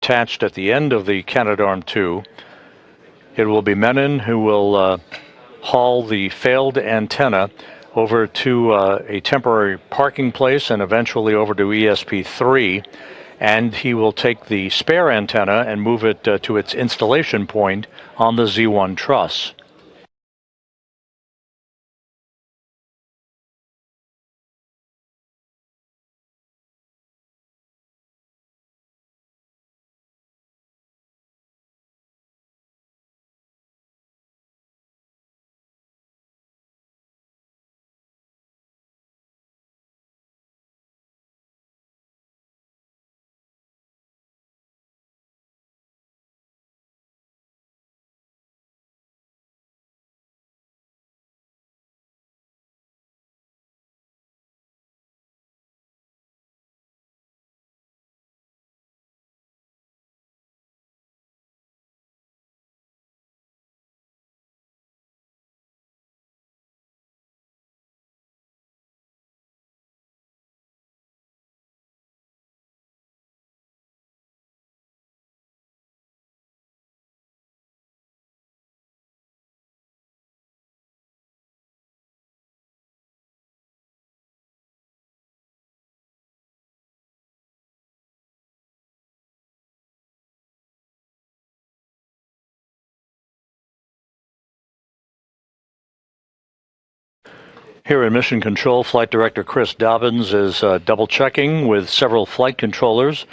attached at the end of the Canadarm2. It will be Menon who will haul the failed antenna over to a temporary parking place and eventually over to ESP3. And he will take the spare antenna and move it to its installation point on the Z1 truss. Here in Mission Control, Flight Director Chris Dobbins is double-checking with several flight controllers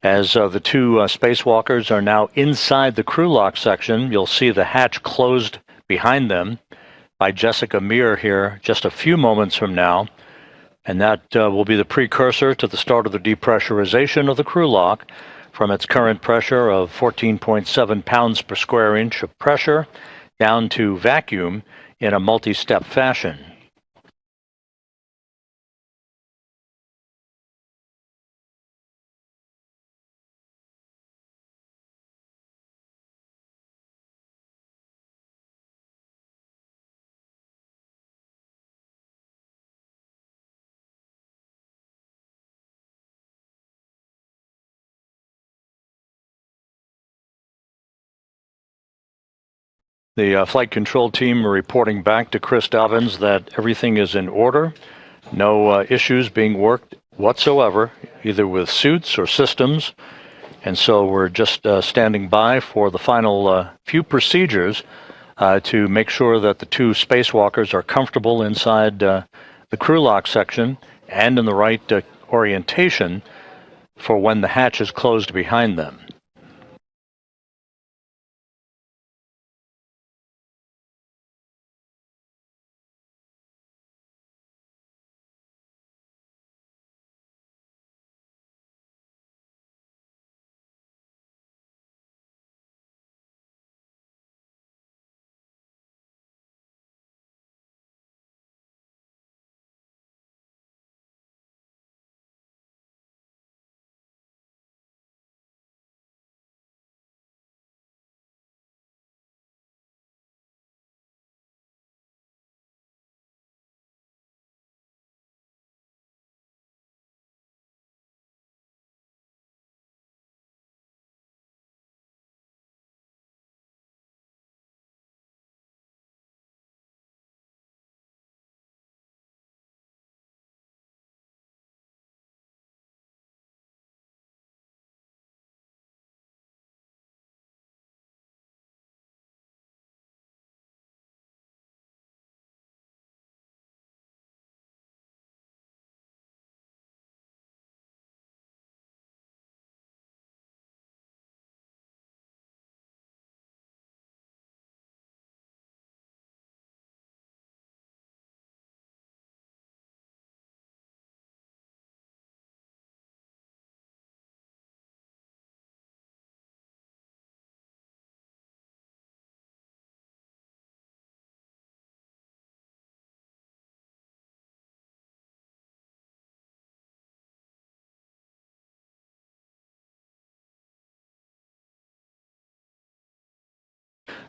as the two spacewalkers are now inside the crew lock section. You'll see the hatch closed behind them by Jessica Meir here just a few moments from now, and that will be the precursor to the start of the depressurization of the crew lock from its current pressure of 14.7 pounds per square inch of pressure down to vacuum in a multi-step fashion. The flight control team are reporting back to Chris Dobbins that everything is in order, no issues being worked whatsoever, either with suits or systems, and so we're just standing by for the final few procedures to make sure that the two spacewalkers are comfortable inside the crew lock section and in the right orientation for when the hatch is closed behind them.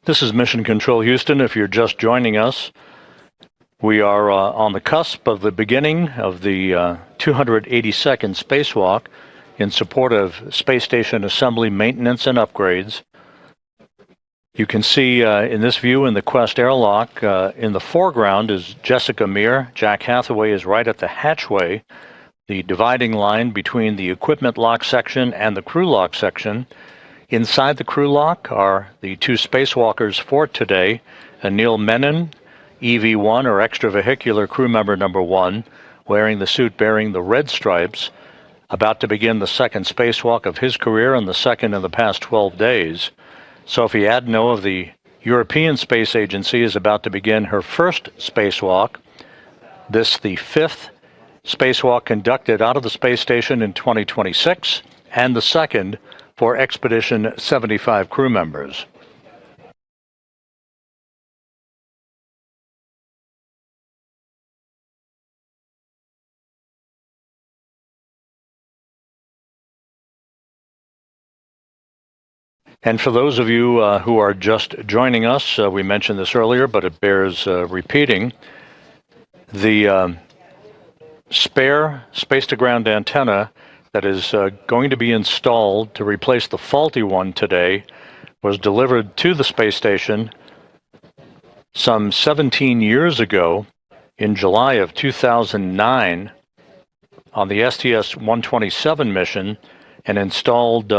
This is Mission Control Houston. If you're just joining us, we are on the cusp of the beginning of the 282nd spacewalk in support of space station assembly, maintenance, and upgrades. You can see in this view in the Quest airlock, in the foreground is Jessica Meir. Jack Hathaway is right at the hatchway, the dividing line between the equipment lock section and the crew lock section. Inside the crew lock are the two spacewalkers for today, Anil Menon, EV1 or extravehicular crew member number 1, wearing the suit bearing the red stripes, about to begin the second spacewalk of his career and the second in the past 12 days. Sophie Adenot of the European Space Agency is about to begin her first spacewalk. This the fifth spacewalk conducted out of the space station in 2026, and the second for Expedition 75 crew members. And for those of you who are just joining us, we mentioned this earlier, but it bears repeating. The spare space-to-ground antenna that is going to be installed to replace the faulty one today was delivered to the space station some 17 years ago in July of 2009 on the STS-127 mission and installed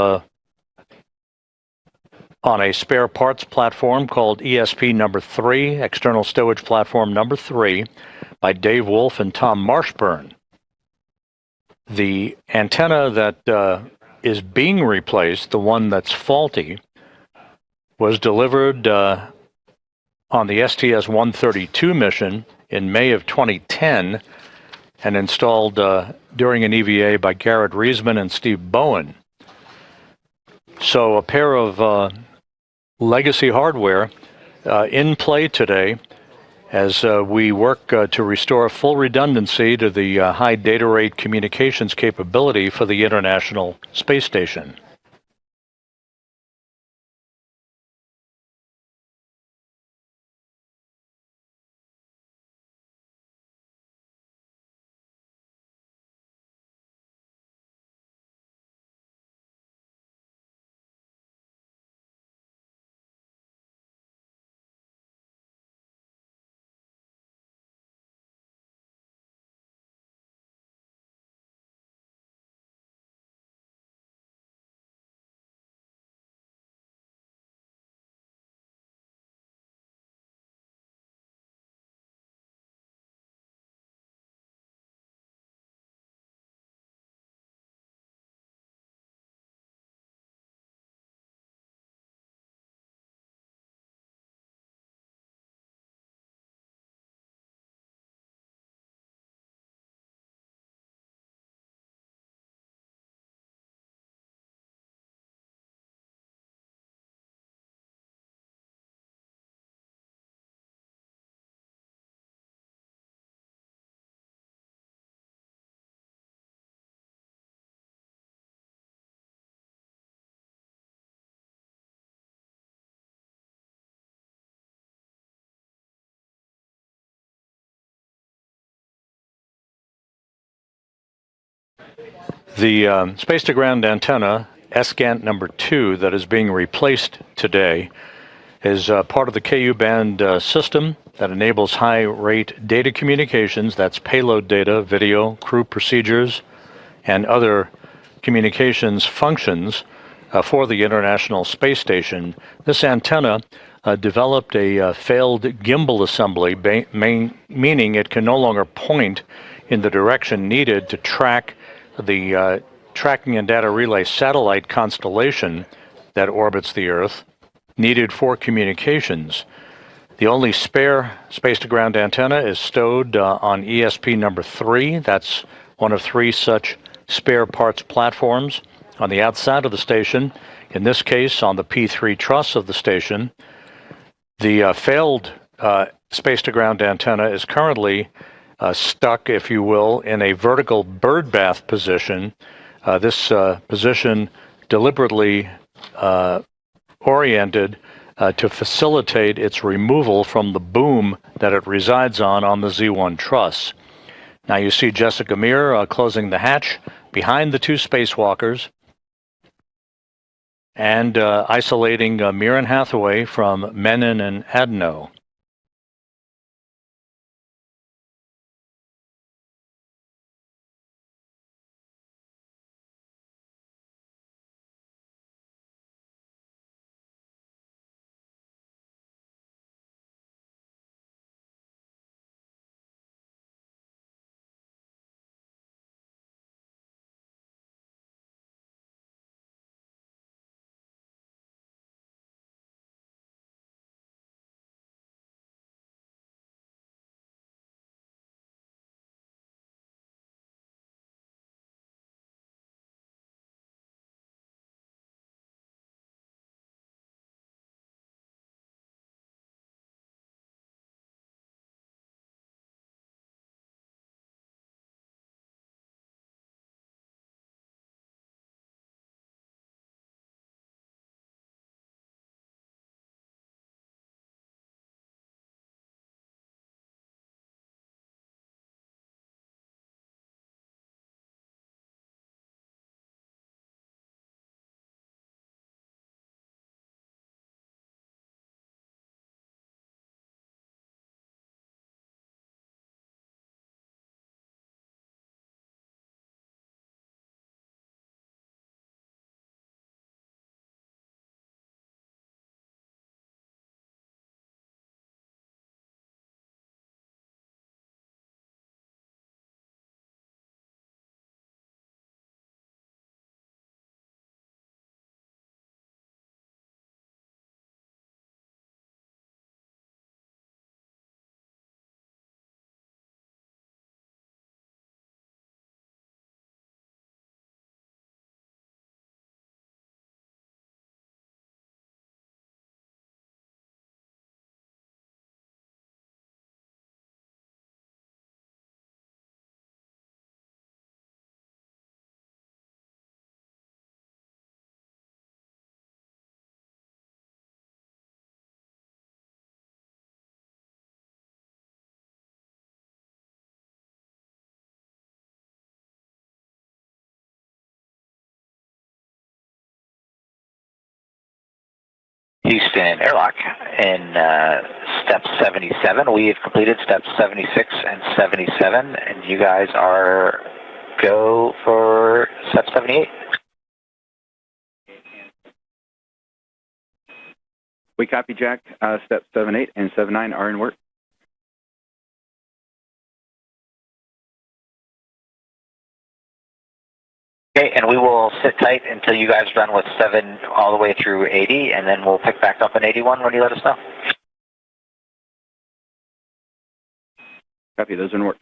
on a spare parts platform called ESP number 3, external stowage platform number 3, by Dave Wolf and Tom Marshburn. The antenna that is being replaced, the one that's faulty, was delivered on the STS-132 mission in May of 2010 and installed during an EVA by Garrett Reisman and Steve Bowen. So a pair of legacy hardware in play today as we work to restore full redundancy to the high data rate communications capability for the International Space Station. The space-to-ground antenna, SGANT number 2, that is being replaced today is part of the KU band system that enables high-rate data communications. That's payload data, video, crew procedures, and other communications functions for the International Space Station. This antenna developed a failed gimbal assembly, meaning it can no longer point in the direction needed to track the tracking and data relay satellite constellation that orbits the Earth, needed for communications. The only spare space-to-ground antenna is stowed on ESP number 3. That's one of 3 such spare parts platforms on the outside of the station, in this case on the P3 truss of the station. The failed space-to-ground antenna is currently stuck, if you will, in a vertical bird bath position. This position deliberately oriented to facilitate its removal from the boom that it resides on the Z1 truss. Now you see Jessica Meir closing the hatch behind the two spacewalkers and isolating Mir and Hathaway from Menon and Adenot. Houston airlock in step 77. We have completed steps 76 and 77, and you guys are go for step 78. We copy, Jack. Step 78 and 79 are in work. Okay, and we will sit tight until you guys are done with 7 all the way through 80, and then we'll pick back up in 81 when you let us know. Copy, those are in work.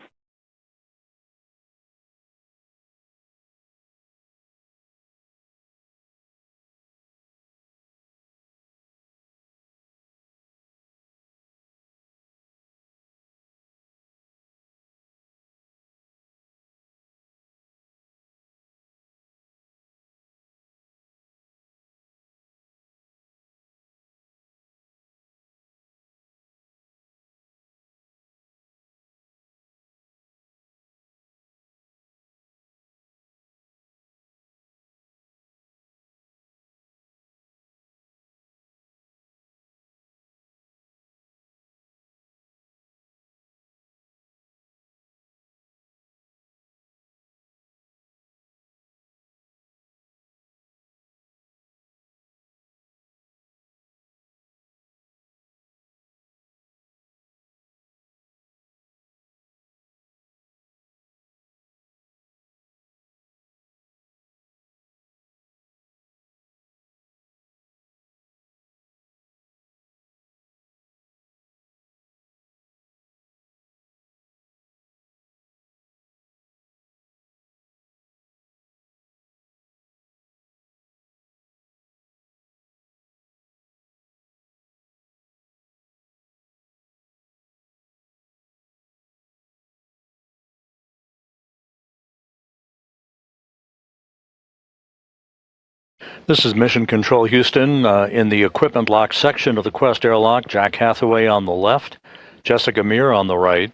This is Mission Control Houston in the equipment lock section of the Quest airlock. Jack Hathaway on the left, Jessica Mir on the right.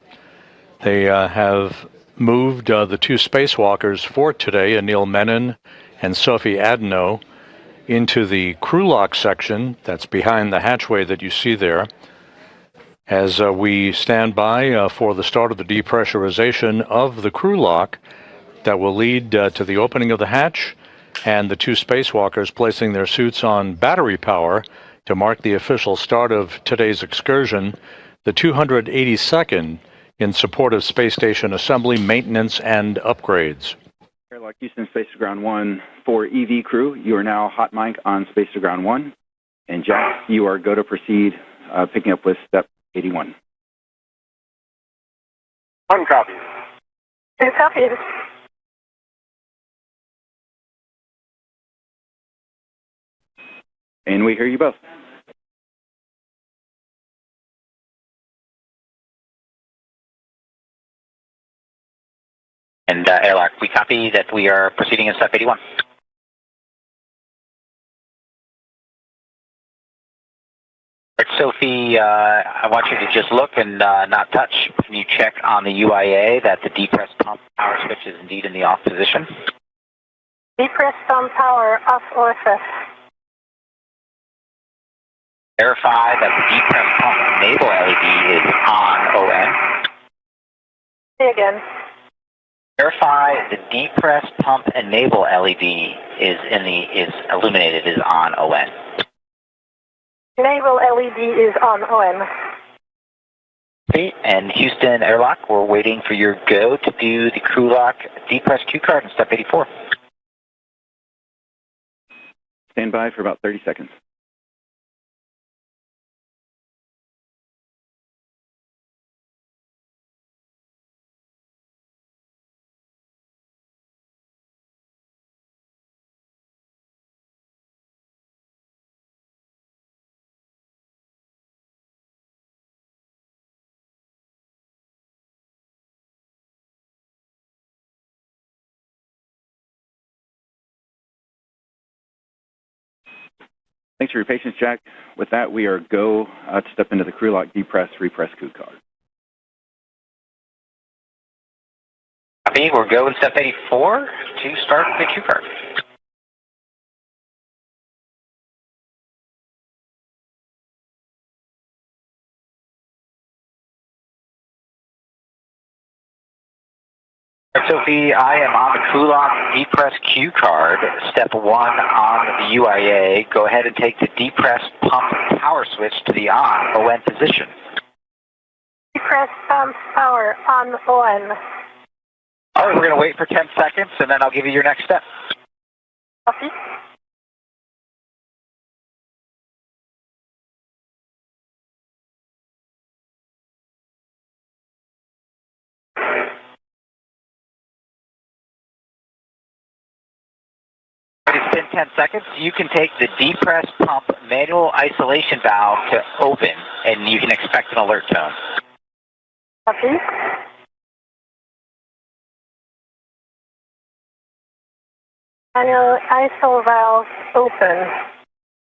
They have moved the two spacewalkers for today, Anil Menon and Sophie Adenot, into the crew lock section that's behind the hatchway that you see there, as we stand by for the start of the depressurization of the crew lock that will lead to the opening of the hatch and the two spacewalkers placing their suits on battery power to mark the official start of today's excursion, the 282nd in support of space station assembly, maintenance, and upgrades. Airlock Houston, Space to Ground 1 for EV crew. You are now hot mic on Space to Ground 1. And Jack, you are go to proceed, picking up with step 81. One copy. Two copies. And we hear you both. And airlock, we copy that we are proceeding in step 81. Sophie, I want you to just look and not touch. Can you check on the UIA that the depressed pump power switch is indeed in the off position? Depressed pump power off OSS. Verify that the depressed pump enable LED is on ON. Say again. Verify the depressed pump enable LED is illuminated, is on ON. Enable LED is on ON. Okay, and Houston Airlock, we're waiting for your go to do the crew lock depressed Q card in step 84. Stand by for about 30 seconds. Thanks for your patience, Jack. With that, we are go to step into the crew lock depress, repress crew card. Copy, we're go in step 84 to start the Q card. Sophie, I am on the crew lock depress Q card, step 1 on the UIA. Go ahead and take the depressed pump power switch to the on position. Depressed pump power on ON. All right, we're going to wait for 10 seconds, and then I'll give you your next step. Copy. It's been 10 seconds. You can take the depressed pump manual isolation valve to open, and you can expect an alert tone. Copy. Manual ISO valve open.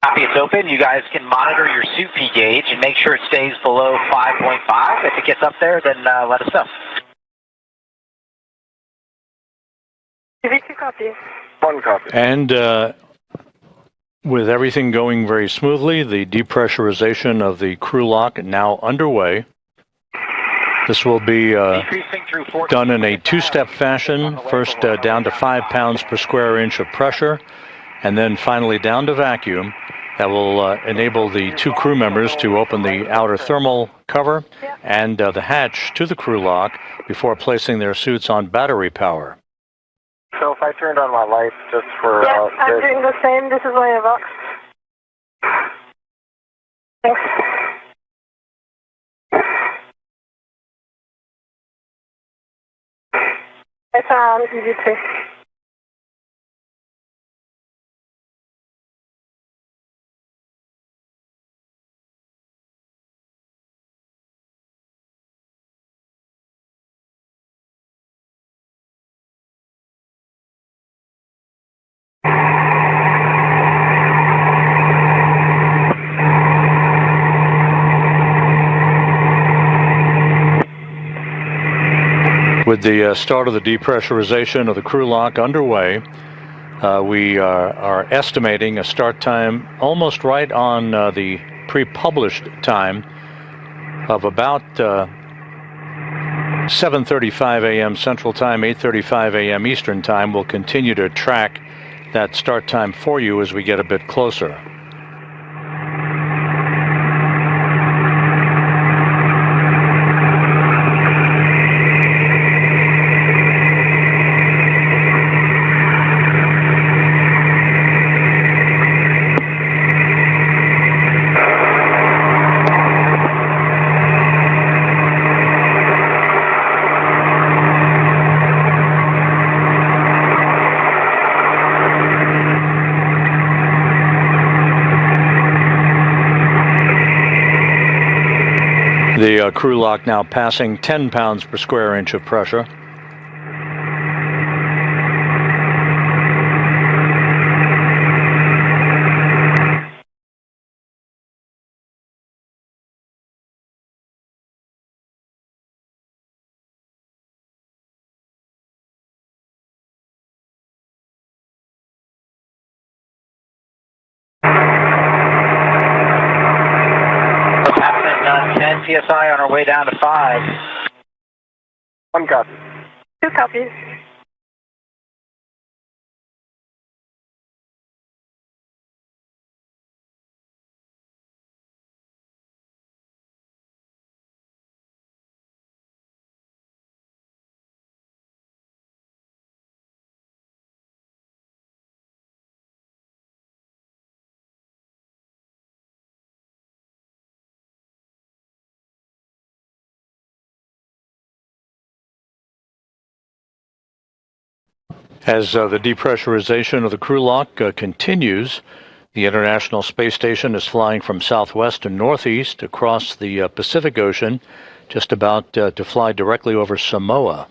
Copy, it's open. You guys can monitor your suit P gauge and make sure it stays below 5.5. If it gets up there, then let us know. TV2 copy. One copy. And with everything going very smoothly, the depressurization of the crew lock now underway. This will be done in a two-step fashion, first down to 5 pounds per square inch of pressure, and then finally down to vacuum. That will enable the two crew members to open the outer thermal cover and the hatch to the crew lock before placing their suits on battery power. So if I turned on my lights just for... Yeah, I'm doing the same. This is my box. Thanks. It's on EV2. With the start of the depressurization of the crew lock underway, we are estimating a start time almost right on the pre-published time of about 7:35 a.m. Central Time, 8:35 a.m. Eastern Time. We'll continue to track that start time for you as we get a bit closer. The crew lock now passing 10 pounds per square inch of pressure. What's happening on 10 PSI on our way down to 5? 1 copy. 2 copies. As the depressurization of the crew lock continues, the International Space Station is flying from southwest to northeast across the Pacific Ocean, just about to fly directly over Samoa.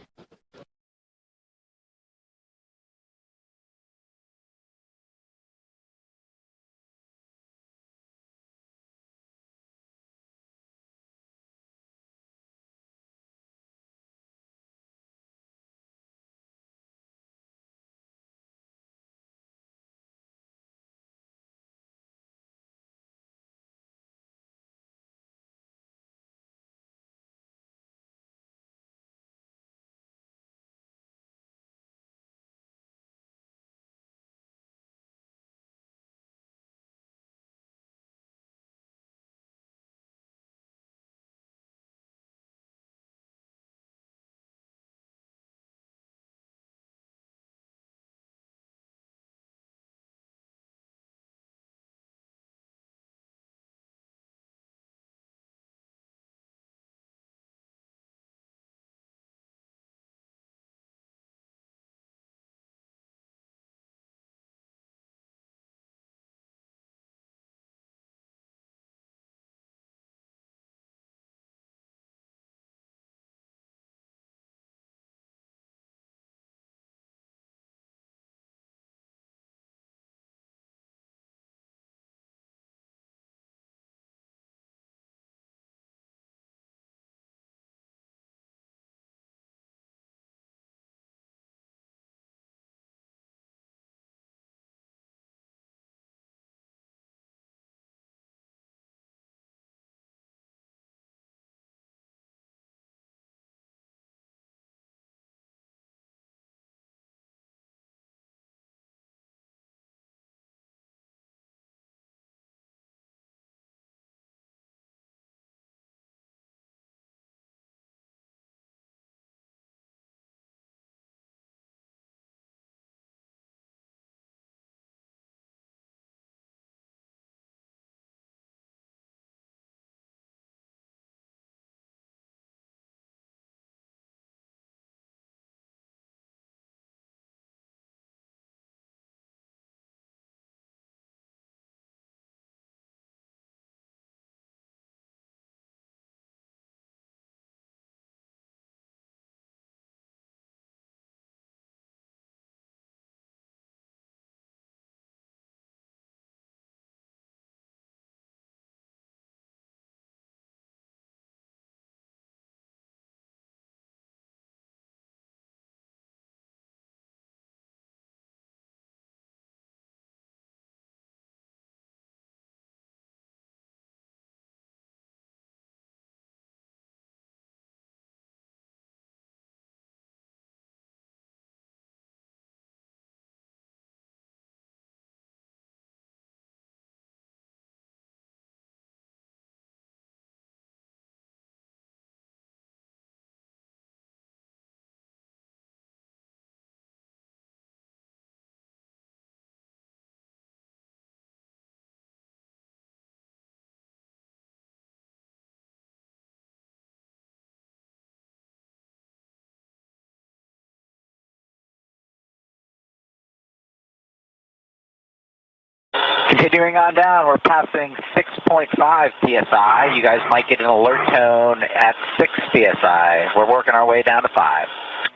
Continuing on down, we're passing 6.5 psi. You guys might get an alert tone at 6 psi. We're working our way down to 5.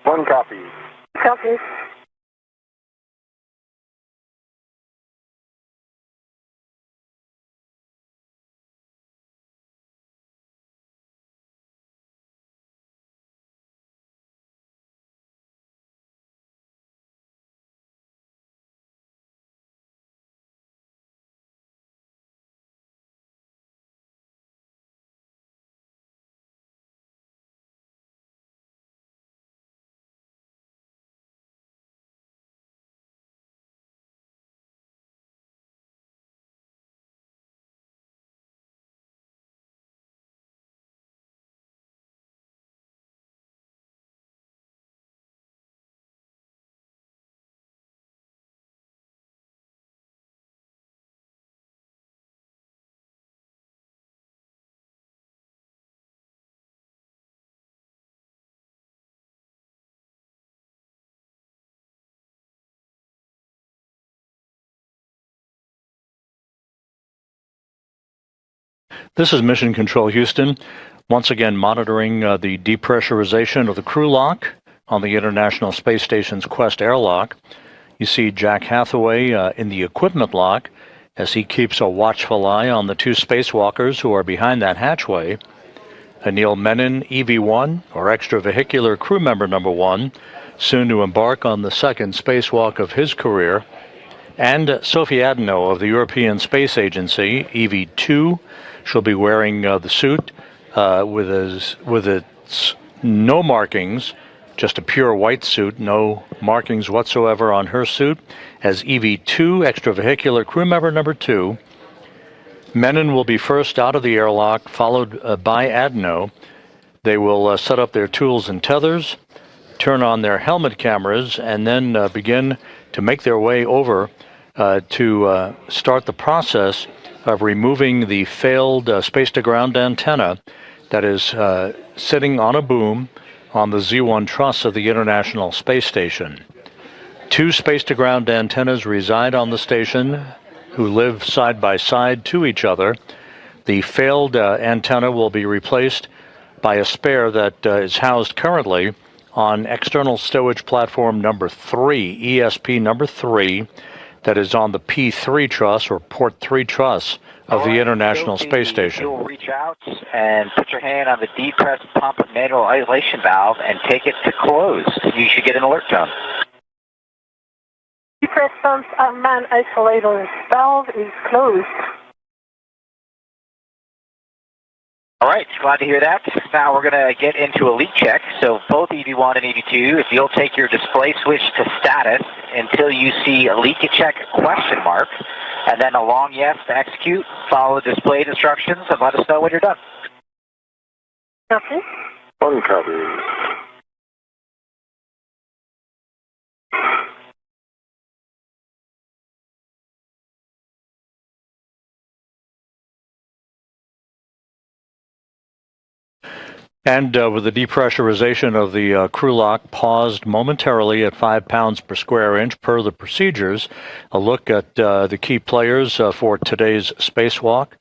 1 copy. Copy. This is Mission Control Houston, once again monitoring the depressurization of the crew lock on the International Space Station's Quest airlock. You see Jack Hathaway in the equipment lock as he keeps a watchful eye on the 2 spacewalkers who are behind that hatchway. Anil Menon, EV1, or extravehicular crew member number 1, soon to embark on the second spacewalk of his career. And Sophie Adenot of the European Space Agency, EV2, she'll be wearing the suit with its no markings, just a pure white suit, no markings whatsoever on her suit, as EV2, extravehicular crew member number 2. Menon will be first out of the airlock, followed by Adenot. They will set up their tools and tethers, turn on their helmet cameras, and then begin to make their way over to start the process of removing the failed space-to-ground antenna that is sitting on a boom on the Z1 truss of the International Space Station. 2 space-to-ground antennas reside on the station who live side by side to each other. The failed antenna will be replaced by a spare that is housed currently on external stowage platform number 3, ESP number 3, that is on the P3 truss or port 3 truss of the International Space Station. You'll reach out and put your hand on the depressed pump manual isolation valve and take it to close. You should get an alert tone. Depressed pump man isolator valve is closed. All right, glad to hear that. Now we're going to get into a leak check. So both EV1 and EV2, if you'll take your display switch to status until you see a leak check question mark, and then a long yes to execute, follow the displayed instructions, and let us know when you're done. Copy. 1 copy. And with the depressurization of the crew lock paused momentarily at 5 pounds per square inch per the procedures, a look at the key players for today's spacewalk.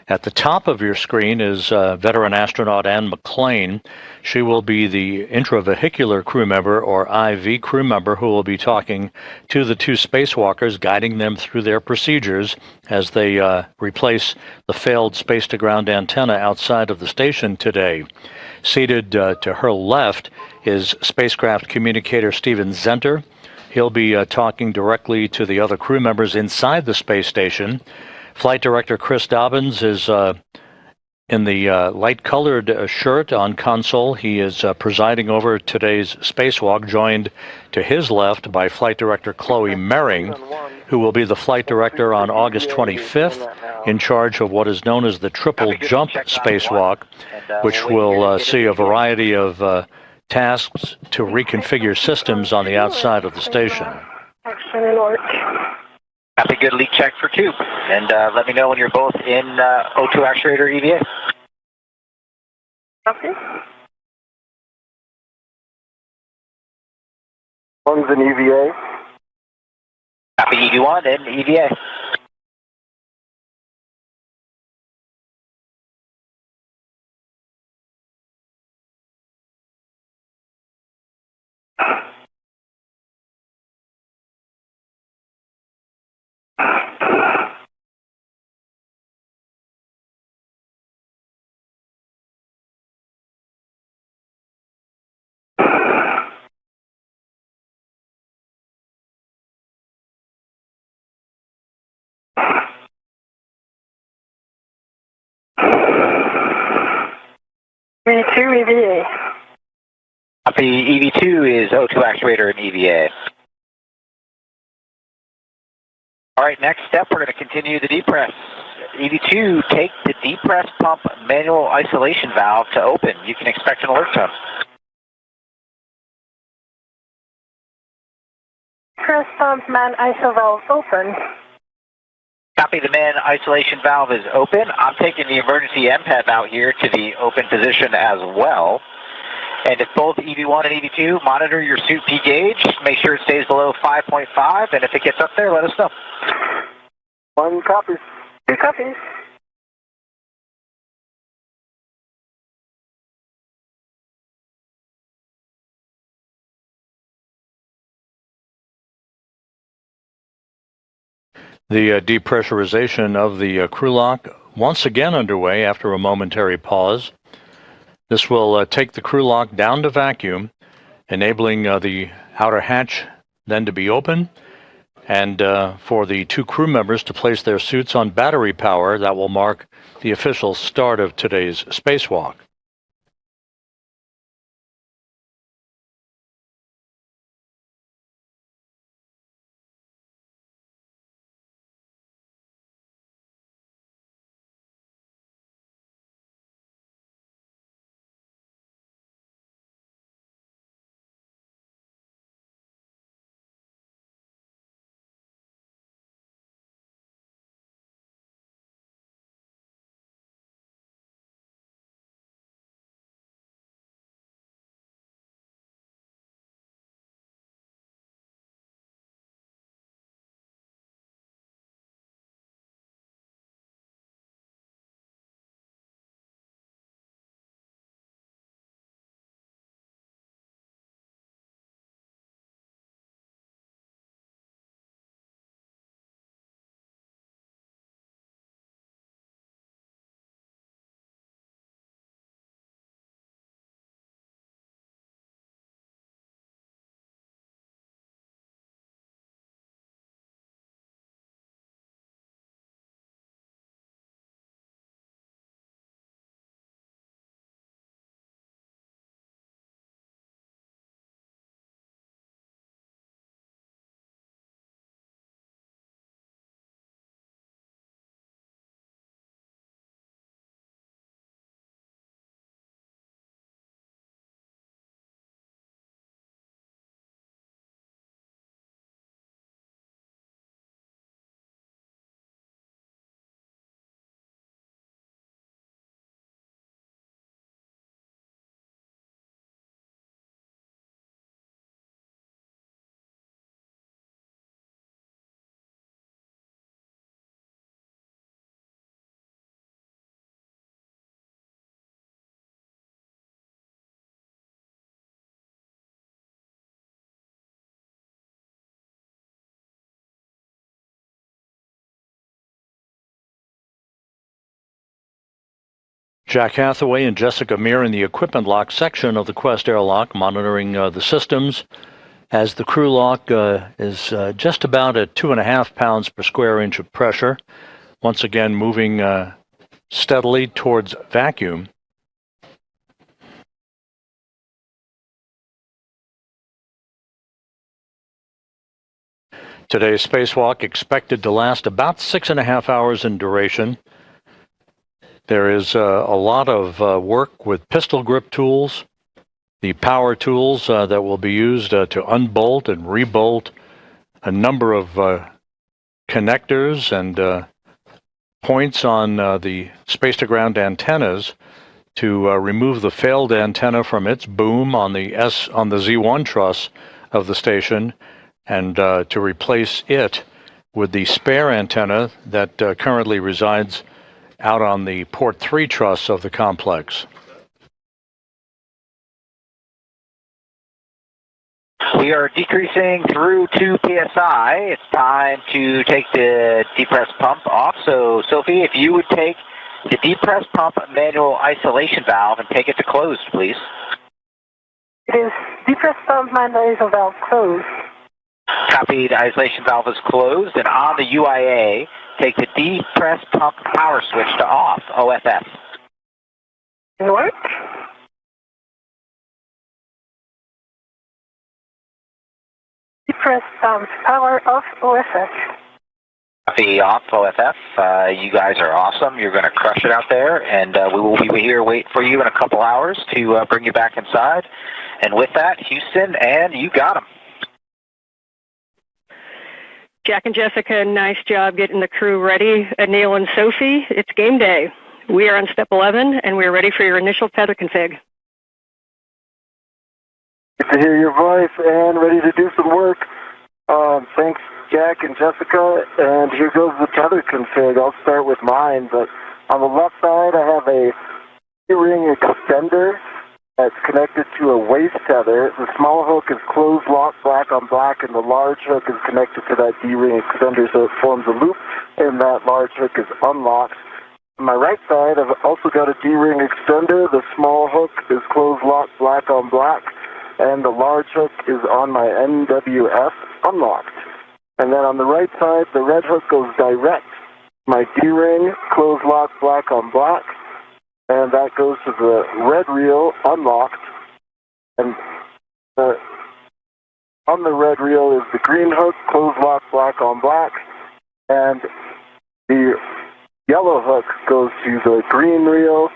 At the top of your screen is veteran astronaut Anne McClain. She will be the intravehicular crew member, or IV crew member, who will be talking to the 2 spacewalkers, guiding them through their procedures as they replace the failed space-to-ground antenna outside of the station today. Seated to her left is spacecraft communicator Steven Zenter. He'll be talking directly to the other crew members inside the space station. Flight Director Chris Dobbins is in the light-colored shirt on console. He is presiding over today's spacewalk, joined to his left by Flight Director Chloe Mering, who will be the flight director on August 25th, in charge of what is known as the triple jump spacewalk, which will see a variety of tasks to reconfigure systems on the outside of the station. Action alert. That's a good leak check for 2. And let me know when you're both in O2 actuator EVA. Copy. 1's an EVA. Copy EV1 and EVA. EV2, EVA. The EV2 is O2 actuator and EVA. All right, next step, we're going to continue the depress. EV2, take the depress pump manual isolation valve to open. You can expect an alert tone. Press pump man ISO valve open. Copy, the man isolation valve is open. I'm taking the emergency MPAD out here to the open position as well. And if both EV1 and EV2, monitor your suit P gauge. Make sure it stays below 5.5, and if it gets up there, let us know. 1 copy. 2 copies. The depressurization of the crew lock once again underway after a momentary pause. This will take the crew lock down to vacuum, enabling the outer hatch then to be open, and for the 2 crew members to place their suits on battery power. That will mark the official start of today's spacewalk. Jack Hathaway and Jessica Meir in the equipment lock section of the Quest airlock, monitoring the systems as the crew lock is just about at 2.5 pounds per square inch of pressure. Once again, moving steadily towards vacuum. Today's spacewalk expected to last about 6.5 hours in duration. There is a lot of work with pistol grip tools, the power tools that will be used to unbolt and rebolt a number of connectors and points on the space-to-ground antennas to remove the failed antenna from its boom on the Z1 truss of the station, and to replace it with the spare antenna that currently resides out on the port 3 truss of the complex. We are decreasing through 2 psi. It's time to take the depress pump off. So, Sophie, if you would take the depress pump manual isolation valve and take it to closed, please. It is depress pump man ISO valve closed. Copy, the isolation valve is closed, and on the UIA, take the depress pump power switch to off, OFF. In work? depressed power off OFF. Copy off OFF. You guys are awesome. You're going to crush it out there, and we will be here waiting for you in a couple hours to bring you back inside. And with that, Houston, and you got them. Jack and Jessica, nice job getting the crew ready. Anil and Sophie, it's game day. We are on step 11, and we are ready for your initial tether config. Good to hear your voice and ready to do some work. Thanks, Jack and Jessica, and here goes the tether config. I'll start with mine, but on the left side I have a D-ring extender that's connected to a waist tether. The small hook is closed lock black on black, and the large hook is connected to that D-ring extender, so it forms a loop, and that large hook is unlocked. On my right side, I've also got a D-ring extender. The small hook is closed lock black on black, and the large hook is on my NWS unlocked. And then on the right side, the red hook goes direct. My D-ring, closed lock black on black, and that goes to the red reel unlocked. And on the red reel is the green hook, closed lock black on black, and the yellow hook goes to the green reel.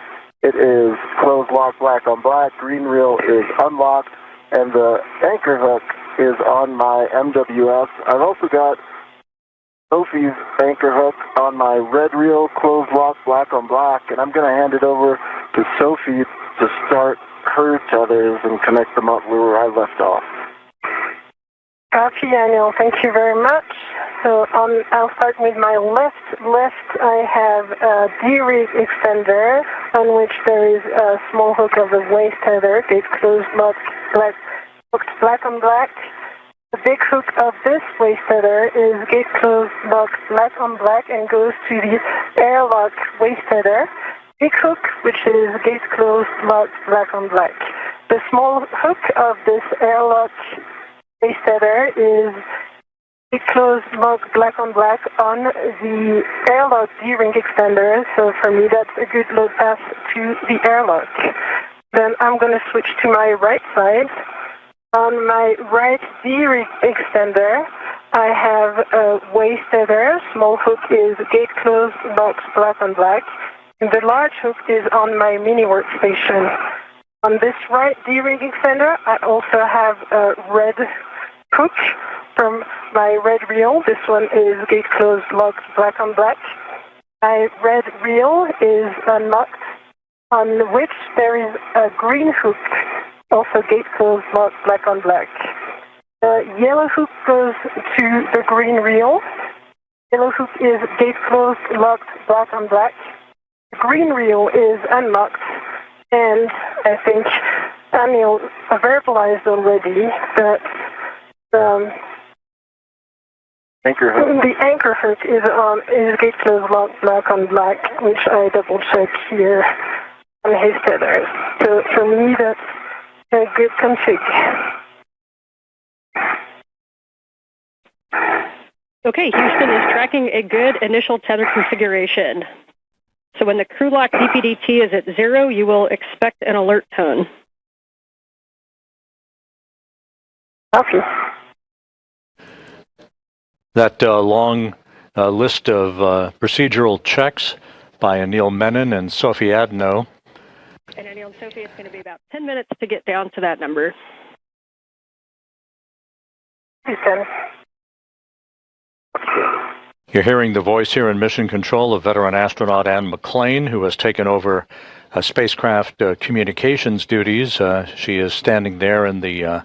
It is closed lock black on black, green reel is unlocked, and the anchor hook is on my MWS. I've also got Sophie's anchor hook on my red reel, closed lock black on black, and I'm going to hand it over to Sophie to start her tethers and connect them up where I left off. Copy, Anil. Thank you very much. So I'll start with my left. I have a D-rig extender on which there is a small hook of the waist tether, gate closed, locked black on black. The big hook of this waist tether is gate closed, locked black on black, and goes to the airlock waist tether. Big hook, which is gate closed, locked black on black. The small hook of this airlock waist tether is gate closed, locked black on black on the airlock D-ring extender. So for me, that's a good load path to the airlock. Then I'm going to switch to my right side. On my right D-rig extender, I have a waist tether. Small hook is gate closed, locked black on black. And the large hook is on my mini workstation. On this right D-rig extender, I also have a red hook from my red reel. This one is gate closed, locked black on black. My red reel is unlocked, on which there is a green hook, also gate closed, locked black on black. The yellow hook goes to the green reel. Yellow hook is gate closed, locked black on black. The green reel is unlocked, and I think Anil verbalized already that Anchor hook. the anchor hook is gate closed, locked black on black, which I double checked here on his tethers. So for me, that's a good config. Okay, Houston is tracking a good initial tether configuration. So when the crew lock DPDT is at 0, you will expect an alert tone. Okay. That long list of procedural checks by Anil Menon and Sophie Adenot. And Anil and Sophie, it's going to be about 10 minutes to get down to that number. Houston. You're hearing the voice here in Mission Control of veteran astronaut Ann McClain, who has taken over spacecraft communications duties. She is standing there in the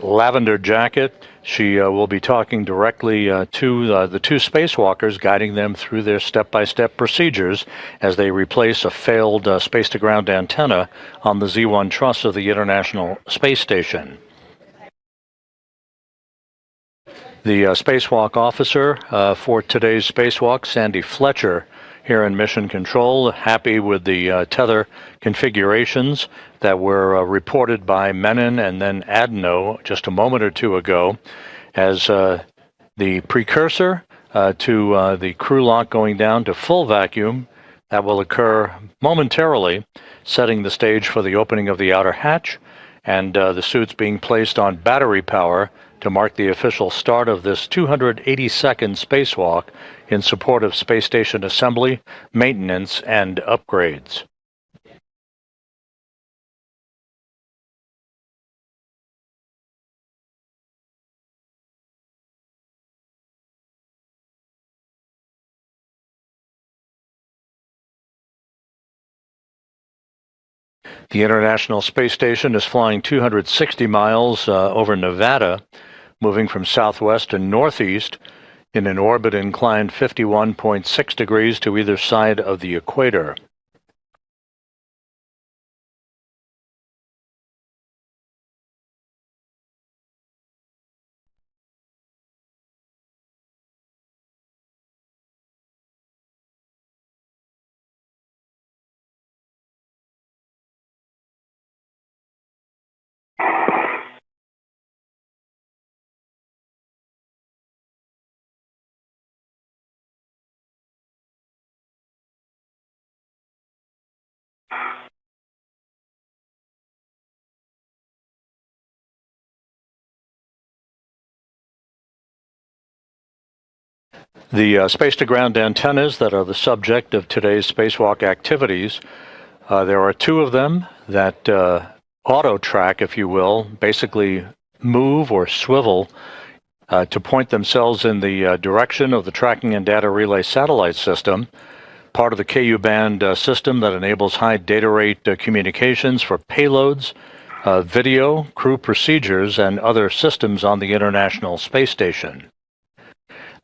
lavender jacket. She will be talking directly to the two spacewalkers, guiding them through their step-by-step procedures as they replace a failed space-to-ground antenna on the Z1 truss of the International Space Station. The spacewalk officer for today's spacewalk, Sandy Fletcher, here in Mission Control, happy with the tether configurations that were reported by Menon and then Adenot just a moment or two ago as the precursor to the crew lock going down to full vacuum. That will occur momentarily, setting the stage for the opening of the outer hatch and the suit's being placed on battery power to mark the official start of this 280-second spacewalk in support of space station assembly, maintenance, and upgrades. The International Space Station is flying 260 miles over Nevada, moving from southwest to northeast in an orbit inclined 51.6 degrees to either side of the equator. The space-to-ground antennas that are the subject of today's spacewalk activities, there are two of them that auto-track, if you will, basically move or swivel to point themselves in the direction of the tracking and data relay satellite system, part of the Ku-band system that enables high data rate communications for payloads, video, crew procedures, and other systems on the International Space Station.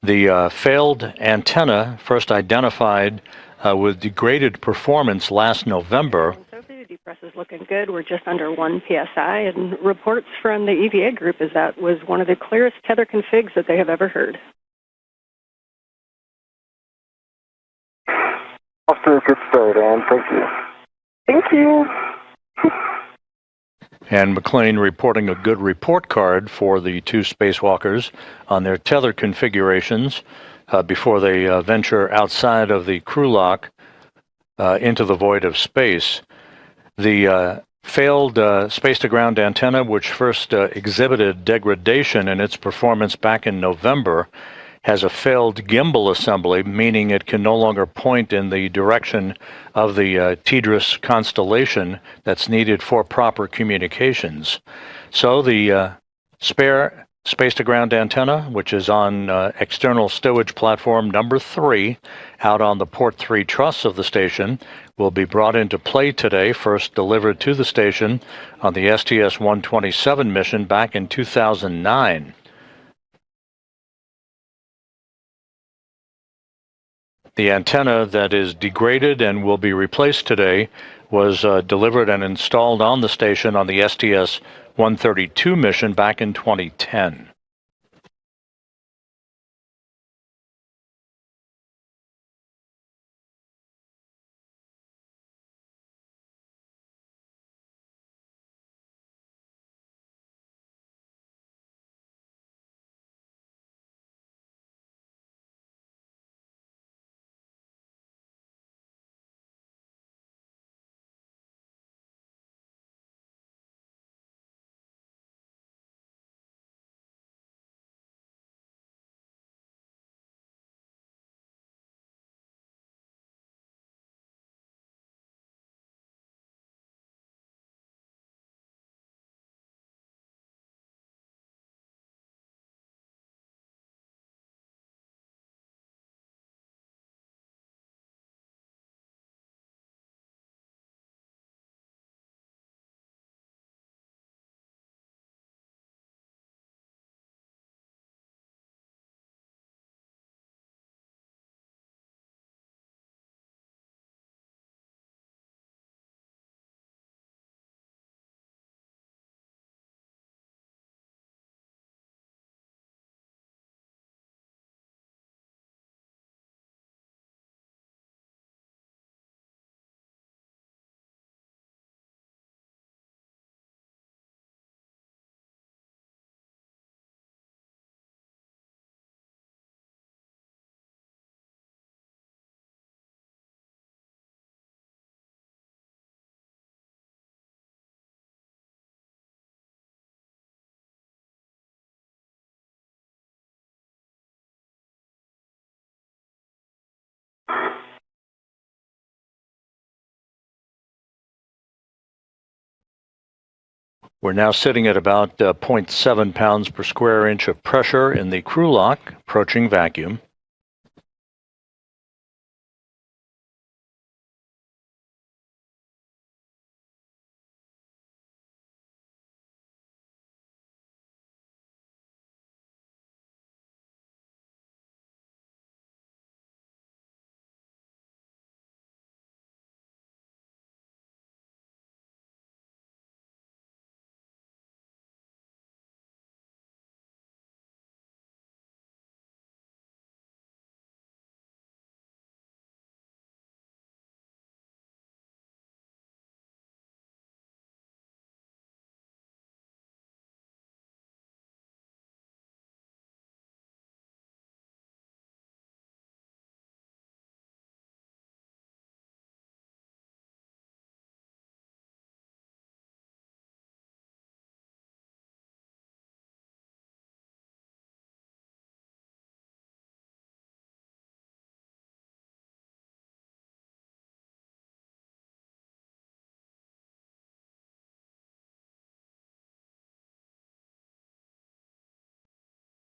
The failed antenna, first identified with degraded performance last November. Sophie, the depress is looking good. We're just under 1 psi, and reports from the EVA group is that was one of the clearest tether configs that they have ever heard. Off to a good start, Ann. Thank you. Thank you. And McLean reporting a good report card for the two spacewalkers on their tether configurations before they venture outside of the crew lock into the void of space. The failed space-to-ground antenna, which first exhibited degradation in its performance back in November, has a failed gimbal assembly, meaning it can no longer point in the direction of the TDRS constellation that's needed for proper communications. So the spare space-to-ground antenna, which is on external stowage platform number 3, out on the port 3 truss of the station, will be brought into play today, first delivered to the station on the STS-127 mission back in 2009. The antenna that is degraded and will be replaced today was delivered and installed on the station on the STS-132 mission back in 2010. We're now sitting at about zero 0.7 pounds per square inch of pressure in the crew lock, approaching vacuum.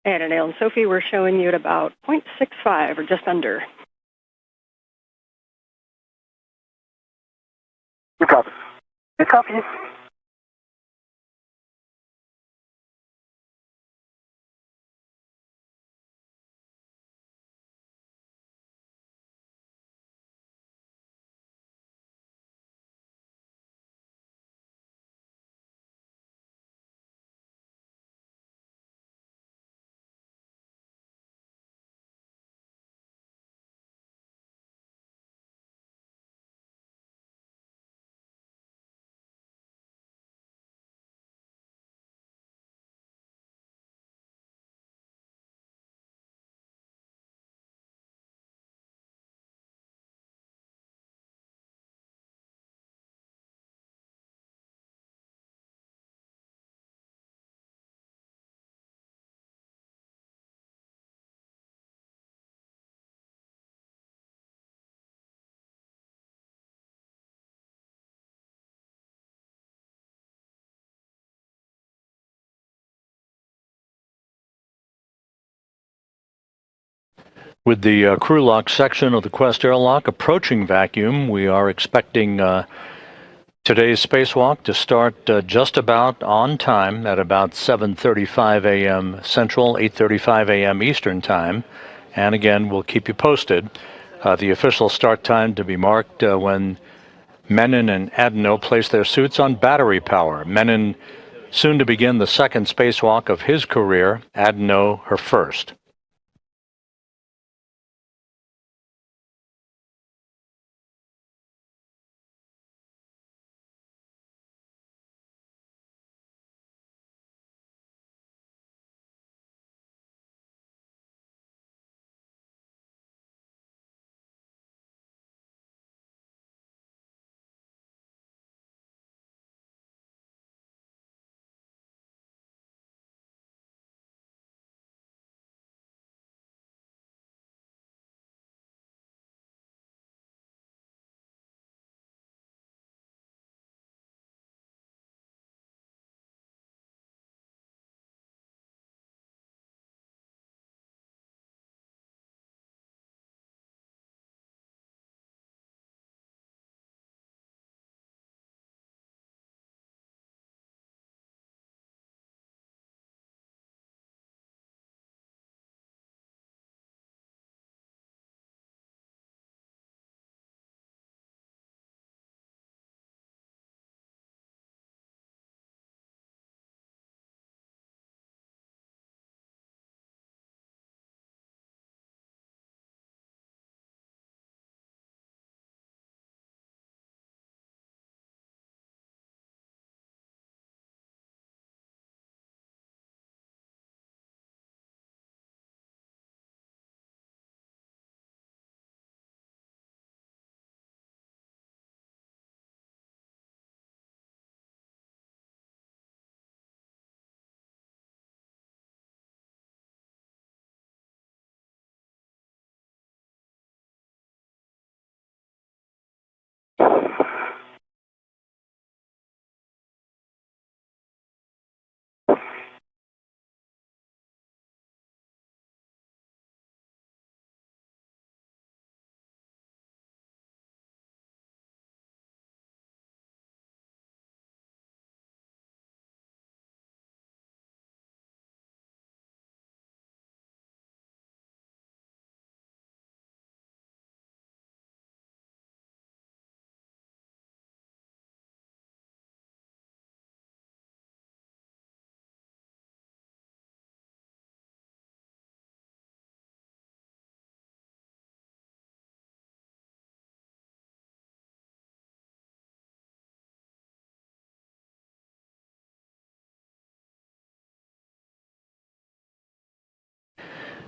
And Anil and Sophie, we're showing you at about 0.65 or just under. Good copy. Good copy. With the crew lock section of the Quest airlock approaching vacuum, we are expecting today's spacewalk to start just about on time at about 7:35 a.m. Central, 8:35 a.m. Eastern Time. And again, we'll keep you posted. The official start time to be marked when Menon and Adenot place their suits on battery power. Menon soon to begin the second spacewalk of his career, Adenot her first.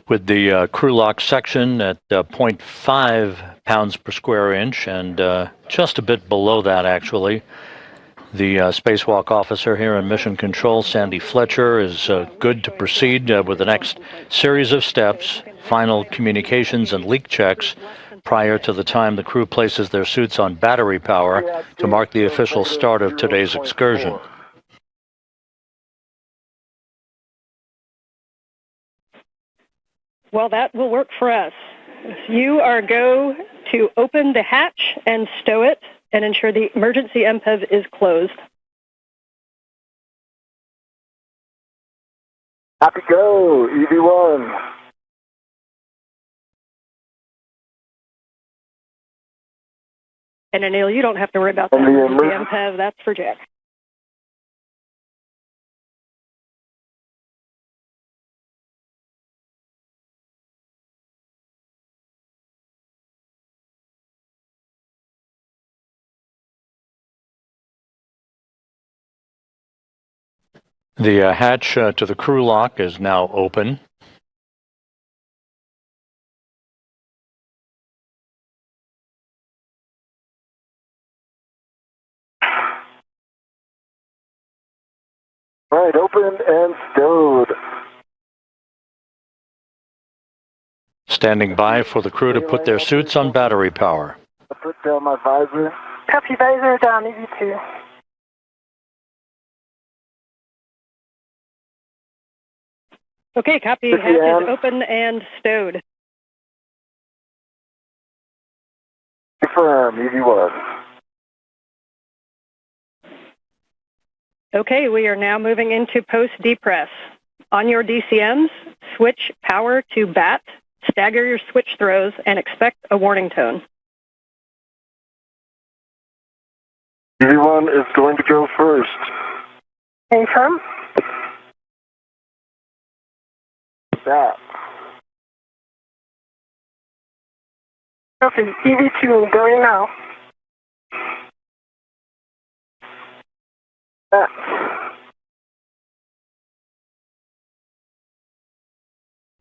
with the crew lock section at 0.5 pounds per square inch, and just a bit below that, actually. The spacewalk officer here in Mission Control, Sandy Fletcher, is good to proceed with the next series of steps, final communications and leak checks, prior to the time the crew places their suits on battery power to mark the official start of today's excursion. Well, that will work for us. You are go to open the hatch and stow it and ensure the emergency MPEV is closed. Happy go, EV1. And Anil, you don't have to worry about that. The MPEV, that's for Jack. The hatch to the crew lock is now open. Right, open and stowed. Standing by for the crew to put their suits on battery power. I put down my visor. Copy, visor down, EV2. Okay, copy. Hatch is open and stowed. Confirm, EV1. Okay, we are now moving into post-depress. On your DCMs, switch power to BAT, stagger your switch throws, and expect a warning tone. EV1 is going to go first. Confirm. BAT. Copy, EV2 going now. BAT.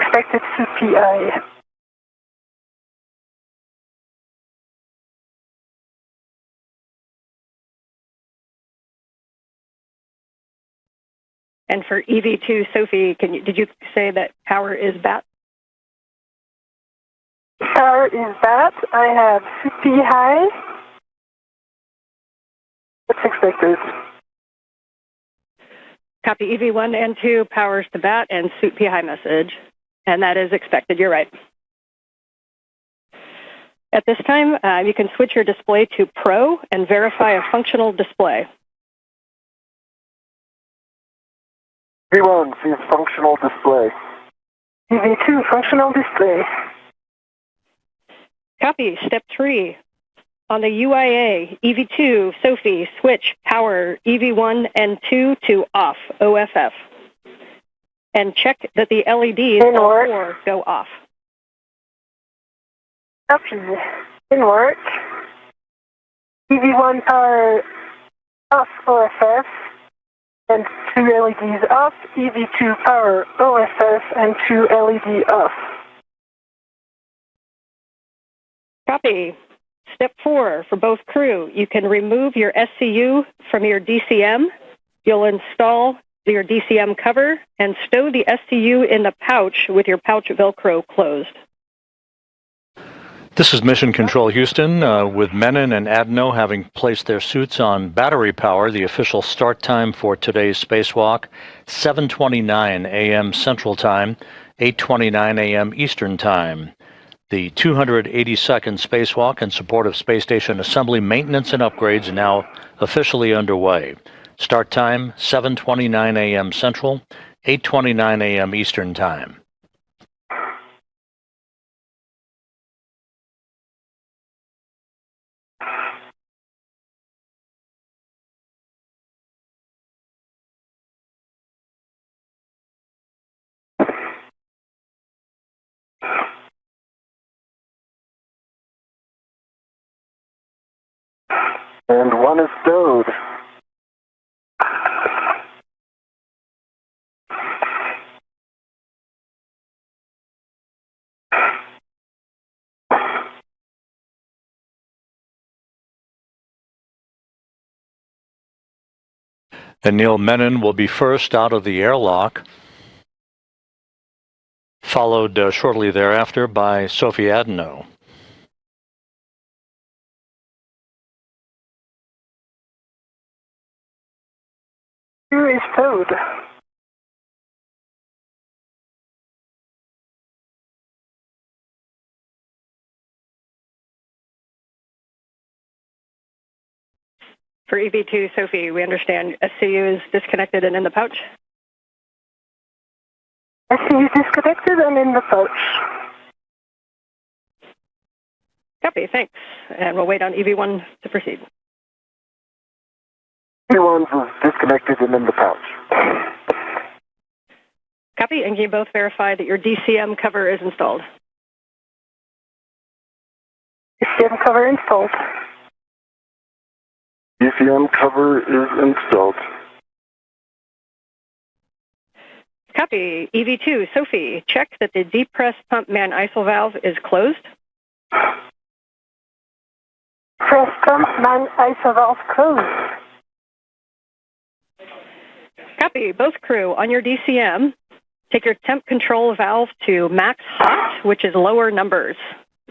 Expected CPI. And for EV2, Sophie, did you say that power is BAT? Power is BAT. I have CP high. What's expected? Copy EV1 and 2, powers to BAT and suit P high message. And that is expected, you're right. At this time, you can switch your display to Pro and verify a functional display. EV1 sees functional display. EV2 functional display. Copy, step 3. On the UIA, EV2, Sophie, switch power EV1 and 2 to off, OFF. And check that the LEDs all 4 go off. Copy. In work. EV1 power off, OFF. And 2 LEDs off. EV2 power OFF and 2 LED off. Copy. Step 4, for both crew, you can remove your SCU from your DCM. You'll install your DCM cover and stow the SCU in the pouch with your pouch Velcro closed. This is Mission Control Houston, with Menon and Adenot having placed their suits on battery power. The official start time for today's spacewalk, 7:29 a.m. Central Time, 8:29 a.m. Eastern Time. The 282nd spacewalk in support of space station assembly, maintenance, and upgrades now officially underway. Start time, 7:29 a.m. Central, 8:29 a.m. Eastern Time. And 1 is stowed. Anil Menon will be first out of the airlock, followed shortly thereafter by Sophie Adenot. Crew is towed. For EV2, Sophie, we understand SCU is disconnected and in the pouch. SCU is disconnected and in the pouch. Copy, thanks. And we'll wait on EV1 to proceed. EV1 is disconnected and in the pouch. Copy, and can you both verify that your DCM cover is installed? DCM cover installed. DCM cover is installed. Copy. EV2, Sophie, check that the depressed pump man ISO valve is closed. Press pump man ISO valve closed. Copy. Both crew, on your DCM, take your temp control valve to max hot, which is lower numbers.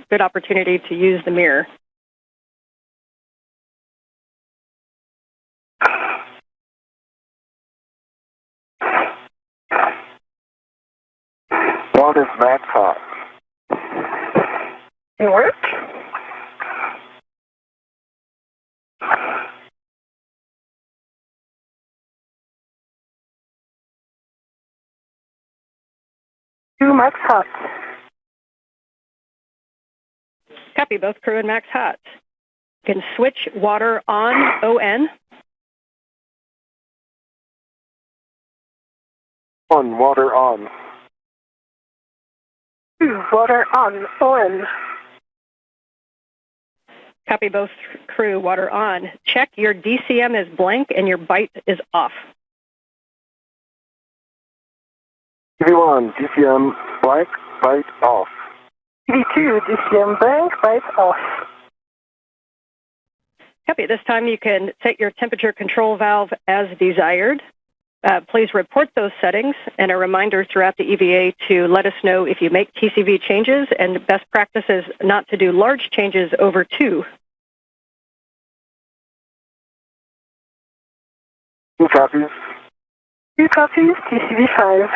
Good opportunity to use the mirror. What is max hot? Can work? Two max hot. Copy. Both crew and max hot. You can switch water on ON. On, water on. Water on, ON. Copy. Both crew, water on. Check your DCM is blank and your bite is off. EV1, DCM blank, bite off. EV2, DCM blank, bite off. Copy. This time you can set your temperature control valve as desired. Please report those settings, and a reminder throughout the EVA to let us know if you make TCV changes, and best practice is not to do large changes over 2. 2 copies. 2 copies, TCV 5.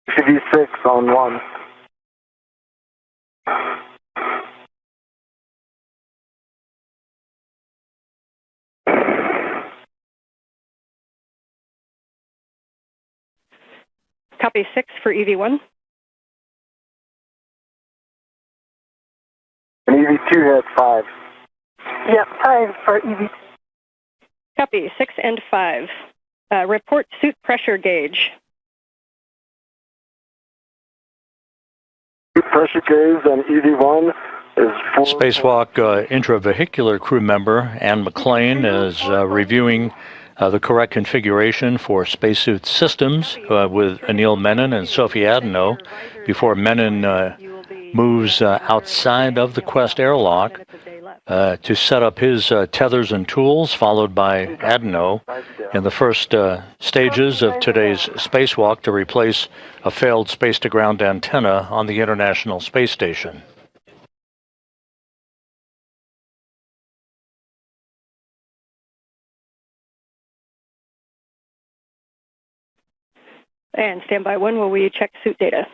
TCV 6 on 1. Copy 6 for EV1. And EV2 has 5. Yep, 5 for EV2. Copy 6 and 5. Report suit pressure gauge. Pressure gauge on EV1 is 4. Spacewalk intravehicular crew member Ann McLean is reviewing the correct configuration for spacesuit systems with Anil Menon and Sophie Adenot before Menon moves outside of the Quest airlock to set up his tethers and tools, followed by Adenot in the first stages of today's spacewalk to replace a failed space-to-ground antenna on the International Space Station. And standby 1 while we check suit data.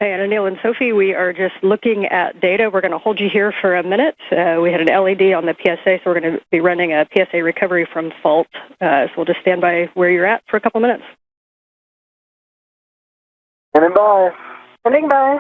And Anil and Sophie, we are just looking at data. We're going to hold you here for a minute. We had an LED on the PSA, so we're going to be running a PSA recovery from fault. So we'll just stand by where you're at for a couple minutes. Standing by. Standing by.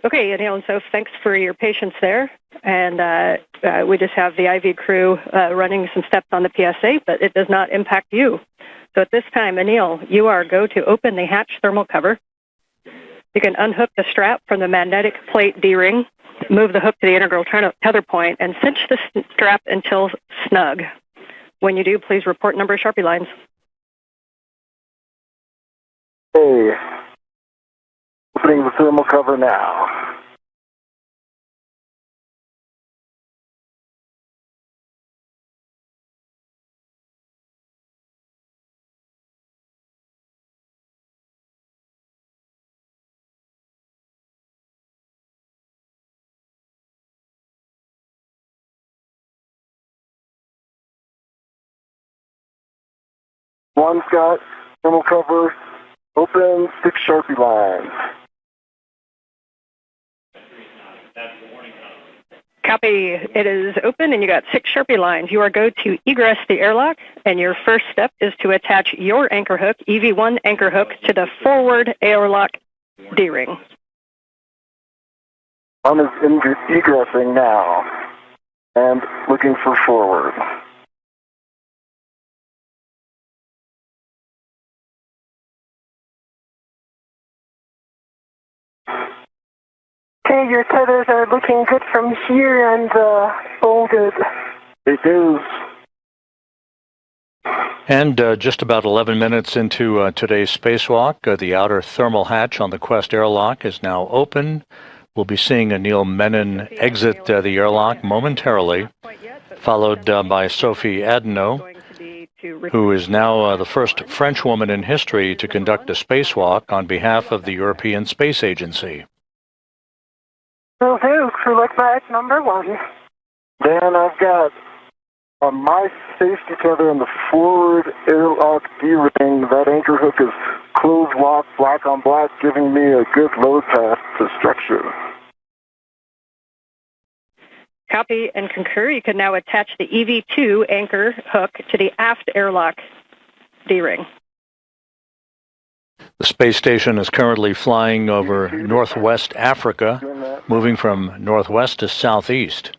Okay, Anil and Soph, thanks for your patience there. And we just have the IV crew running some steps on the PSA, but it does not impact you. So at this time, Anil, you are go to open the hatch thermal cover. You can unhook the strap from the magnetic plate D-ring, move the hook to the integral tether point, and cinch the strap until snug. When you do, please report number of Sharpie lines. Hey. Opening the thermal cover now. One's got thermal cover open, 6 Sharpie lines. Copy. It is open, and you got 6 Sharpie lines. You are go to egress the airlock, and your first step is to attach your anchor hook, EV1 anchor hook, to the forward airlock D-ring. One is egressing now and looking for forward. Okay, your tethers are looking good from here and all good. It is. And just about 11 minutes into today's spacewalk, the outer thermal hatch on the Quest airlock is now open. We'll be seeing Anil Menon exit the airlock momentarily, followed by Sophie Adenot, who is now the first French woman in history to conduct a spacewalk on behalf of the European Space Agency. Will do. Crew look back number 1. Then I've got my safety tether in the forward airlock D-ring. That anchor hook is closed lock, black on black, giving me a good load path to structure. Copy and concur. You can now attach the EV2 anchor hook to the aft airlock D-ring. The space station is currently flying over northwest Africa, moving from northwest to southeast.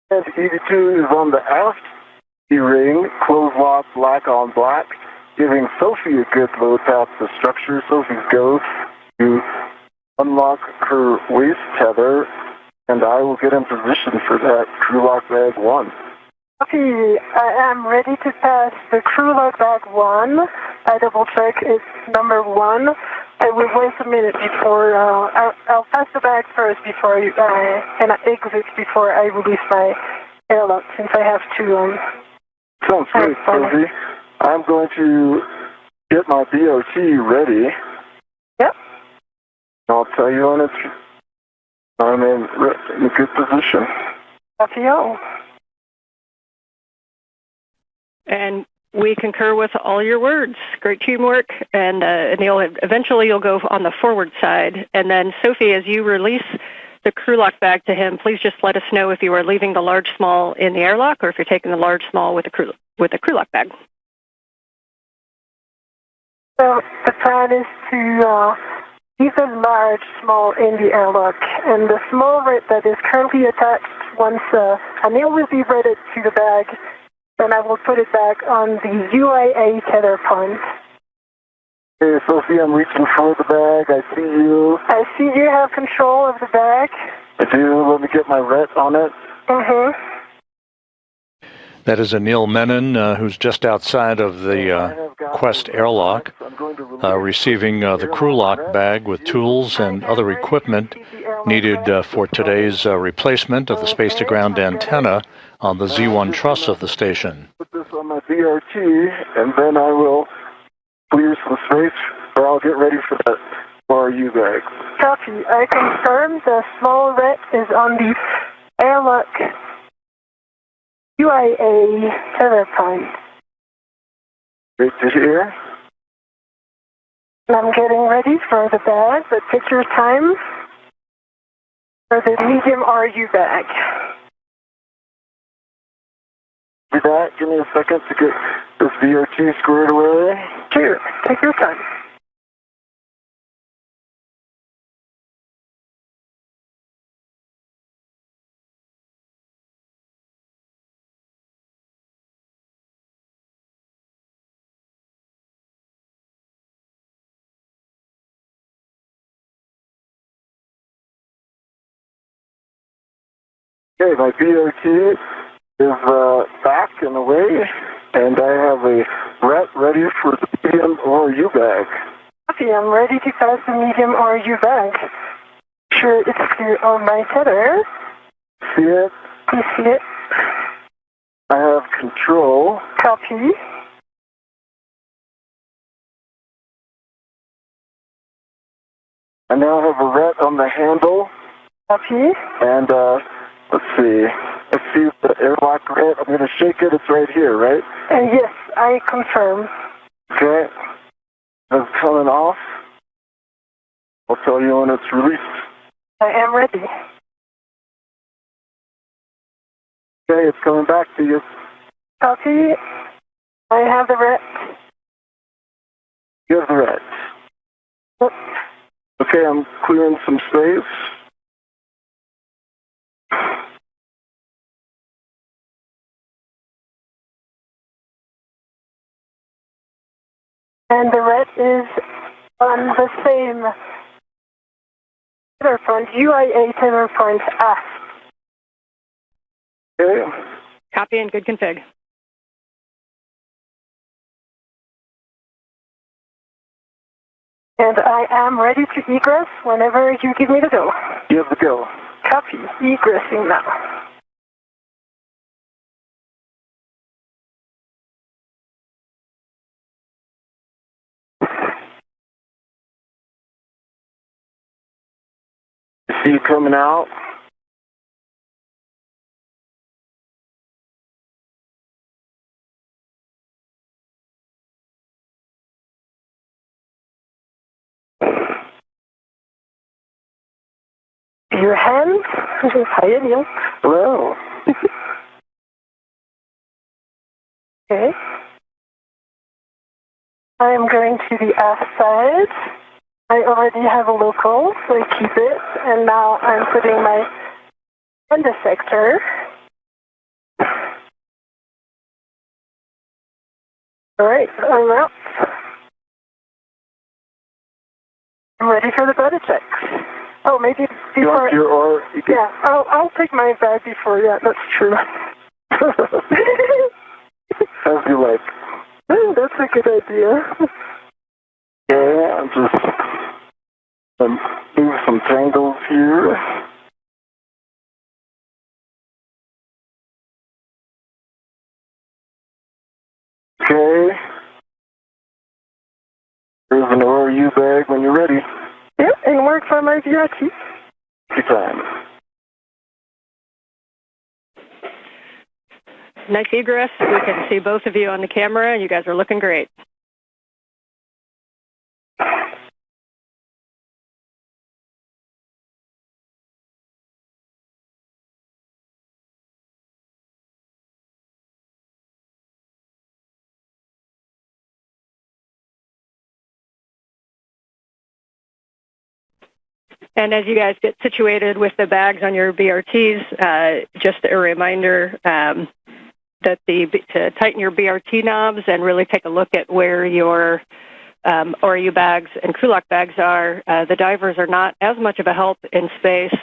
And EV2 is on the aft D-ring, closed lock, black on black, giving Sophie a good load path to structure. Sophie's go to unlock her waist tether, and I will get in position for that crew lock bag 1. Okay, I am ready to pass the crew lock bag 1. I double check it's number 1. I will wait a minute before, I'll pass the bag first before and I exit before I release my airlock, since I have to, Sounds great, Sophie. I'm going to get my BOT ready. Yep. I'll tell you when I'm in a good position. Copy all. And we concur with all your words. Great teamwork. And eventually you'll go on the forward side. And then, Sophie, as you release the crew lock bag to him, please just let us know if you are leaving the large small in the airlock or if you're taking the large small with the crew lock bag. So the plan is to leave the large small in the airlock, and the small red that is currently attached, once Anil will be ready to the bag, then I will put it back on the UIA tether point. Hey, Sophie, I'm reaching for the bag. I see you. I see you have control of the bag. I do. Let me get my ret on it. Mm-hmm. That is Anil Menon, who's just outside of the Quest airlock, receiving the crew lock bag with tools and other equipment needed for today's replacement of the space-to-ground antenna on the Z1 truss of the station. Put this on my BRT, and then I will clear some space, or I'll get ready for that RU bag. Copy. I confirm the small red is on the airlock UIA tether point. Great to hear. I'm getting ready for the bag, but take your time for the medium RU bag. Do that. Give me a second to get this VRT squared away. Sure. Take your time. Okay, my BRT is back and away, and I have a ret ready for the medium RU bag. Okay, I'm ready to pass the medium RU bag. Sure, it's clear on my tether. See it? You see it? I have control. Copy. I now have a ret on the handle, Copy. and let's see the airlock ret. I'm going to shake it. It's right here, right? Yes, I confirm. Okay. It's coming off. I'll tell you when it's released. I am ready. Okay, it's coming back to you. Copy. I have the ret. You have the ret. Yep. Okay, I'm clearing some space. And the red is on the same tether point, UIA tether point aft. Okay. Copy and good config. And I am ready to egress whenever you give me the go. You have the go. Copy. Egressing now. I see you coming out. Your hand. Hi, Anil. Hello. Okay. I am going to the aft side. I already have a local, so I keep it. And now I'm putting my end effector. All right, I'm out. I'm ready for the body checks. Oh, maybe before. Yeah, I'll take my bag before. Yeah, that's true. As you like. That's a good idea. Yeah, I'm just move some tangles here. Okay. There's an ORU bag when you're ready. for my VRT. Time. Nice egress. We can see both of you on the camera. You guys are looking great. And as you guys get situated with the bags on your BRTs, just a reminder that to tighten your BRT knobs and really take a look at where your ORU bags and crew lock bags are. The divers are not as much of a help in space,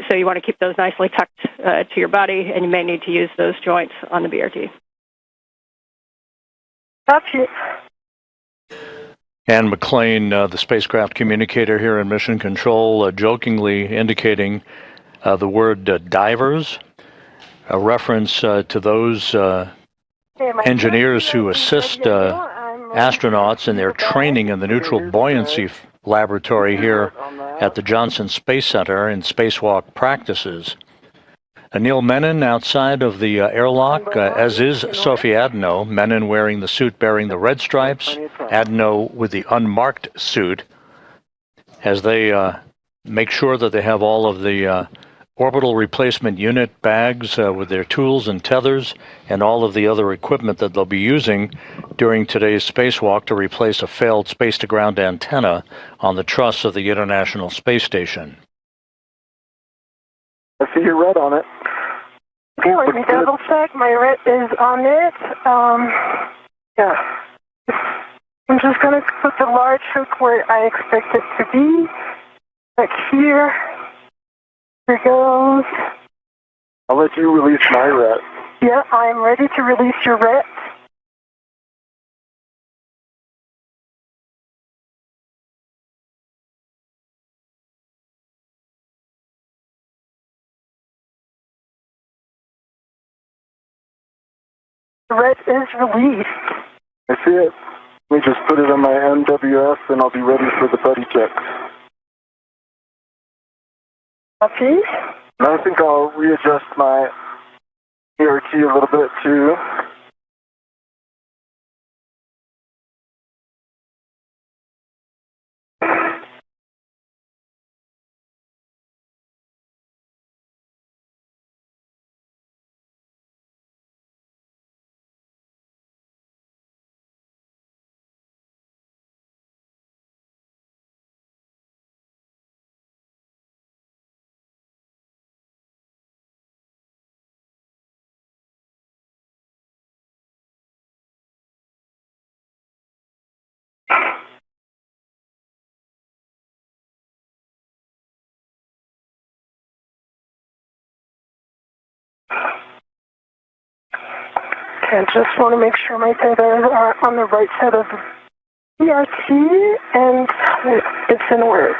so you want to keep those nicely tucked to your body, and you may need to use those joints on the BRT. Copy. Ann McLean, the spacecraft communicator here in Mission Control, jokingly indicating the word divers, a reference to those engineers who assist astronauts in their training in the neutral buoyancy laboratory here at the Johnson Space Center in spacewalk practices. Anil Menon outside of the airlock, as is Sophie Adenot, Menon wearing the suit bearing the red stripes, Adenot with the unmarked suit, as they make sure that they have all of the orbital replacement unit bags with their tools and tethers and all of the other equipment that they'll be using during today's spacewalk to replace a failed space-to-ground antenna on the truss of the International Space Station. I see your red on it. Okay, let me double check. My red is on it. Yeah. I'm just going to put the large hook where I expect it to be. Like here. Here it goes. I'll let you release my red. Yeah, I'm ready to release your red. The red is released. I see it. Let me just put it on my NWS and I'll be ready for the buddy checks. Copy. And I think I'll readjust my ERT a little bit too. Okay, I just want to make sure my tethers are on the right side of the ERT and it's in work.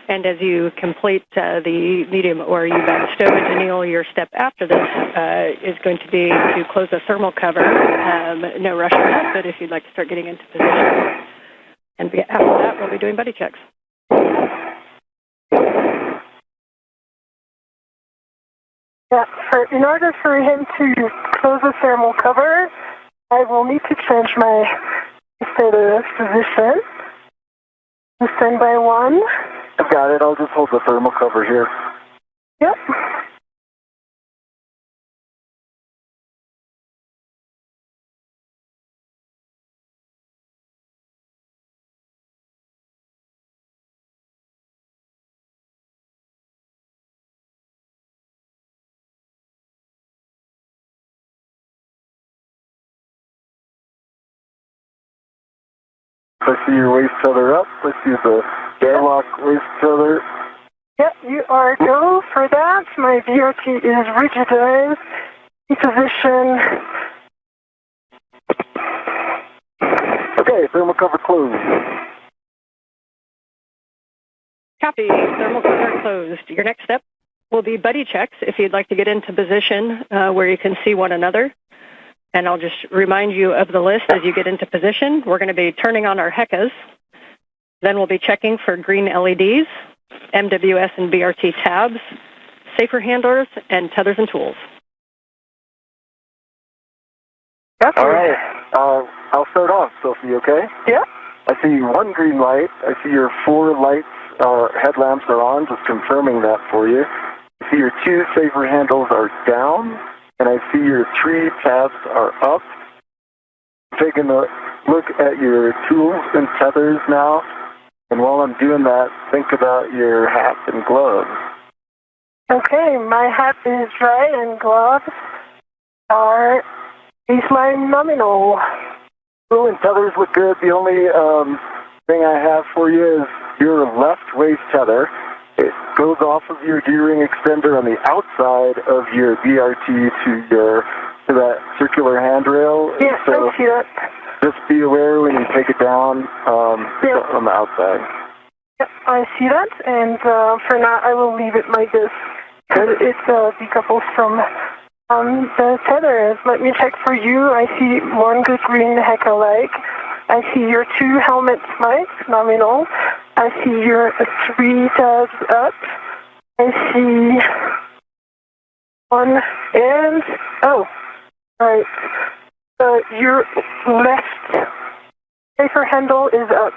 And as you complete the medium ORU bag stowage, Anil, your step after this is going to be to close the thermal cover. No rush on that, but if you'd like to start getting into position. And after that, we'll be doing buddy checks. Yeah, in order for him to close the thermal cover, I will need to change my status position. Standby 1. I got it. I'll just hold the thermal cover here. Yep. I see your waist tether up. I see the airlock waist tether. Yep, you are go for that. My VRT is rigidized. In position. Okay, thermal cover closed. Copy. Thermal cover closed. Your next step will be buddy checks if you'd like to get into position where you can see one another. And I'll just remind you of the list as you get into position. We're going to be turning on our HECAs. Then we'll be checking for green LEDs, MWS and BRT tabs, safer handlers, and tethers and tools. That's All right. I'll start off, Sophie, okay? Yeah. I see one green light. I see your 4 lights, headlamps are on, just confirming that for you. I see your 2 safer handles are down, and I see your 3 tabs are up. Taking a look at your tools and tethers now, and while I'm doing that, think about your hat and gloves. Okay, my hat is dry and gloves are baseline nominal. Tool and tethers look good. The only thing I have for you is your left waist tether. It goes off of your D-ring extender on the outside of your BRT to that circular handrail. Yeah, so I see that. just be aware when you take it down on the outside. Yep, I see that, and for now I will leave it like this. It decouples from the tethers. Let me check for you. I see one good green HECA light. I see your 2 helmet lights, nominal. I see your 3 tabs up. I see one and, right. Your left safer handle is up.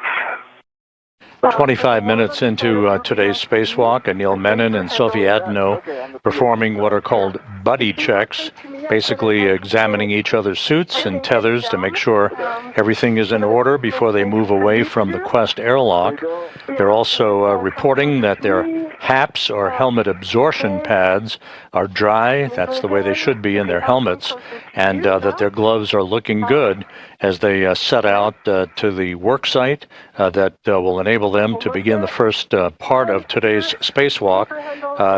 25 minutes into today's spacewalk, Anil Menon and Sophie Adenot performing what are called buddy checks, basically examining each other's suits and tethers to make sure everything is in order before they move away from the Quest airlock. They're also reporting that their HAPs, or helmet absorption pads, are dry. That's the way they should be in their helmets, and that their gloves are looking good as they set out to the work site that will enable them to begin the first part of today's spacewalk,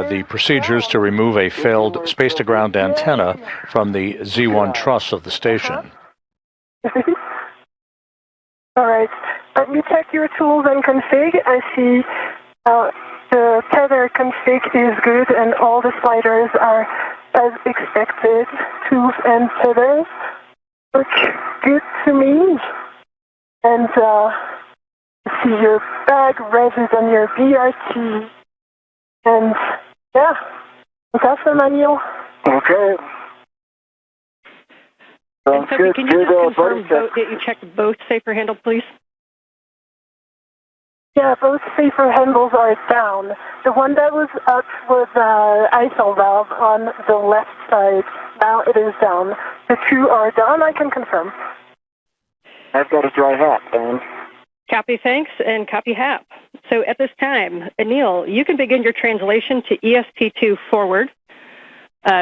the procedures to remove a failed space-to-ground antenna from the Z1 truss of the station. All right. Let me check your tools and config. I see the tether config is good and all the sliders are as expected. Tools and tethers look good to me. And I see your bag resis on your BRT. And yeah, that's the manual. Okay. And Sophie, can you just confirm that you checked both safer handles, please? Yeah, both safer handles are down. The one that was up was ISO valve on the left side. Now it is down. The 2 are down, I can confirm. I've got a dry hat, Dan. Copy, thanks, and copy HAP. So at this time, Anil, you can begin your translation to ESP2 forward.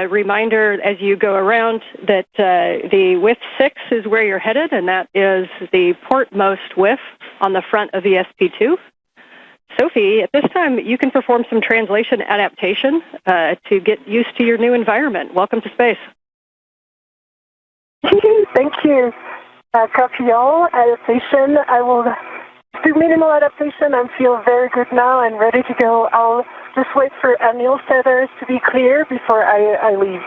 Reminder as you go around that the whiff 6 is where you're headed, and that is the portmost whiff on the front of ESP2. Sophie, at this time, you can perform some translation adaptation to get used to your new environment. Welcome to space. Thank you. Copy all. Adaptation. I will do minimal adaptation and feel very good now and ready to go. I'll just wait for Anil's tethers to be clear before I leave.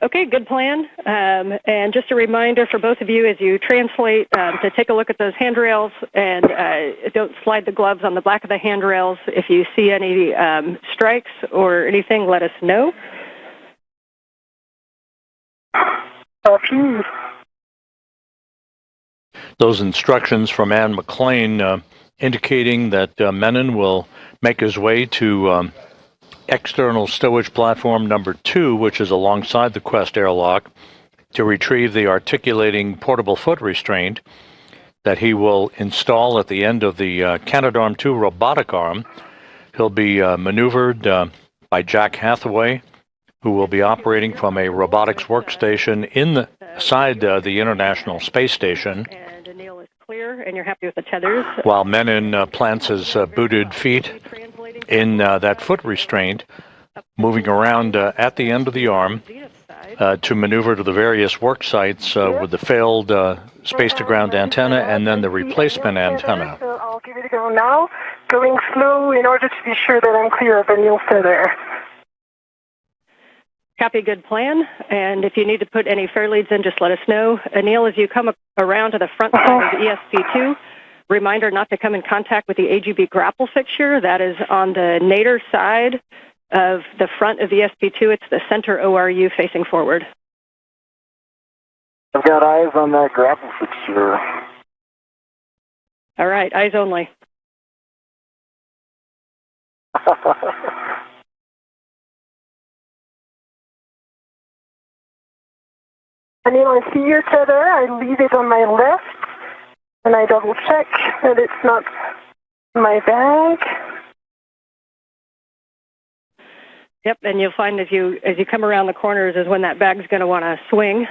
Okay, good plan. And just a reminder for both of you as you translate to take a look at those handrails and don't slide the gloves on the back of the handrails. If you see any strikes or anything, let us know. Copy. Those instructions from Ann McLean indicating that Menon will make his way to external stowage platform number 2, which is alongside the Quest airlock, to retrieve the articulating portable foot restraint that he will install at the end of the Canadarm2 robotic arm. He'll be maneuvered by Jack Hathaway, who will be operating from a robotics workstation inside the International Space Station. And Anil is clear, and you're happy with the tethers. While Menon plants his booted feet in that foot restraint, moving around at the end of the arm to maneuver to the various work sites with the failed space-to-ground antenna and then the replacement antenna. So I'll give it a go now, going slow in order to be sure that I'm clear of Anil's tether. Copy, good plan. And if you need to put any fair leads in, just let us know. Anil, as you come around to the front side of the ESP2, reminder not to come in contact with the AGB grapple fixture. That is on the nadir side of the front of the ESP2. It's the center ORU facing forward. I've got eyes on that grapple fixture. All right, eyes only. Anil, I see your tether. I leave it on my left, and I double check that it's not my bag. Yep, and you'll find as you come around the corners is when that bag's going to want to swing.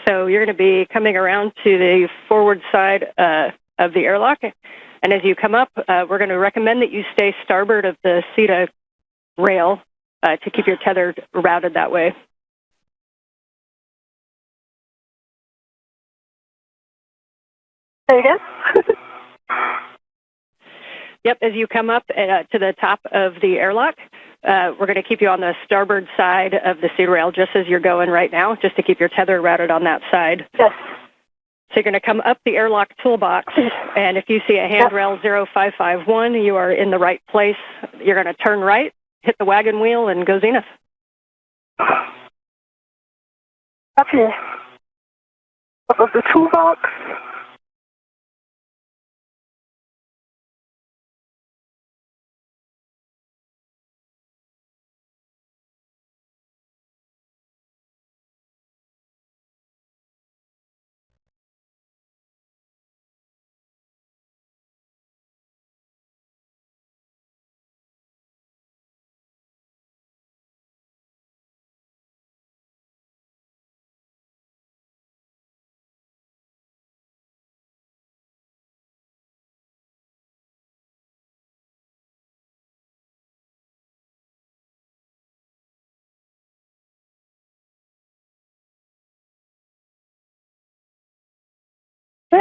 So you're going to be coming around to the forward side of the airlock, and as you come up, we're going to recommend that you stay starboard of the CETA rail to keep your tether routed that way. Say again? Yep, as you come up to the top of the airlock, we're going to keep you on the starboard side of the CETA rail, just as you're going right now, just to keep your tether routed on that side. Yes. So you're going to come up the airlock toolbox, and if you see a handrail 0551, you are in the right place. You're going to turn right, hit the wagon wheel, and go zenith. Copy. Up of the toolbox.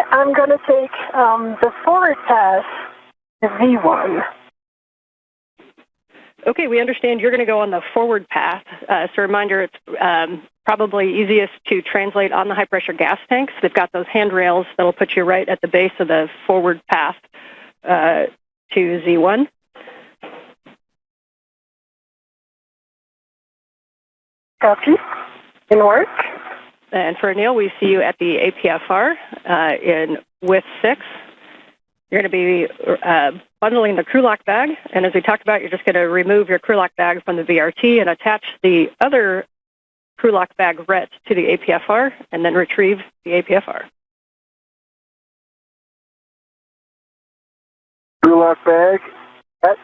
I'm going to take the forward pass, the V1. Okay, we understand you're going to go on the forward path. So reminder, it's probably easiest to translate on the high-pressure gas tanks. They've got those handrails that'll put you right at the base of the forward path to Z1. Copy. In work. And for Anil, we see you at the APFR in with 6. You're going to be bundling the crew lock bag, and as we talked about, you're just going to remove your crew lock bag from the VRT and attach the other crew lock bag RET to the APFR, and then retrieve the APFR. Crew lock bag that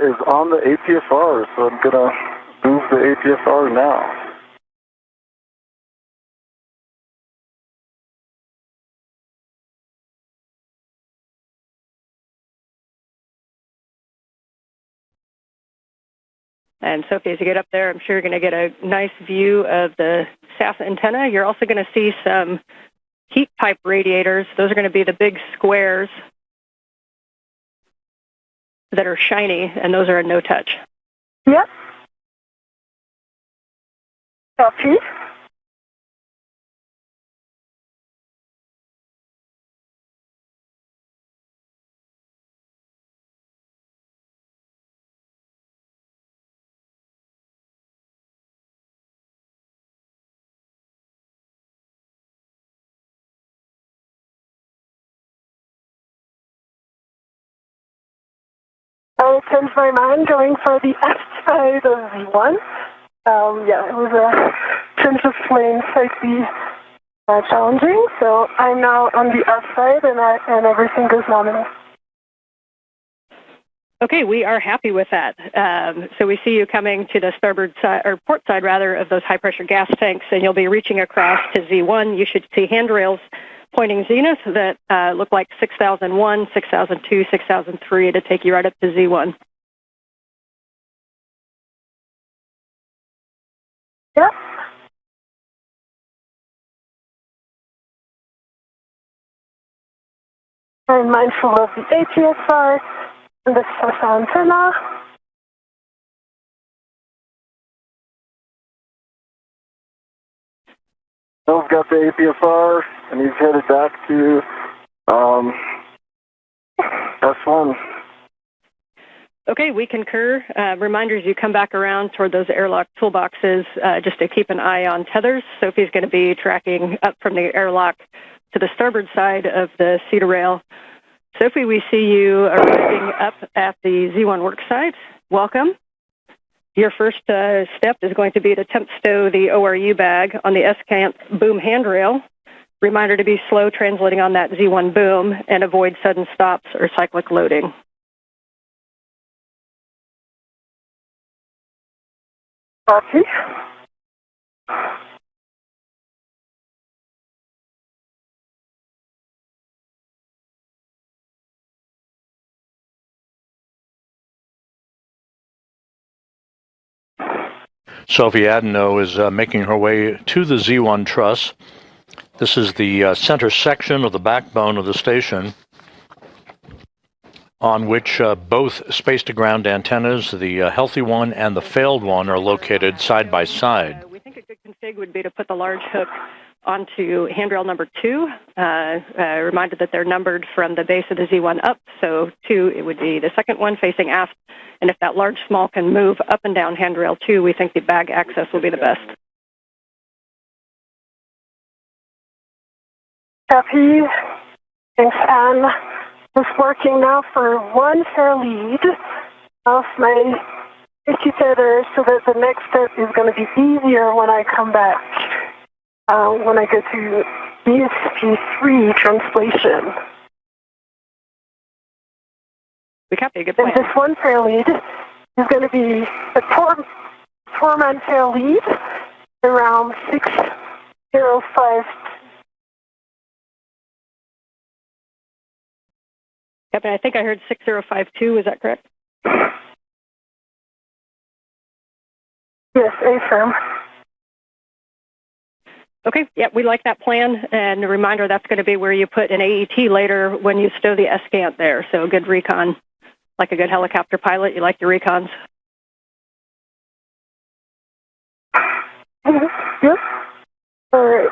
is on the APFR, so I'm going to move the APFR now. And Sophie, as you get up there, I'm sure you're going to get a nice view of the SAS antenna. You're also going to see some heat pipe radiators. Those are going to be the big squares that are shiny, and those are a no-touch. Yep. Copy. I changed my mind going for the outside of Z1. Yeah, it was a change of plane slightly challenging, so I'm now on the outside and everything goes nominal. Okay, we are happy with that. So we see you coming to the starboard side, or port side rather, of those high-pressure gas tanks, and you'll be reaching across to Z1. You should see handrails pointing zenith that look like 6001, 6002, 6003 to take you right up to Z1. Yep. I'm mindful of the ATSR and the SOSA antenna. Bill's got the APSR, and he's headed back to S1. Okay, we concur. Reminders, you come back around toward those airlock toolboxes just to keep an eye on tethers. Sophie's going to be tracking up from the airlock to the starboard side of the cedar rail. Sophie, we see you arriving up at the Z1 work site. Welcome. Your first step is going to be to temp stow the ORU bag on the S-cant boom handrail. Reminder to be slow translating on that Z1 boom and avoid sudden stops or cyclic loading. Copy. Sophie Adenot is making her way to the Z1 truss. This is the center section of the backbone of the station on which both space-to-ground antennas, the healthy one and the failed one, are located side by side. We think a good config would be to put the large hook onto handrail number 2. Reminded that they're numbered from the base of the Z1 up, so 2, it would be the second one facing aft. And if that large small can move up and down handrail 2, we think the bag access will be the best. Copy. Thanks, Anne. Just working now for one fair lead of my 50 tether so that the next step is going to be easier when I come back, when I go to ESP3 translation. We copy, good plan. And this one fair lead is going to be a four-man fair lead around 605. Captain, I think I heard 6052, is that correct? Yes, affirm. Okay, yeah, we like that plan, and a reminder that's going to be where you put an AET later when you stow the S-cant there, so good recon. Like a good helicopter pilot, you like your recons. Yep. All right.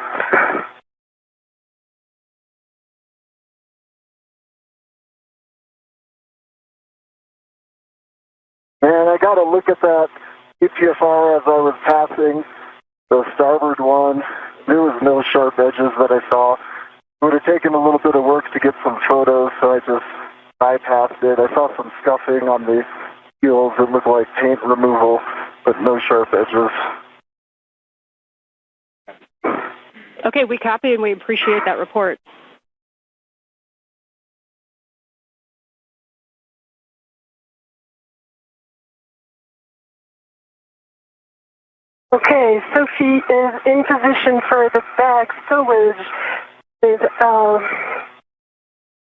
And I got to look at that EPFR as I was passing the starboard one. There was no sharp edges that I saw. It would have taken a little bit of work to get some photos, so I just bypassed it. I saw some scuffing on the heels. It looked like paint removal, but no sharp edges. Okay, we copy and we appreciate that report. Okay, Sophie is in position for the bag stowage with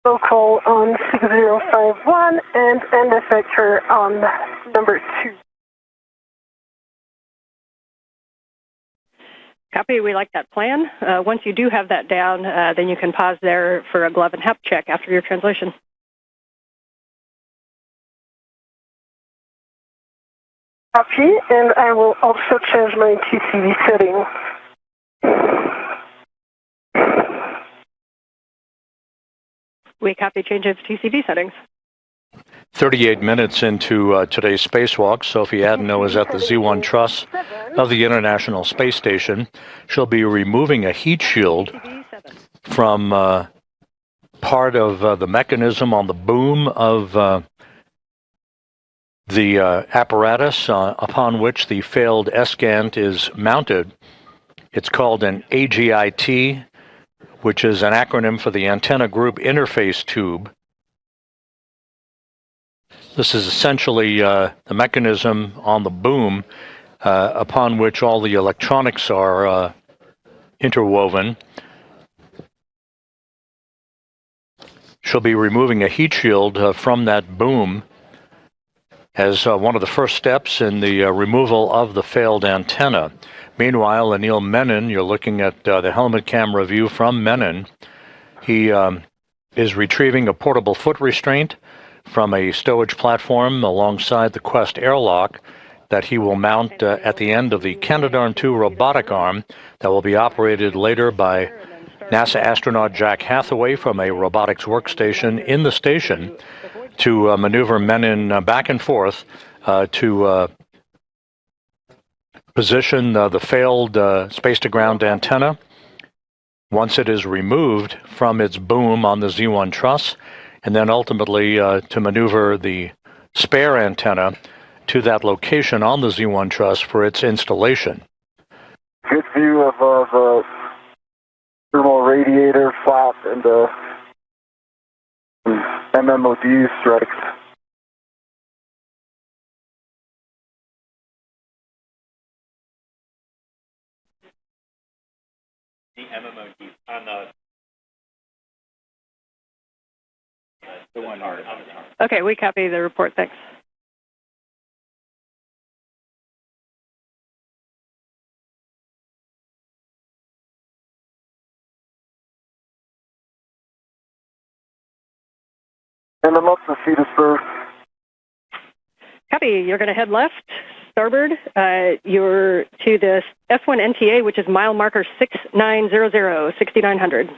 local on 6051 and end effector on number 2. Copy, we like that plan. Once you do have that down, then you can pause there for a glove and HEP check after your translation. Copy, and I will also change my TCV setting. We copy change of TCV settings. 38 minutes into today's spacewalk, Sophie Adenot is at the Z1 truss of the International Space Station. She'll be removing a heat shield from part of the mechanism on the boom of The apparatus upon which the failed ESGANT is mounted, it's called an AGIT, which is an acronym for the Antenna Group Interface Tube. This is essentially the mechanism on the boom upon which all the electronics are interwoven. She'll be removing a heat shield from that boom as one of the first steps in the removal of the failed antenna. Meanwhile, Anil Menon, you're looking at the helmet camera view from Menon. He is retrieving a portable foot restraint from a stowage platform alongside the Quest airlock that he will mount at the end of the Canadarm2 robotic arm that will be operated later by NASA astronaut Jack Hathaway from a robotics workstation in the station to maneuver Menon back and forth to position the failed space-to-ground antenna. Once it is removed from its boom on the Z1 truss, and then ultimately to maneuver the spare antenna to that location on the Z1 truss for its installation. Good view of the thermal radiator flap and the MMOD strikes. The MMOD on the one on the top. Okay, we copy the report. Thanks. And I'm up to Cedarburg. Copy. You're going to head left, starboard. You're to the S1 NTA, which is mile marker 6900, 6900.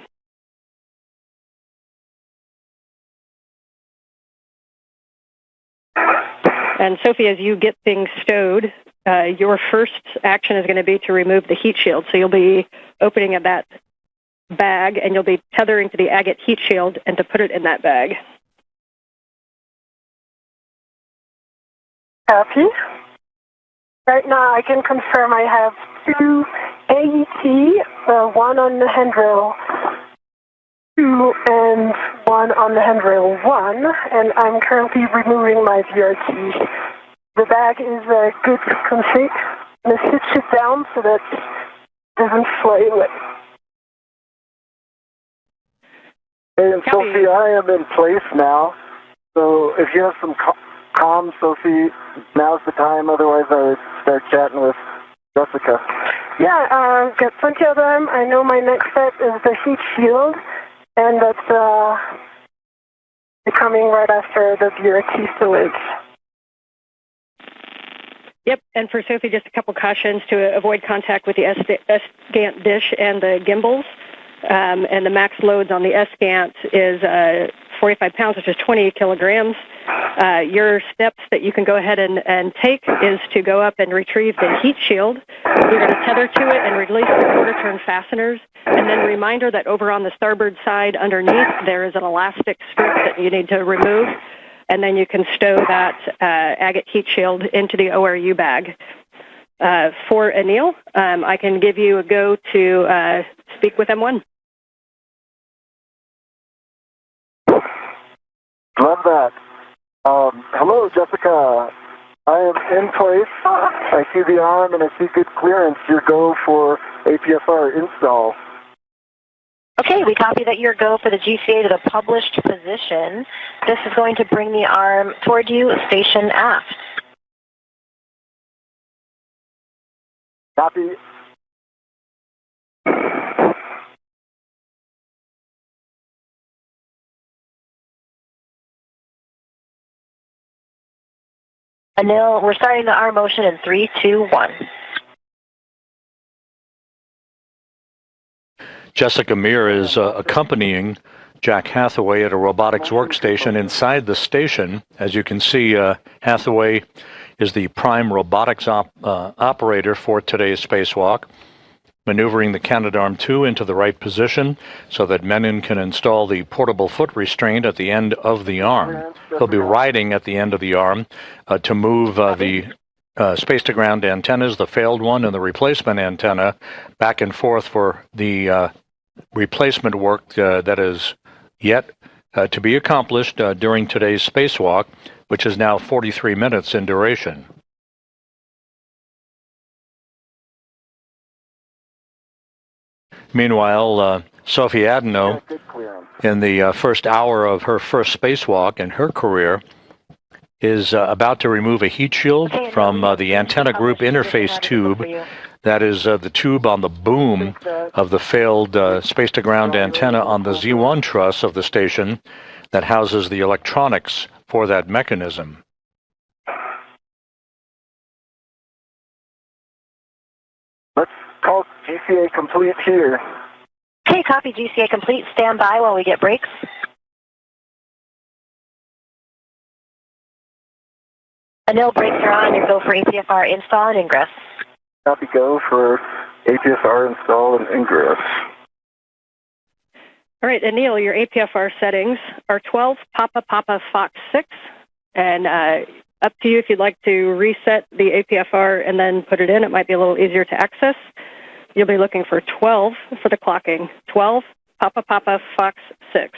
And Sophie, as you get things stowed, your first action is going to be to remove the heat shield. So you'll be opening at that bag, and you'll be tethering to the agate heat shield and to put it in that bag. Copy. Right now, I can confirm I have 2 AET, 1 on the handrail 2 and 1 on the handrail 1, and I'm currently removing my VRT. The bag is a good config. I'm going to switch it down so that it doesn't fly away. Hey, and Sophie, I am in place now, so if you have some comms, Sophie, now's the time. Otherwise, I would start chatting with Jessica. Yeah, got plenty of them. I know my next step is the heat shield, and that's coming right after the VRT stowage. Yep, and for Sophie, just a couple cautions to avoid contact with the ESGANT dish and the gimbals. And the max loads on the ESGANT is 45 pounds, which is 20 kilograms. Your steps that you can go ahead and take is to go up and retrieve the heat shield. You're going to tether to it and release the quarter turn fasteners. And then reminder that over on the starboard side underneath, there is an elastic strip that you need to remove. And then you can stow that agate heat shield into the ORU bag. For Anil, I can give you a go to speak with M1. Love that. Hello, Jessica. I am in place. I see the arm and I see good clearance. Your go for APSR install. Okay, we copy that your go for the GCA to the published position. This is going to bring the arm toward you, station aft. Copy. Anil, we're starting the arm motion in 3, 2, 1. Jessica Meir is accompanying Jack Hathaway at a robotics workstation inside the station. As you can see, Hathaway is the prime robotics operator for today's spacewalk. maneuvering the Canadarm2 into the right position so that Menon can install the portable foot restraint at the end of the arm. He'll be riding at the end of the arm to move the space-to-ground antennas, the failed one and the replacement antenna, back and forth for the replacement work that is yet to be accomplished during today's spacewalk, which is now 43 minutes in duration. Meanwhile, Sophie Adenot, in the first hour of her first spacewalk in her career, is about to remove a heat shield from the antenna group interface tube. That is the tube on the boom of the failed space-to-ground antenna on the Z1 truss of the station that houses the electronics for that mechanism. Let's call GCA complete here. Okay, copy GCA complete. Stand by while we get breaks. Anil, brakes are on. You go for APFR install and ingress. Copy, go for APFR install and ingress. All right, Anil, your APFR settings are 12 Papa Papa Fox 6, and up to you if you'd like to reset the APFR and then put it in. It might be a little easier to access. You'll be looking for 12 for the clocking. 12 Papa Papa Fox 6.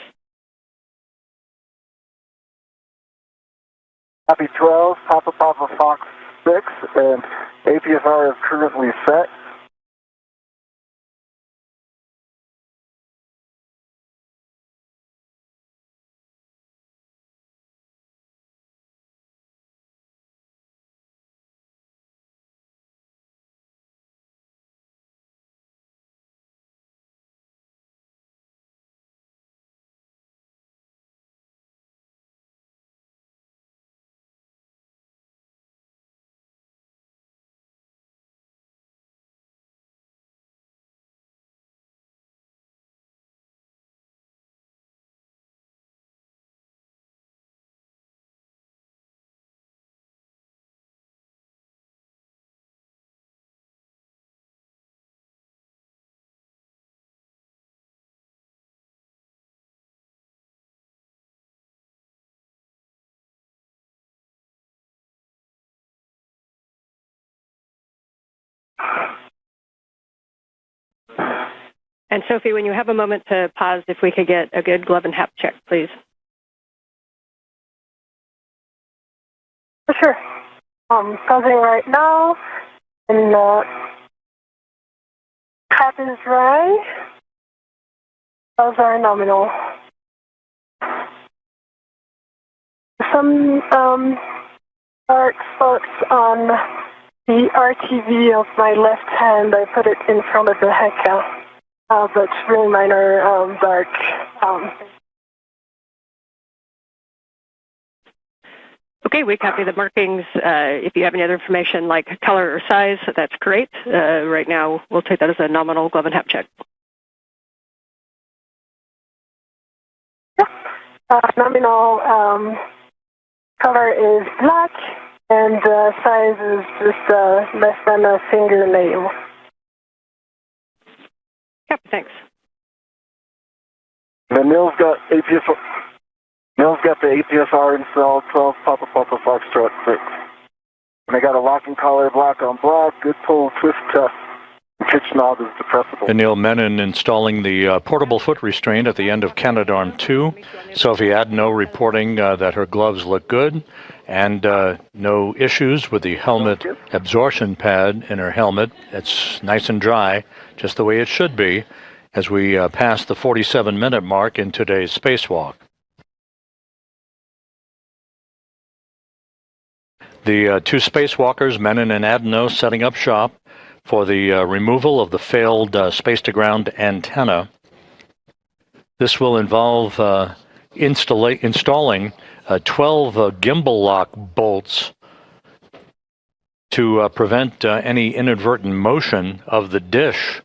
Copy 12 Papa Papa Fox 6, and APFR is currently set. And Sophie, when you have a moment to pause, if we could get a good glove and hap check, please. Sure. Pausing right now, and cap is dry. Those are nominal. Some dark spots on the RTV of my left hand. I put it in front of the HECA. But really minor dark. Okay, we copy the markings. If you have any other information like color or size, that's great. Right now, we'll take that as a nominal glove and hap check. Nominal color is black, and size is just less than a fingernail. Yep, thanks. And Neil's got APFR. Neil's got the APFR installed, 12 Papa Papa Foxtrot 6. And I got a locking collar, black on black, good pull, twist test. Pitch knob is depressible. Anil Menon installing the portable foot restraint at the end of Canadarm2. Sophie Adenot reporting that her gloves look good and no issues with the helmet absorption pad in her helmet. It's nice and dry, just the way it should be, as we pass the 47-minute mark in today's spacewalk. The two spacewalkers, Menon and Adenot, setting up shop for the removal of the failed space-to-ground antenna. This will involve installing 12 gimbal lock bolts to prevent any inadvertent motion of the dish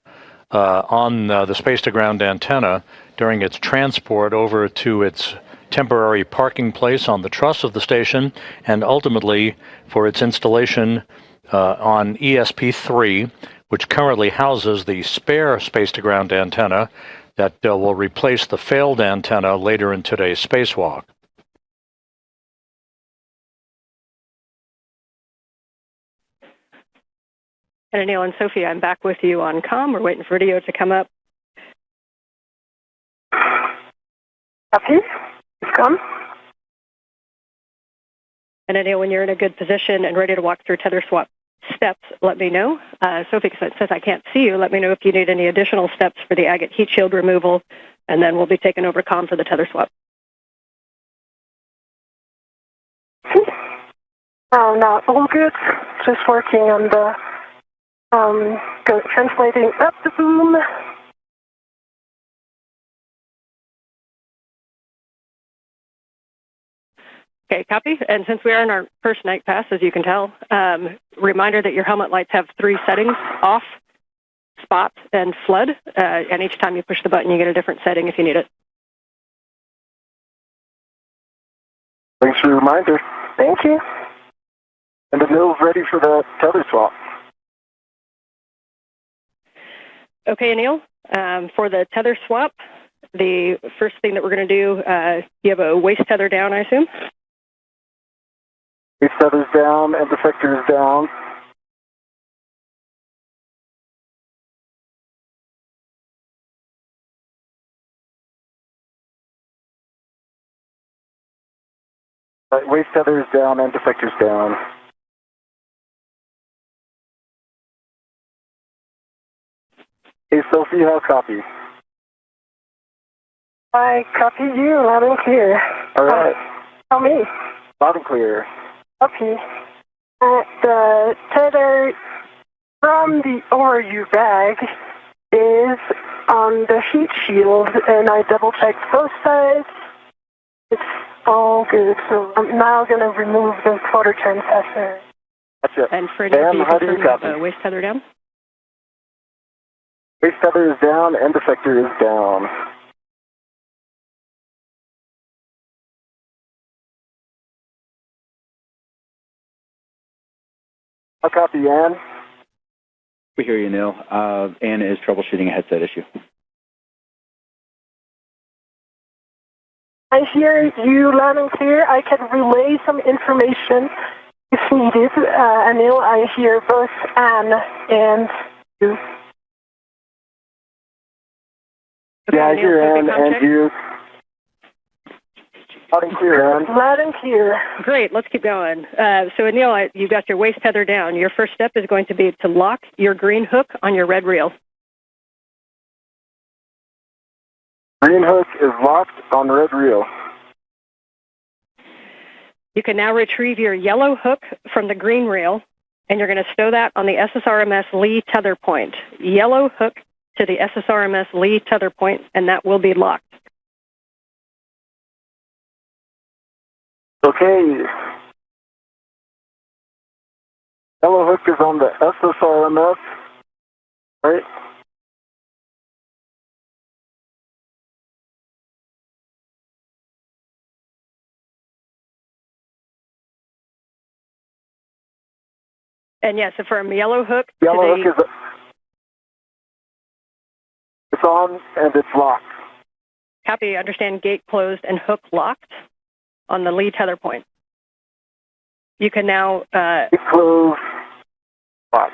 on the space-to-ground antenna during its transport over to its temporary parking place on the truss of the station, and ultimately for its installation on ESP3, which currently houses the spare space-to-ground antenna that will replace the failed antenna later in today's spacewalk. And Anil and Sophie, I'm back with you on comm. We're waiting for video to come up. Copy. Come. And Anil, when you're in a good position and ready to walk through tether swap steps, let me know. Sophie says I can't see you. Let me know if you need any additional steps for the agate heat shield removal, and then we'll be taking over comm for the tether swap. Oh, no, all good. Just working on the translating up the boom. Okay, copy. And since we are in our first night pass, as you can tell, reminder that your helmet lights have 3 settings: off, spot, and flood. And each time you push the button, you get a different setting if you need it. Thanks for the reminder. Thank you. And the mill's ready for the tether swap. Okay, Anil, for the tether swap, the first thing that we're going to do, you have a waist tether down, I assume? Waist tether's down and defector is down. Waist tether is down and defector's down. Hey, Sophie, how copy? I copy you loud and clear. All right. Tell me. Loud and clear. Copy. The tether from the ORU bag is on the heat shield, and I double-checked both sides. It's all good, so I'm now going to remove the quarter turn fastener. Gotcha. And for Dan, how do you confirm copy? the waist tether down? Waist tether is down and defector is down. I'll copy, Ann. We hear you, Neil. Ann is troubleshooting a headset issue. I hear you loud and clear. I can relay some information if needed. Anil, I hear both Ann and you. Okay, Yeah, I Anil, hear Sophie, Ann comm and check. you. Loud and clear, Ann. Loud and clear. Great, let's keep going. So Anil, you've got your waist tether down. Your first step is going to be to lock your green hook on your red reel. Green hook is locked on red reel. You can now retrieve your yellow hook from the green reel, and you're going to stow that on the SSRMS Lee tether point. Yellow hook to the SSRMS Lee tether point, and that will be locked. Okay. Yellow hook is on the SSRMS, right? And yes, from yellow hook Yellow to hook is it's on and it's locked. copy, understand gate closed and hook locked on the Lee tether point. You can now, It's closed, locked.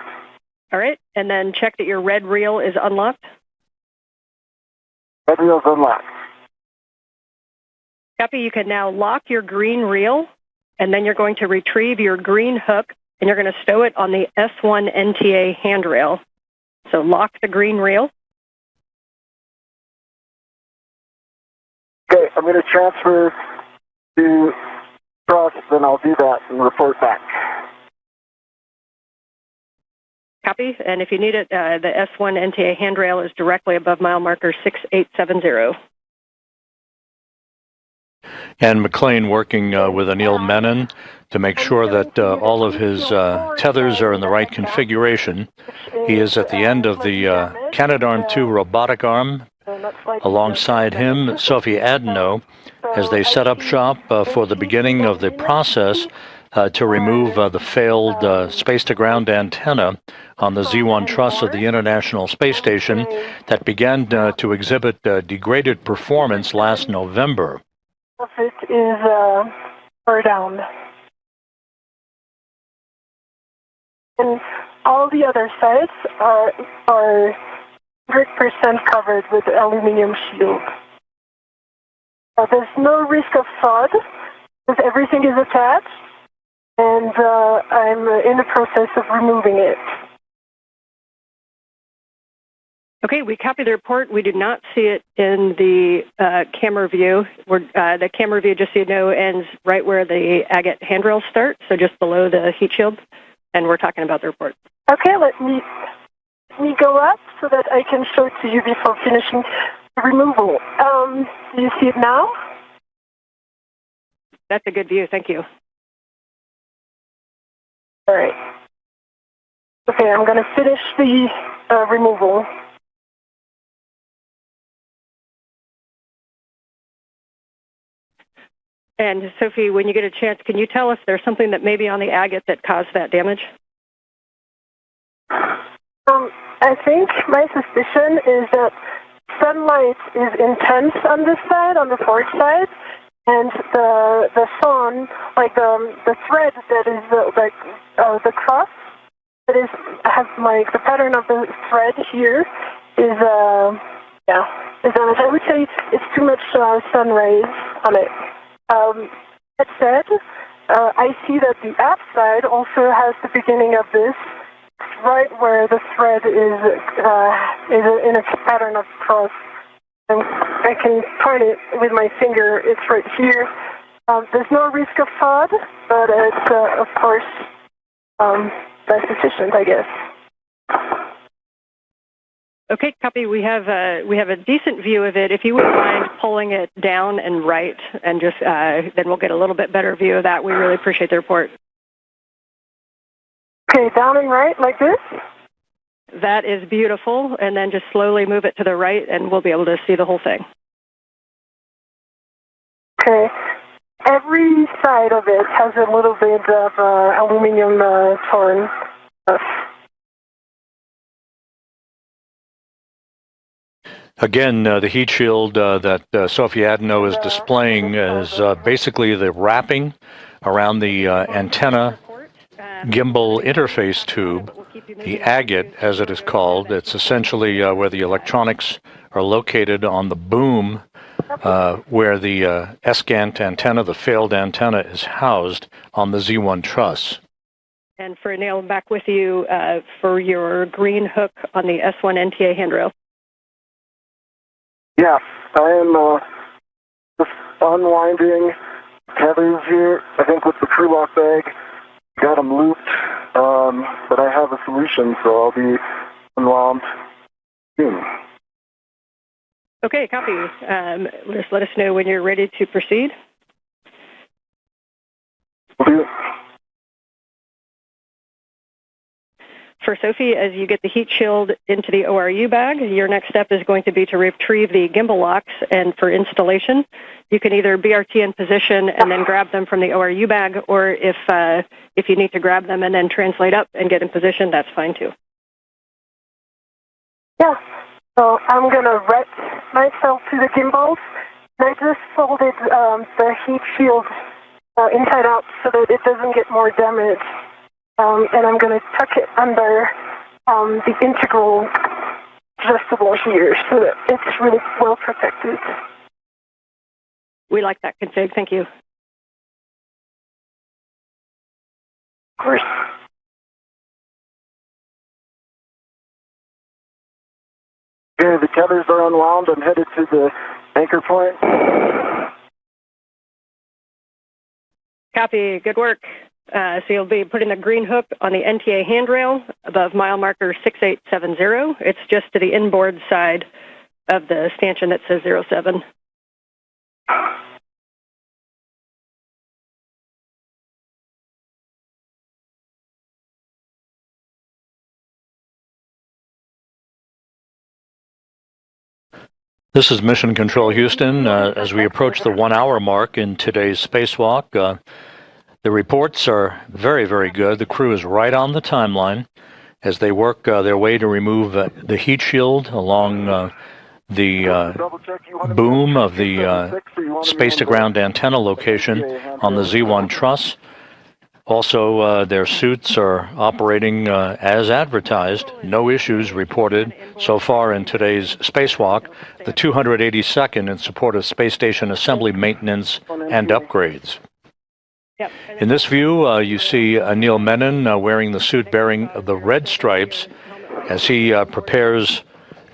all right, and then check that your red reel is unlocked. Red reel's unlocked. Copy, you can now lock your green reel, and then you're going to retrieve your green hook, and you're going to stow it on the S1 NTA handrail. So lock the green reel. Okay, I'm going to transfer to trust, then I'll do that and report back. Copy, and if you need it, the S1 NTA handrail is directly above mile marker 6870. And McLean working with Anil Menon to make sure that all of his tethers are in the right configuration. He is at the end of the Canadarm2 robotic arm. Alongside him, Sophie Adenot, as they set up shop for the beginning of the process to remove the failed space-to-ground antenna on the Z1 truss of the International Space Station that began to exhibit degraded performance last November. It is far down. And all the other sides are 100% covered with aluminum shield. There's no risk of fraud because everything is attached, and I'm in the process of removing it. Okay, we copy the report. We do not see it in the camera view. The camera view, just so you know, ends right where the agate handrails start, so just below the heat shield, and we're talking about the report. Okay, let me go up so that I can show it to you before finishing the removal. Do you see it now? That's a good view. Thank you. All right. Okay, I'm going to finish the removal. And Sophie, when you get a chance, can you tell us there's something that may be on the agate that caused that damage? I think my suspicion is that sunlight is intense on this side, on the forward side, and the sun, like the thread that is the cross that is has like the pattern of the thread here is damaged. I would say it's too much sun rays on it. That said, I see that the aft side also has the beginning of this, right where the thread is in a pattern of cross. And I can point it with my finger. It's right here. There's no risk of fraud, but it's of course that's sufficient, I guess. Okay, copy. We have a decent view of it. If you wouldn't mind pulling it down and right, and just then we'll get a little bit better view of that. We really appreciate the report. Okay, down and right like this. That is beautiful, and then just slowly move it to the right, and we'll be able to see the whole thing. Okay. Every side of it has a little bit of aluminum torn. Again, the heat shield that Sophie Adenot is displaying is basically the wrapping around the antenna gimbal interface tube, the agate, as it is called. It's essentially where the electronics are located on the boom where the SGANT antenna, the failed antenna, is housed on the Z1 truss. And for Anil, back with you for your green hook on the S1 NTA handrail. Yeah, I am just unwinding tethers here, I think with the crew lock bag. Got them looped, but I have a solution, so I'll be unwound soon. Okay, copy. Just let us know when you're ready to proceed. Will do. For Sophie, as you get the heat shield into the ORU bag, your next step is going to be to retrieve the gimbal locks, and for installation, you can either BRT in position and then grab them from the ORU bag, or if you need to grab them and then translate up and get in position, that's fine too. Yeah, so I'm going to wrap myself to the gimbals, and I just folded the heat shield inside out so that it doesn't get more damage. And I'm going to tuck it under the integral adjustable here so that it's really well protected. We like that config. Thank you. Of course. Okay, the tethers are unwound. I'm headed to the anchor point. Copy. Good work. So you'll be putting the green hook on the NTA handrail above mile marker 6870. It's just to the inboard side of the stanchion that says 07. This is Mission Control Houston. As we approach the 1 hour mark in today's spacewalk, The reports are very, very good. The crew is right on the timeline as they work their way to remove the heat shield along the boom of the space-to-ground antenna location on the Z1 truss. Also, their suits are operating as advertised. No issues reported so far in today's spacewalk, the 282nd in support of space station assembly maintenance and upgrades. In this view, you see Anil Menon wearing the suit bearing the red stripes as he prepares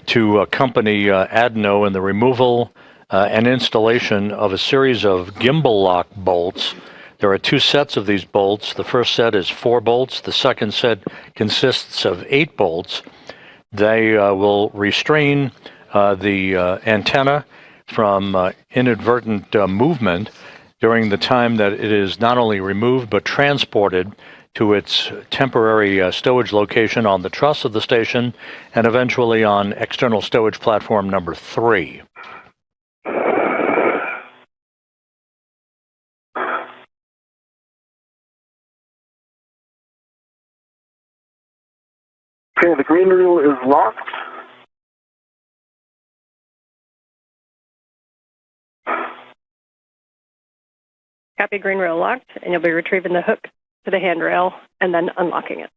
to accompany Adenot in the removal and installation of a series of gimbal lock bolts. There are two sets of these bolts. The first set is 4 bolts. The second set consists of 8 bolts. They will restrain the antenna from inadvertent movement during the time that it is not only removed but transported to its temporary stowage location on the truss of the station and eventually on external stowage platform number 3. Okay, the green reel is locked. Copy, green reel locked, and you'll be retrieving the hook to the handrail and then unlocking it.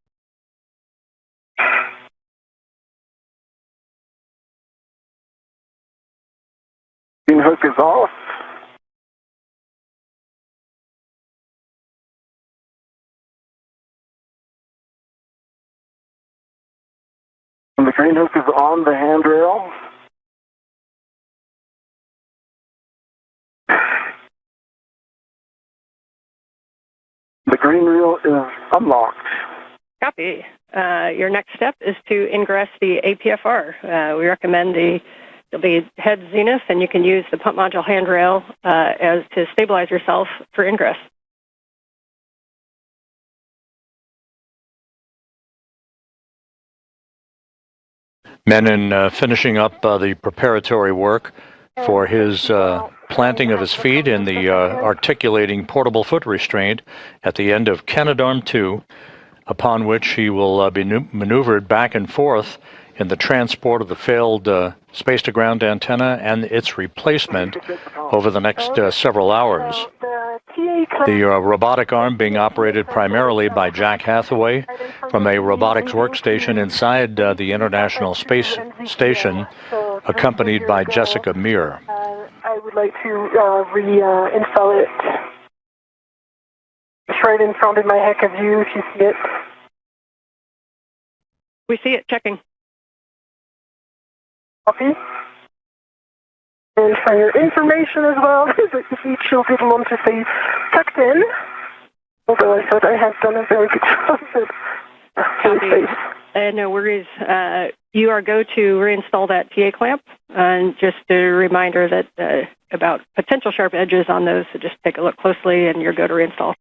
Green hook is off. And the green hook is on the handrail. The green reel is unlocked. Copy. Your next step is to ingress the APFR. We recommend you'll be head zenith, and you can use the pump module handrail as to stabilize yourself for ingress. Menon finishing up the preparatory work for his planting of his feet in the articulating portable foot restraint at the end of Canadarm2, upon which he will be maneuvered back and forth in the transport of the failed space-to-ground antenna and its replacement over the next several hours. The robotic arm being operated primarily by Jack Hathaway from a robotics workstation inside the International Space Station, accompanied by Jessica Meir. I would like to reinstall it. It's right in front of my heck of view, if you see it. We see it, checking. Copy. And for your information as well, the heat shield didn't want to stay tucked in, although I thought I had done a very good job of it. No worries. You are go to reinstall that TA clamp, and just a reminder that about potential sharp edges on those, so just take a look closely and you're go to reinstall.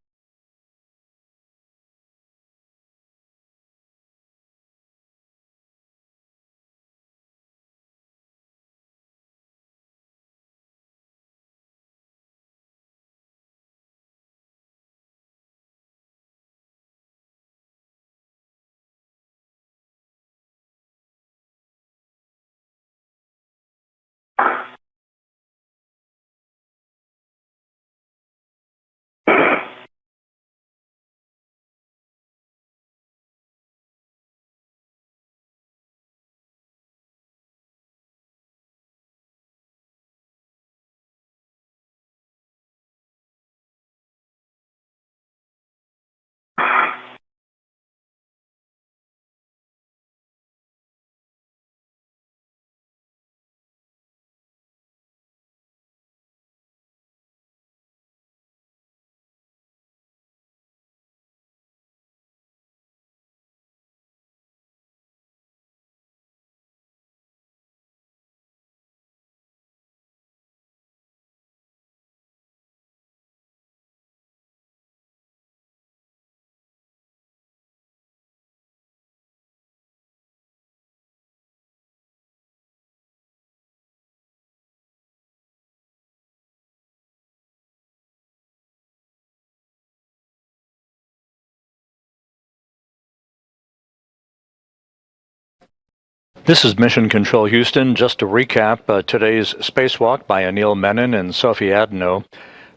This is Mission Control Houston. Just to recap, today's spacewalk by Anil Menon and Sophie Adenot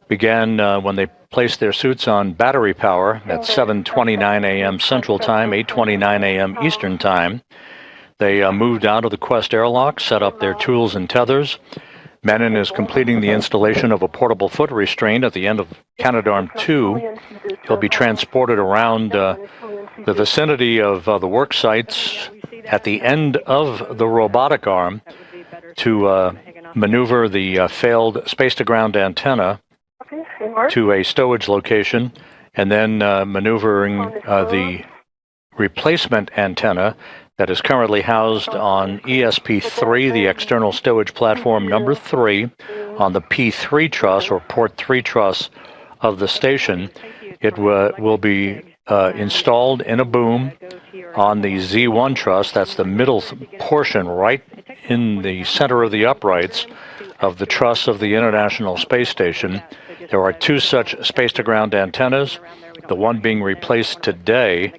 began when they placed their suits on battery power at 7:29 a.m. Central Time, 8:29 a.m. Eastern Time. They moved out of the Quest airlock, set up their tools and tethers. Menon is completing the installation of a portable foot restraint at the end of Canadarm2. He'll be transported around the vicinity of the work sites at the end of the robotic arm to maneuver the failed space-to-ground antenna to a stowage location, and then maneuvering the replacement antenna that is currently housed on ESP3, the external stowage platform number 3, on the P3 truss or port 3 truss of the station. It will be installed in a boom on the Z1 truss. That's the middle portion right in the center of the uprights of the truss of the International Space Station. There are 2 such space-to-ground antennas, the one being replaced today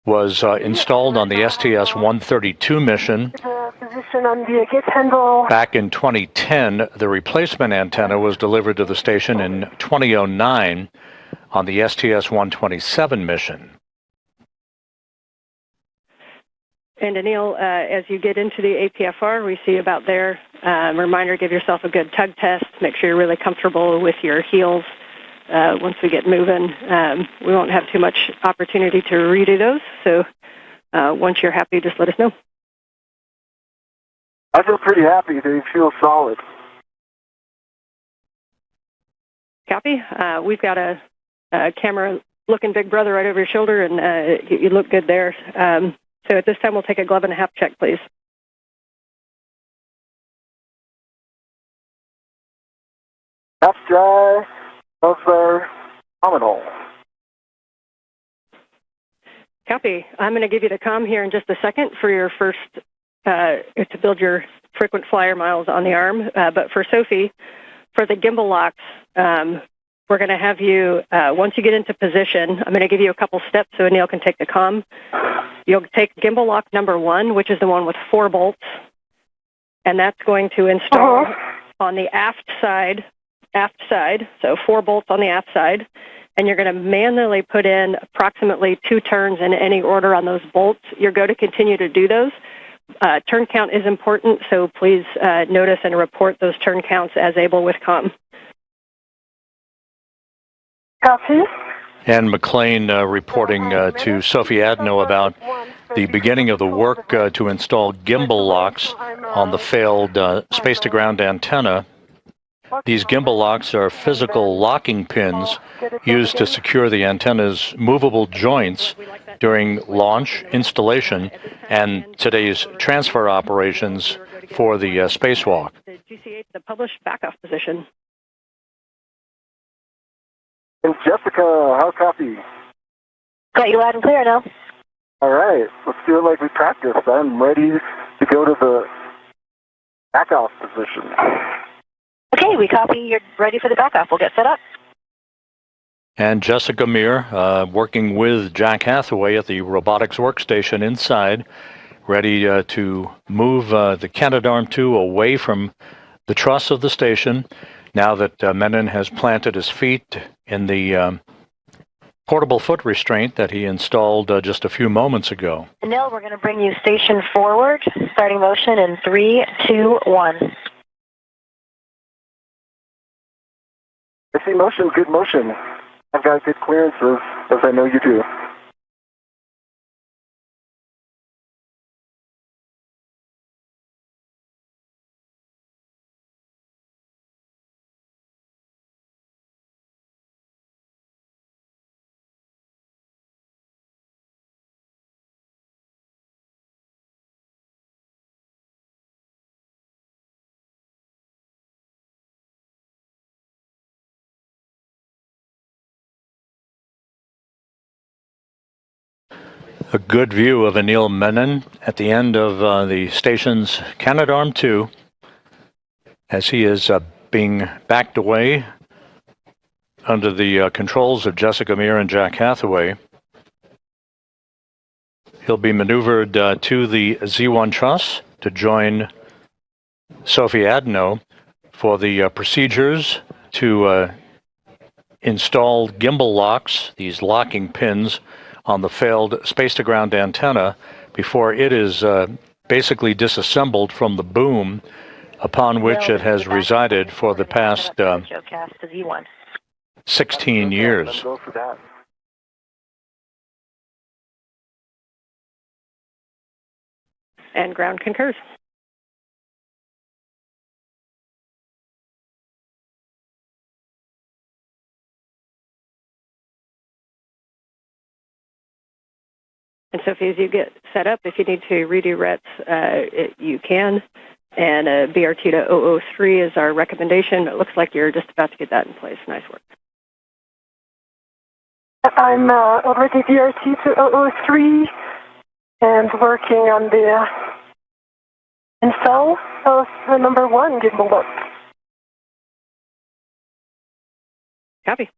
was installed on the STS-132 mission. Back in 2010, the replacement antenna was delivered to the station in 2009 on the STS-127 mission. And Anil, as you get into the APFR, we see about there, reminder, give yourself a good tug test, make sure you're really comfortable with your heels. Once we get moving, we won't have too much opportunity to redo those. So once you're happy, just let us know. I feel pretty happy. They feel solid. Copy. We've got a camera looking big brother right over your shoulder, and you look good there. So at this time, we'll take a glove and a half check, please. Half dry. Those are phenomenal. Copy. I'm going to give you the comm here in just a second for your first, to build your frequent flyer miles on the arm. But for Sophie, for the gimbal locks, we're going to have you, once you get into position, I'm going to give you a couple steps so Anil can take the comm. You'll take gimbal lock number 1, which is the one with 4 bolts, and that's going to install on the aft side, so 4 bolts on the aft side, and you're going to manually put in approximately 2 turns in any order on those bolts. You're going to continue to do those. Turn count is important, so please notice and report those turn counts as able with comm. Copy. And McLean reporting to Sophie Adenot about the beginning of the work to install gimbal locks on the failed space-to-ground antenna. These gimbal locks are physical locking pins used to secure the antenna's movable joints during launch, installation, and today's transfer operations for the spacewalk. The GCA to the published backoff position. And Jessica, how copy? Got you loud and clear now. All right, let's do it like we practiced. I'm ready to go to the backoff position. Okay, we copy. You're ready for the backoff. We'll get set up. And Jessica Meir, working with Jack Hathaway at the robotics workstation inside, ready to move the Canadarm2 away from the truss of the station, now that Menon has planted his feet in the portable foot restraint that he installed just a few moments ago. Anil, we're going to bring you station forward, starting motion in 3, 2, 1. I see motion, good motion. I've got good clearances, as I know you do. A good view of Anil Menon at the end of the station's Canadarm2 as he is being backed away under the controls of Jessica Meir and Jack Hathaway. He'll be maneuvered to the Z1 truss to join Sophie Adenot for the procedures to install gimbal locks, these locking pins on the failed space-to-ground antenna before it is basically disassembled from the boom upon which it has resided for the past 16 years. And ground concurs. And Sophie, as you get set up, if you need to redo RETs, you can. And BRT to 003 is our recommendation. It looks like you're just about to get that in place. Nice work. I'm already BRT to 003 and working on the install of the number 1 gimbal lock. Copy.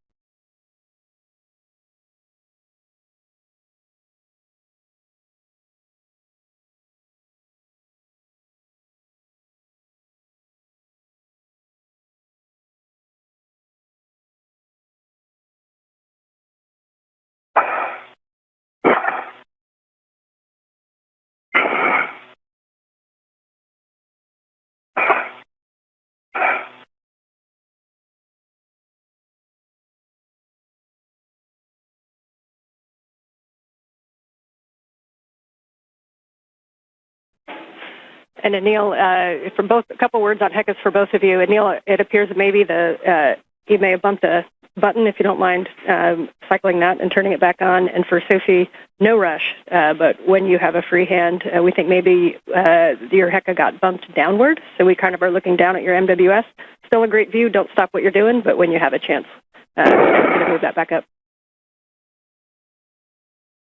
And Anil, from both, a couple words on HECUS for both of you. Anil, it appears that maybe you may have bumped a button, if you don't mind cycling that and turning it back on. And for Sophie, no rush, but when you have a free hand, we think maybe your HECA got bumped downward, so we kind of are looking down at your MWS. Still a great view, don't stop what you're doing, but when you have a chance, we're going to move that back up.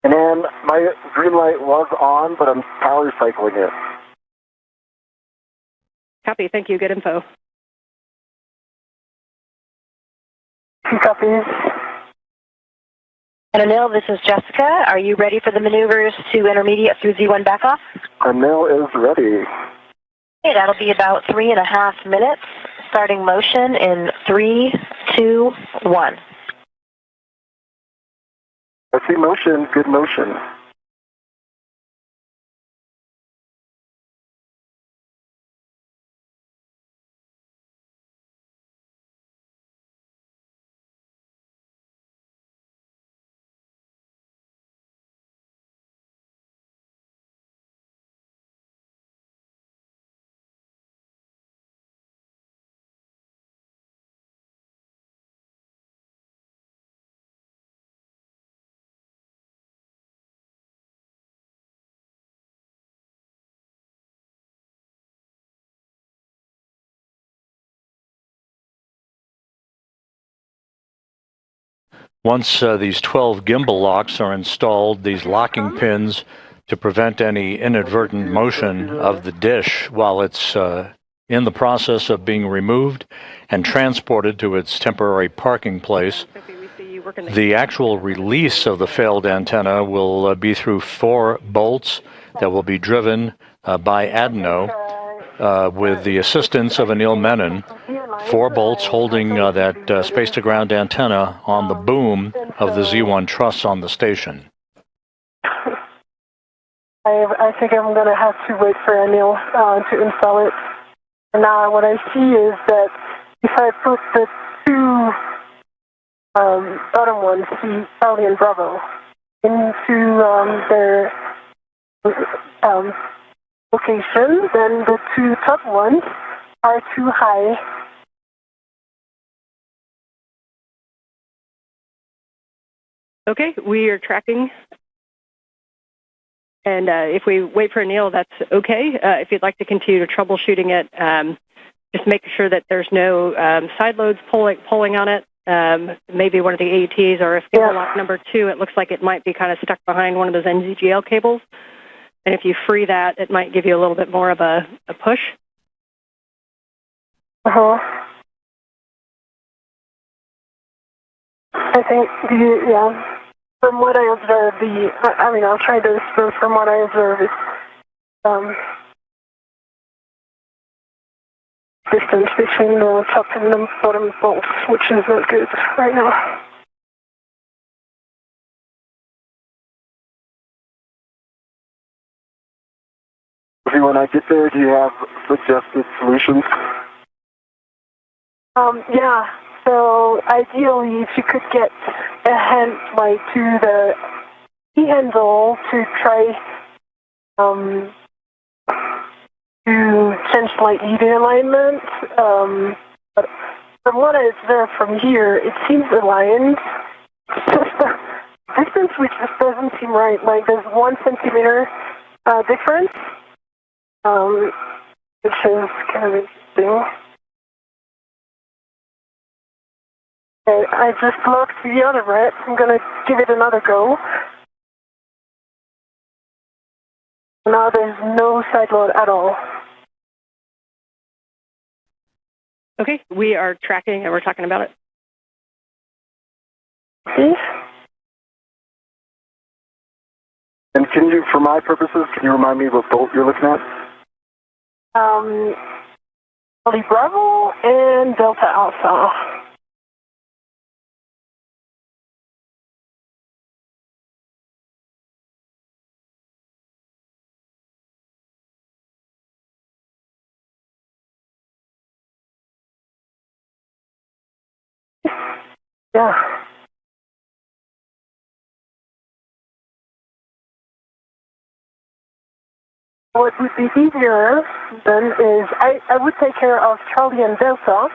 And then my green light was on, but I'm power cycling it. Copy, thank you, good info. Copy. And Anil, this is Jessica. Are you ready for the maneuvers to intermediate through Z1 back off? Anil is ready. Okay, that'll be about 3.5 minutes. Starting motion in 3, 2, 1. I see motion, good motion. Once these 12 gimbal locks are installed, these locking pins to prevent any inadvertent motion of the dish while it's in the process of being removed and transported to its temporary parking place. The actual release of the failed antenna will be through 4 bolts that will be driven by Adenot with the assistance of Anil Menon. 4 bolts holding that space-to-ground antenna on the boom of the Z1 truss on the station. I think I'm going to have to wait for Anil to install it. And now what I see is that if I put the 2 bottom ones, Charlie and Bravo, into their location, then the 2 top ones are too high. Okay, we are tracking. And if we wait for Anil, that's okay. If you'd like to continue to troubleshooting it, just make sure that there's no side loads pulling on it. Maybe one of the AETs, or if gimbal lock number 2, it looks like it might be kind of stuck behind one of those NZGL cables. And if you free that, it might give you a little bit more of a push. I think, From what I observed, I'll try this, but from what I observed, it's distance between the top and the bottom bolts, which is not good right now. When I get there, do you have suggested solutions? Yeah. So ideally, if you could get a hand to the key handle to try to change slightly the alignment. But from what I observed from here, it seems aligned. It's just the distance which just doesn't seem right. Like there's 1 centimeter difference, which is kind of interesting. Okay, I just looked the other way. I'm gonna give it another go. Now there's no side load at all. Okay, we are tracking and we're talking about it. Okay. And can you, for my purposes, can you remind me what bolt you're looking at? Charlie Bravo and Delta Alpha. Yeah. What would be easier then is I would take care of Charlie and Delta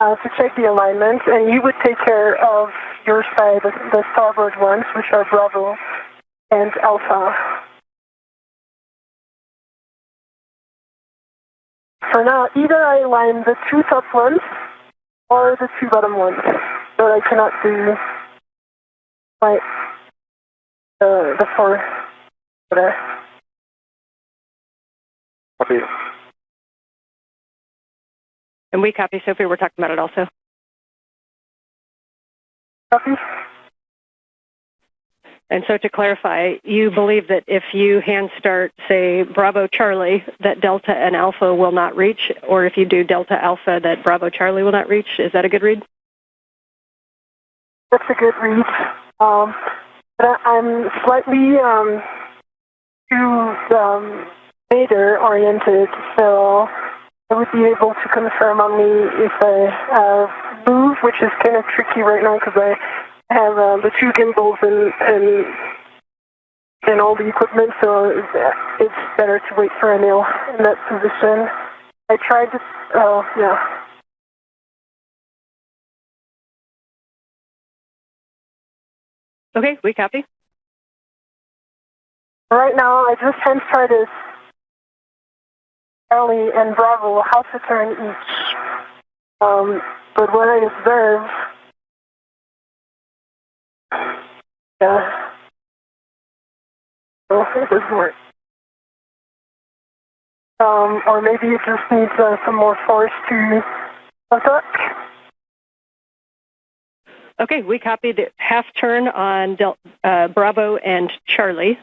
to check the alignment, and you would take care of your side, the starboard ones, which are Bravo and Alpha. For now, either I align the 2 top ones or the 2 bottom ones, but I cannot do the 4 there. Copy. And we copy, Sophie. We're talking about it also. Copy. And so to clarify, you believe that if you hand start, say, Bravo Charlie, that Delta and Alpha will not reach, or if you do Delta Alpha, that Bravo Charlie will not reach? Is that a good read? That's a good read. But I'm slightly too later oriented, so I would be able to confirm on me if I move, which is kind of tricky right now because I have the 2 gimbals and all the equipment, so it's better to wait for Anil in that position. I tried to, yeah. Okay, we copy. Right now, I just hand started Charlie and Bravo how to turn each. But what I observe, yeah, oh, it doesn't work. Or maybe it just needs some more force to attack. Okay, we copy the half turn on Bravo and Charlie,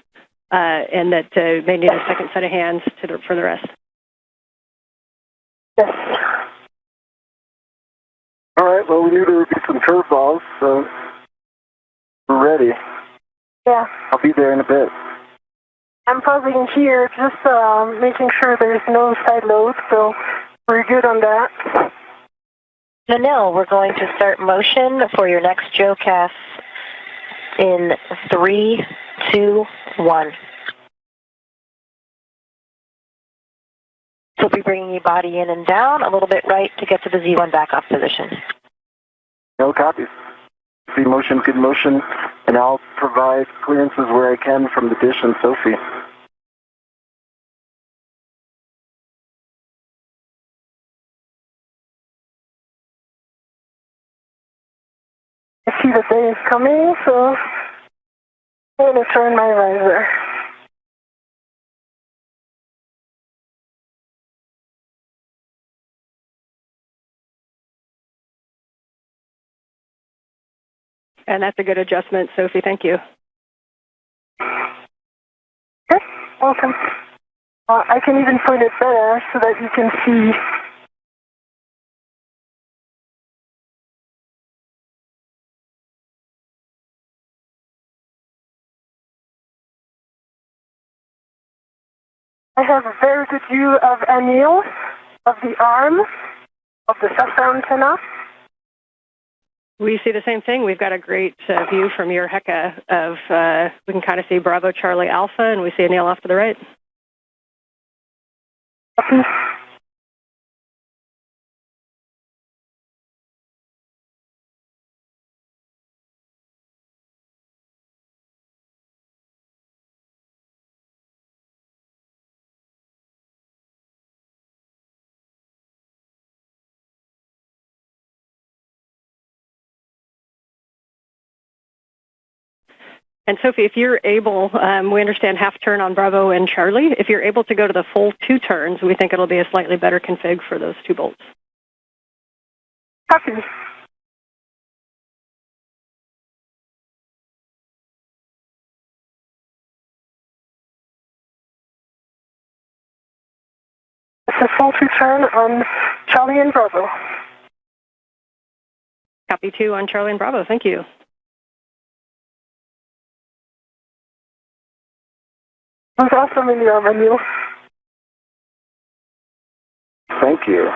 and that they need a second set of hands for the rest. Yes. All right, well, we knew there would be some curveballs, so we're ready. Yeah. I'll be there in a bit. I'm pausing here, just making sure there's no side load, so we're good on that. Anil, we're going to start motion for your next JoeCast in 3, 2, 1. So we'll be bringing your body in and down a little bit right to get to the Z1 back-off position. No copies. Good motion, and I'll provide clearances where I can from the dish and Sophie. I see the day is coming, so I'm going to turn my visor. And that's a good adjustment, Sophie. Thank you. Okay, welcome. I can even point it better so that you can see. I have a very good view of Anil, of the arm, of the SASA antenna. We see the same thing. We've got a great view from your HECA of, we can kind of see Bravo Charlie Alpha, and we see Anil off to the right. Okay. And Sophie, if you're able, we understand half turn on Bravo and Charlie. If you're able to go to the full 2 turns, we think it'll be a slightly better config for those 2 bolts. Copy. It's a full 2 turn on Charlie and Bravo. Copy 2 on Charlie and Bravo. Thank you. It was awesome in your menu. Thank you.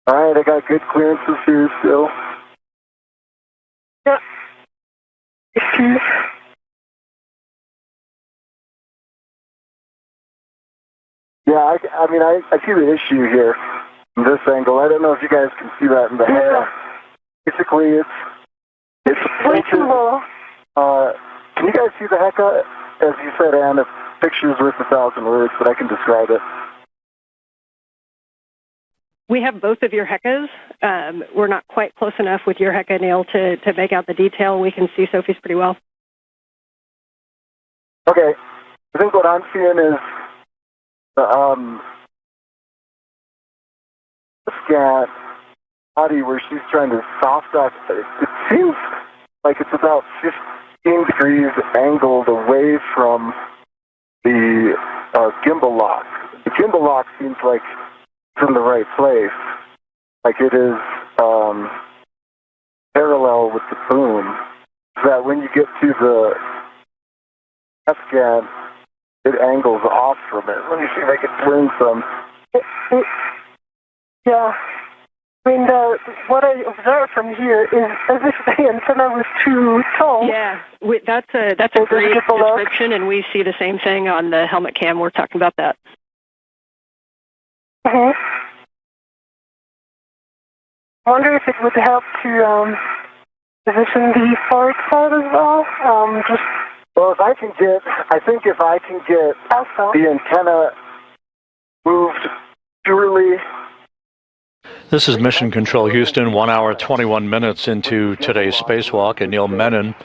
All right, I got good clearances here still. Yeah. Excuse. Yeah, I see the issue here from this angle. I don't know if you guys can see that in the head. Basically, it's Way too low. can you guys see the HECA? As you said, Ann, a picture's worth 1,000 words, but I can describe it. We have both of your HECAs. We're not quite close enough with your HECA, Neil, to make out the detail. We can see Sophie's pretty well. Okay. I think what I'm seeing is the scan body where she's trying to soft lock. It seems like it's about 15 degrees angled away from the gimbal lock. The gimbal lock seems like it's in the right place. Like it is parallel with the boom. So that when you get to the scan, it angles off from it. Let me see if I can turn some. Yeah. I mean, what I observed from here is as if the antenna was too tall. Yeah, that's a great description, and we see the same thing on the helmet cam. We're talking about that. I wonder if it would help to position the forward side as well. Well, if I can get also the antenna moved purely. This is Mission Control Houston, 1 hour, 21 minutes into today's spacewalk. Anil Menon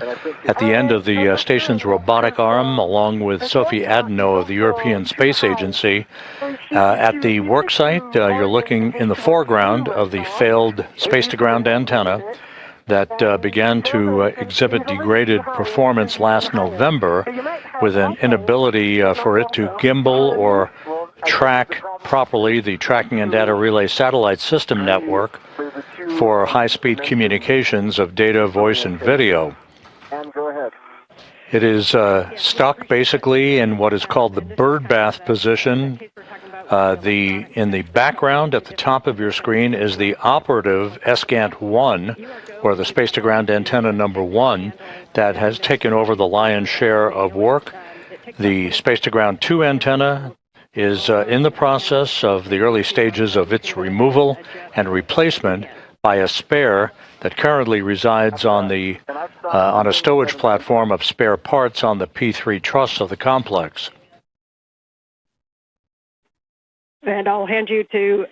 at the end of the station's robotic arm, along with Sophie Adenot of the European Space Agency. At the work site, you're looking in the foreground of the failed space-to-ground antenna that began to exhibit degraded performance last November with an inability for it to gimbal or track properly the Tracking and Data Relay Satellite System network for high-speed communications of data, voice, and video. It is stuck basically in what is called the birdbath position. In the background at the top of your screen is the operative SGANT-1, or the Space-to-Ground Antenna number 1, that has taken over the lion's share of work. The Space-to-Ground 2 antenna is in the process of the early stages of its removal and replacement by a spare that currently resides on a stowage platform of spare parts on the P3 truss of the complex. And I'll hand you to...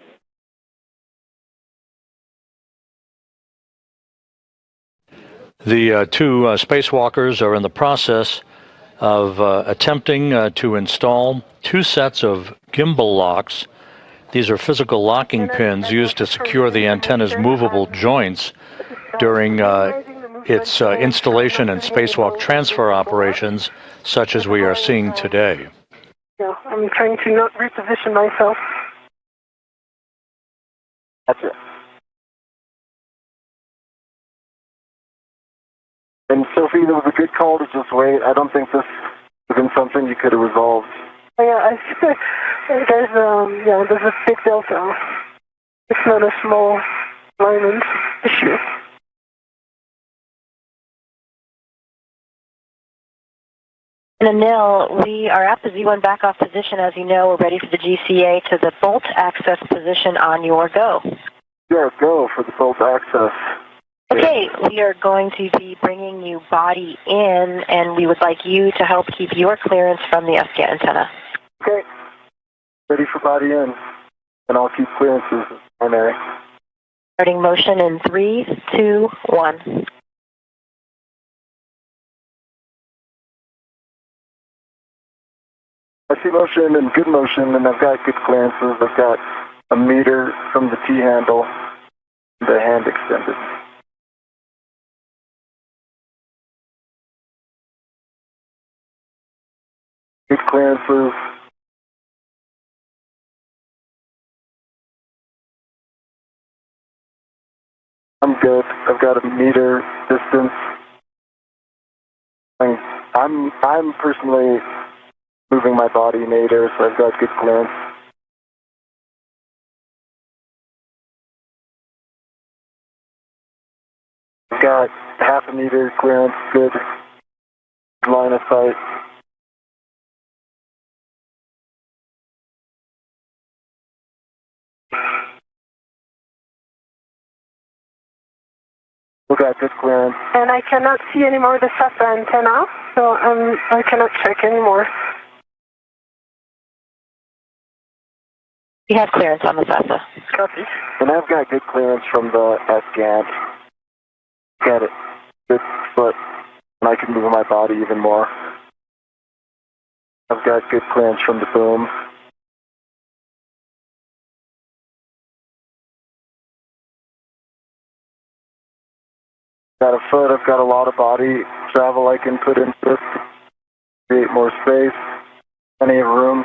The two spacewalkers are in the process of attempting to install two sets of gimbal locks. These are physical locking pins used to secure the antenna's movable joints during its installation and spacewalk transfer operations, such as we are seeing today. Yeah, I'm trying to not reposition myself. That's it. And Sophie, it was a good call to just wait. I don't think this has been something you could have resolved. Yeah, there's a big delta. It's not a small alignment issue. And Anil, we are at the Z1 backoff position. As you know, we're ready for the GCA to the bolt access position on your go. Yeah, go for the bolt access. Okay, we are going to be bringing you body in, and we would like you to help keep your clearance from the ESA antenna. Okay. Ready for body in, and I'll keep clearances primary. Starting motion in 3, 2, 1. I see motion and good motion, and I've got good clearances. I've got a meter from the T-handle, the hand extended. Good clearances. I'm good. I've got a meter distance. I'm personally moving my body in 8 air, so I've got good clearance. I've got half a meter clearance, good line of sight. We got good clearance. And I cannot see anymore the SASA antenna, so I cannot check anymore. You have clearance on the SASA. Copy. And I've got good clearance from the SGANT. Got it. Good foot. And I can move my body even more. I've got good clearance from the boom. Got a foot, I've got a lot of body travel I can put into this to create more space, plenty of room.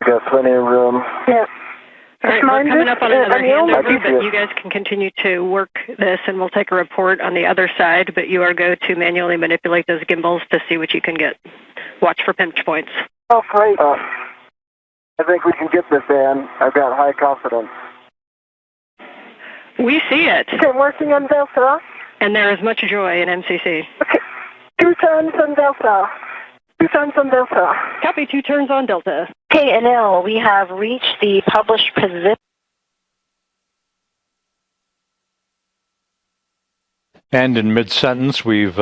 Got plenty of room. Yeah. All right, we're coming up on another handover, I but you guys can continue to work this, and we'll take a report on the other side, but you are go to manually manipulate those gimbals to see what you can get. Watch for pinch points. Oh, great. I think we can get this, Ann. I've got high confidence. We see it. Okay, working on Delta. And there is much joy in MCC. Okay, 2 turns on Delta. 2 turns on Delta. Copy, 2 turns on Delta. Okay, Anil, we have reached the published position. And in mid-sentence, we've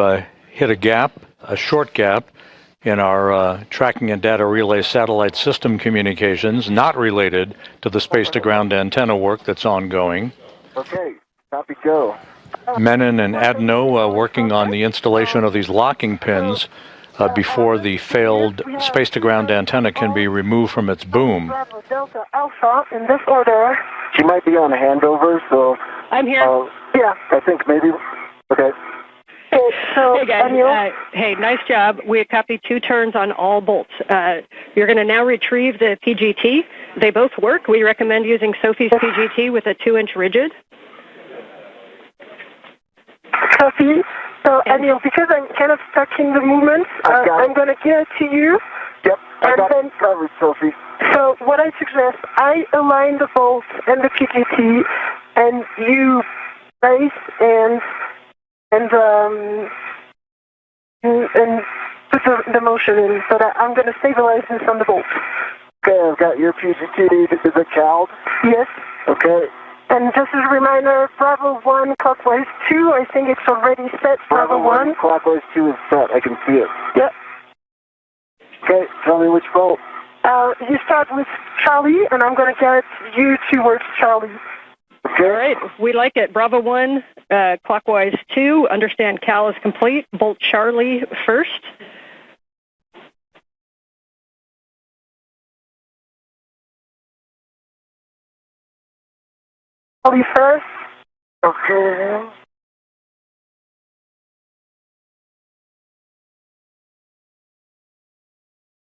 hit a gap, a short gap, in our tracking and data relay satellite system communications, not related to the space-to-ground antenna work that's ongoing. Okay, copy, go. Menon and Adenot working on the installation of these locking pins before the failed space-to-ground antenna can be removed from its boom. Bravo, Delta, Alpha, in this order. She might be on handover, so... I'm here. Yeah. I think maybe... Okay. Okay, so, Hey guys, Anil? hey, nice job. We copied 2 turns on all bolts. You're going to now retrieve the PGT. They both work. We recommend using Sophie's PGT with a 2-inch rigid. Copy. So, Anil, because I'm kind of stuck in the movement, I'm going to give it to you. Yep, I got then, it covered, Sophie. So, what I suggest, I align the bolts and the PGT, and you race and and put the motion in. So that I'm going to stabilize this on the bolt. Okay, I've got your PGT. Is it CALD? Yes. Okay. And just as a reminder, Bravo 1, clockwise 2, I think it's already set. Bravo 1. Clockwise 2 is set. I can see it. Yep. Okay, tell me which bolt. You start with Charlie, and I'm going to get you towards Charlie. Okay. All right, we like it. Bravo 1, clockwise 2. Understand Cal is complete. Bolt Charlie first. Charlie first. Okay.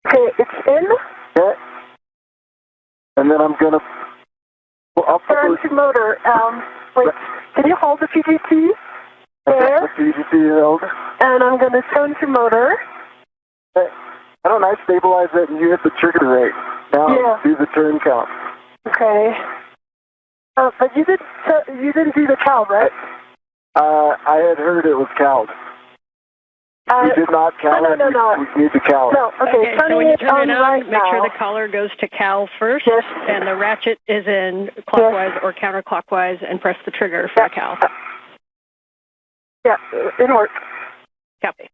Okay, it's in. Yeah. And then I'm going to... Turn to motor. Wait, can you hold the PGT? There. The PGT held. And I'm going to turn to motor. Hey, why don't I stabilize it and you hit the trigger rate? Now do the turn count. Okay. But you didn't do the CALD, right? I had heard it was CALD. We did not CALD it. No. We need to CALD. No, okay. So when you turn it on, right make sure now. the collar goes to Cal first, Yes. and the ratchet is in clockwise or counterclockwise, and press the trigger for the Cal. Yeah, it worked. Copy.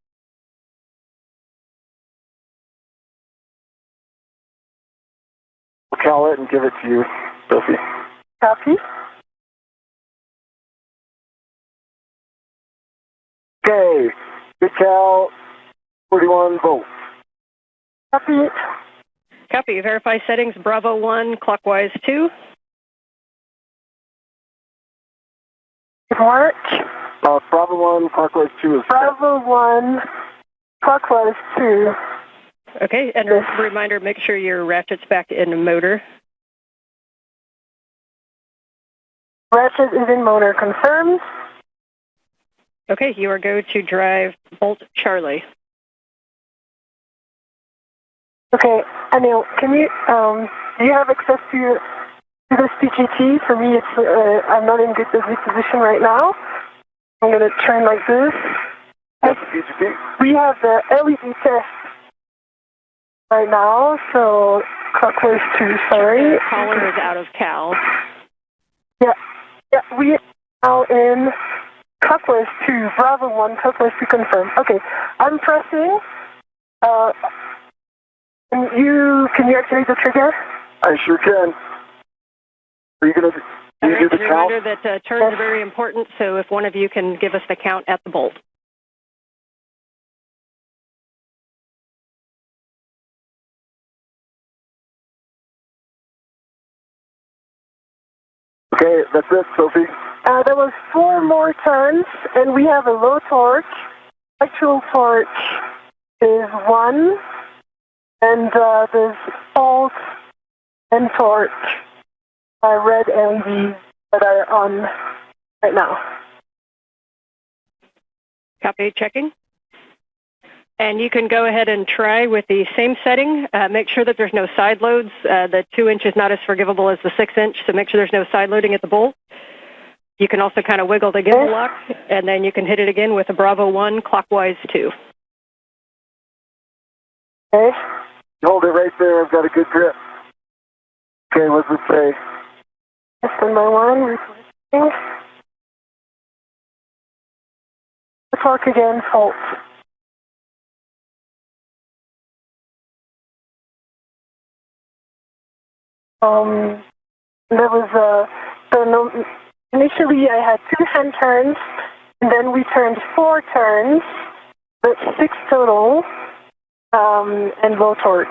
We'll CAL it and give it to you, Sophie. Copy. Okay. Good CAL, 41 volts. Copy it. Copy. Verify settings. Bravo 1, clockwise 2. It worked. Bravo 1, clockwise 2 is Bravo 1, clockwise 2. Okay, and a reminder, make sure your ratchet's back in the motor. Ratchet is in motor. Confirmed. Okay, you are go to drive Bolt Charlie. Okay, Anil, can you, do you have access to this PGT? For me, it's, I'm not in good position right now. I'm going to turn like this. That's the PGT. We have the LED test right now, so clockwise 2, sorry. The collar is out of Cal. Yeah, we are now in clockwise 2, Bravo 1, clockwise 2 confirmed. Okay, I'm pressing. Can you activate the trigger? I sure can. Are you going to All do right, the count? reminder that turns are very important, so if one of you can give us the count at the bolt. Okay, that's it, Sophie. There was 4 more turns, and we have a low torque. Actual torque is 1, and there's pulse and torque by red LEDs that are on right now. Copy, checking. And you can go ahead and try with the same setting. Make sure that there's no side loads. The 2 inch is not as forgivable as the 6 inch, so make sure there's no side loading at the bolt. You can also kind of wiggle the gimbal lock, and then you can hit it again with a Bravo 1, clockwise 2. Okay. Hold it right there. I've got a good grip. Okay, what's it say? That's my 1, repositioning. The torque again, fault. There was initially I had 2 hand turns, and then we turned 4 turns, but 6 total, and low torque.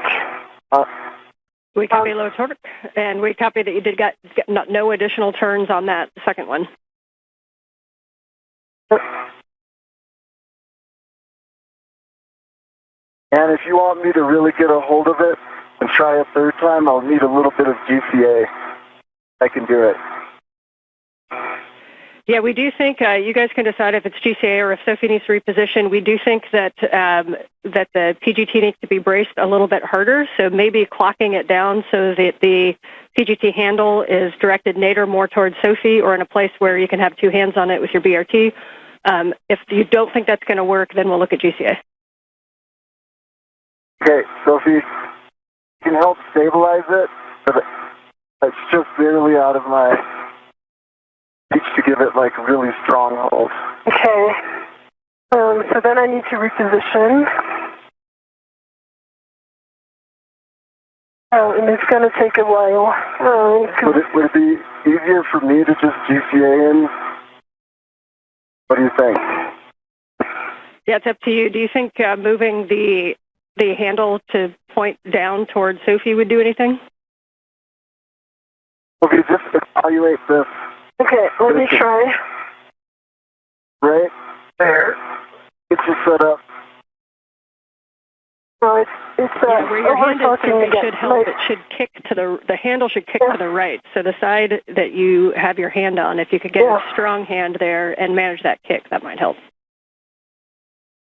We copy low torque, and we copy that you did got no additional turns on that second one. And if you want me to really get a hold of it and try a third time, I'll need a little bit of GCA. I can do it. Yeah, we do think you guys can decide if it's GCA or if Sophie needs to reposition. We do think that that the PGT needs to be braced a little bit harder, so maybe clocking it down so that the PGT handle is directed nadir more towards Sophie or in a place where you can have 2 hands on it with your BRT. If you don't think that's going to work, then we'll look at GCA. Okay, Sophie, you can help stabilize it, but it's just barely out of my reach to give it like really strong hold. Okay. So then I need to reposition. And it's going to take a while. Would it be easier for me to just GCA in? What do you think? Yeah, it's up to you. Do you think moving the handle to point down towards Sophie would do anything? Okay, just evaluate this. Okay, let me try. Right there. Get you set up. No, it's where your hand is, overtalking Sophie, again. should help. It should kick to the handle should kick to the right. So the side that you have your hand on, if you could get a strong hand there and manage that kick, that might help.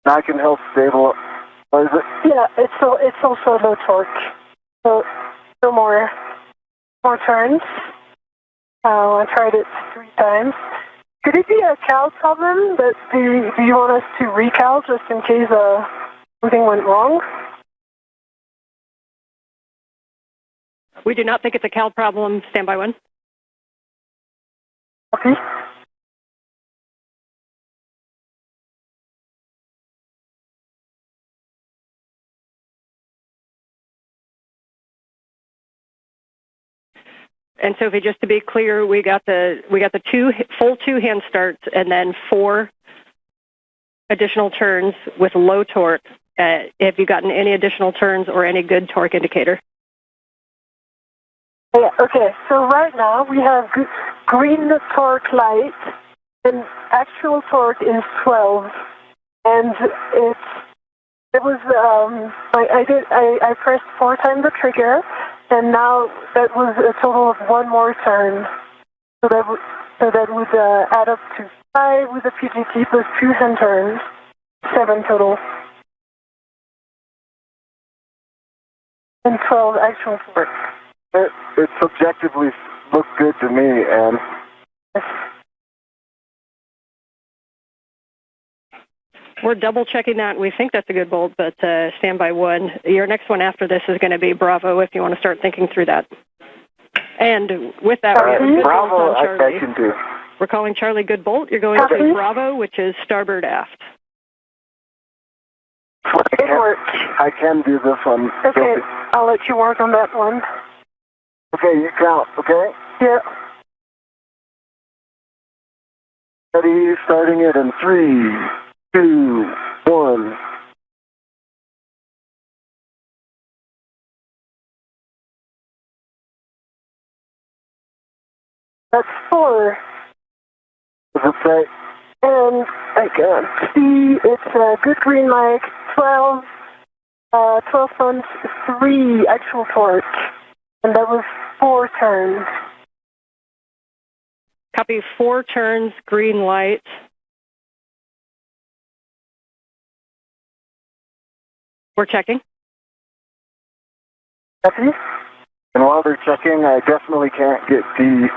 I can help stabilize it. Yeah, it's also low torque. So no more turns. I tried it 3 times. Could it be a cal problem? That do you want us to recal just in case something went wrong? We do not think it's a cal problem. Standby 1. Okay. And Sophie, just to be clear, we got the full 2 hand starts and then 4 additional turns with low torque. Have you gotten any additional turns or any good torque indicator? Yeah, okay, so right now we have green torque light, and actual torque is 12, and I pressed 4 times the trigger, and now that was a total of 1 more turn, so that would add up to 5 with the PGT plus 2 hand turns, 7 total, and 12 actual torque. It subjectively looked good to me, and we're double checking that. We think that's a good bolt, but standby 1. Your next one after this is going to be Bravo if you want to start thinking through that. And with that, we have a good Bravo, bolt on Charlie. I can do. We're calling Charlie good bolt. You're going to Bravo, which is starboard aft. I can do this one. Okay, I'll let you work on that one. Okay, you count, okay? Yeah. Ready, starting it in 3, 2, 1. That's 4. Does it say? And I can see it's a good green light, 12 tons, 3 actual torque. And that was 4 turns. Copy 4 turns, green light. We're checking. Copy. And while they're checking, I definitely can't get D.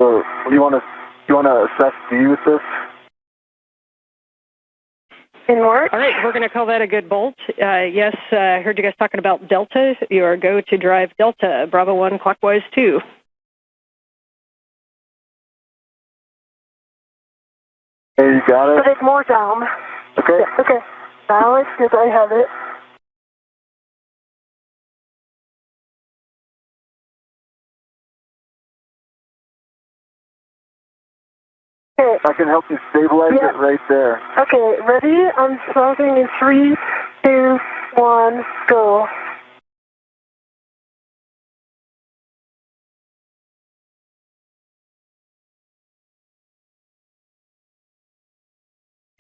So you want to assess D with this? In work. All right, we're going to call that a good bolt. Yes, I heard you guys talking about Delta. You are go to drive Delta, Bravo 1, clockwise 2. Hey, you got it? Put it more down. Okay. Yeah, okay. Now it's good. I have it. Okay. I can help you stabilize it right there. Okay, ready? I'm starting in 3, 2, 1, go.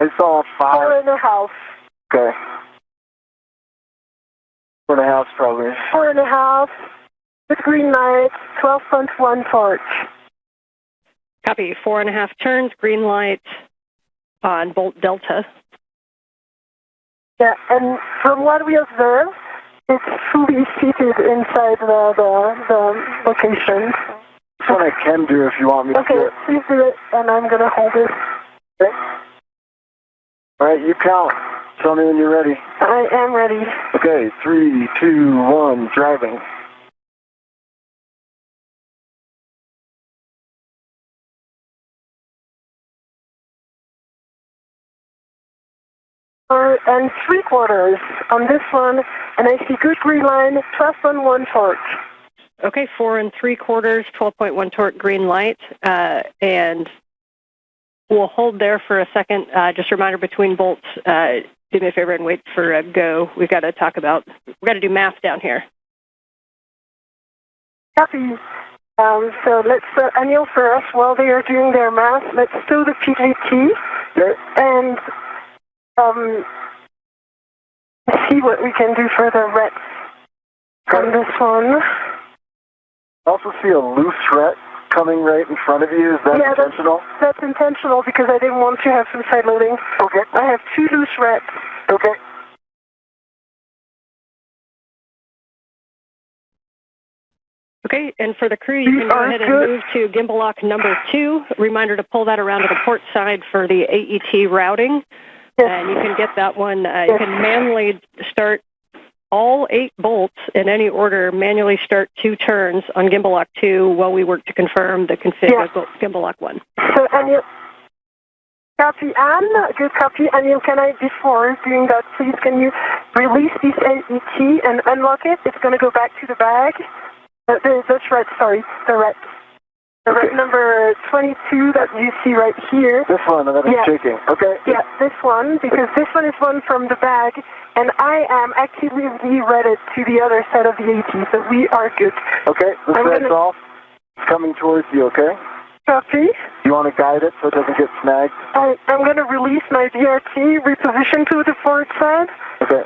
I saw 5. 4.5. Okay. 4.5 probably. 4.5. With green light, 12.1 torch. Copy, 4.5 turns, green light on Bolt Delta. Yeah, and from what we observed, it's fully seated inside the location. That's what I can do if you want me to do Okay, it. please do it, and I'm going to hold it. Okay. All right, you count. Tell me when you're ready. I am ready. Okay, 3, 2, 1, driving. And 3/4 on this one, and I see good green line, 12.1 torque. Okay, 4 3/4, 12.1 torque, green light, and we'll hold there for a second. Just a reminder between bolts, do me a favor and wait for a go. We've got to do math down here. Copy. So let's, Anil, for us, while they are doing their math, let's stow the PJT and see what we can do for the rets on this one. I also see a loose ret coming right in front of you. Is that intentional? That's intentional because I didn't want to have some side loading. Okay. I have 2 loose rets. Okay. Okay, and for the crew, you can go ahead and move to gimbal lock number 2. Reminder to pull that around to the port side for the AET routing. Yes. And you can get that one. You can manually start all 8 bolts in any order, manually start 2 turns on gimbal lock 2 while we work to confirm the config of gimbal lock 1. So, Anil, copy, Anne. Good copy. Anil, can I, before doing that, please, can you release this AET and unlock it? It's going to go back to the bag. That's right, sorry, the ret. The ret number 22 that you see right here. This one that is shaking. Okay. Yeah, this one, because this one is one from the bag, and I am actively reretted to the other side of the AT, so we are good. Okay, this red's off. It's coming towards you, okay? Copy. You want to guide it so it doesn't get snagged? I'm going to release my BRT, reposition to the forward side. Okay.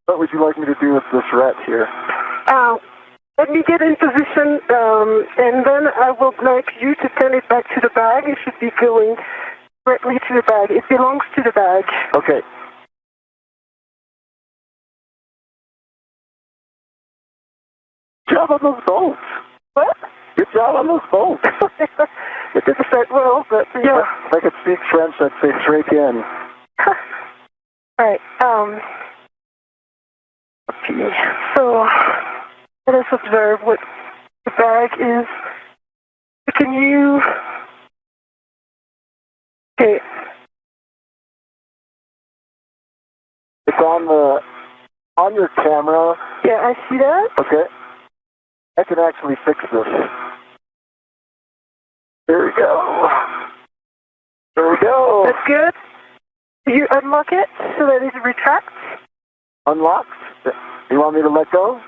What would you like me to do with this ret here? Let me get in position, and then I would like you to turn it back to the bag. It should be going directly to the bag. It belongs to the bag. Okay. Good job on those bolts. What? Good job on those bolts. It didn't start well, but yeah. If I could speak French, I'd say straight in. All right. Okay. So let us observe what the bag is. Can you? Okay. It's on your camera. Yeah, I see that. Okay. I can actually fix this. There we go. There we go. That's good. Do you unlock it so that it retracts? Unlocked? You want me to let go?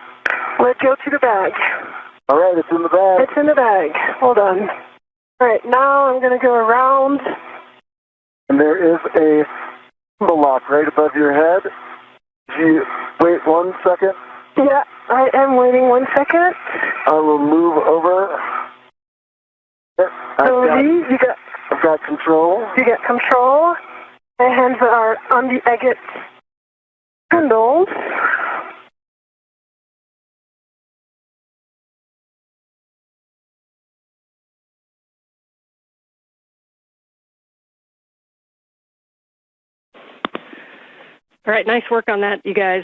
Let go to the bag. All right, it's in the bag. It's in the bag. Hold on. All right, now I'm going to go around. And there is a gimbal lock right above your head. Wait 1 second. Yeah, I am waiting 1 second. I will move over. I've got control. You got control. My hands are on the agate handles. All right, nice work on that, you guys.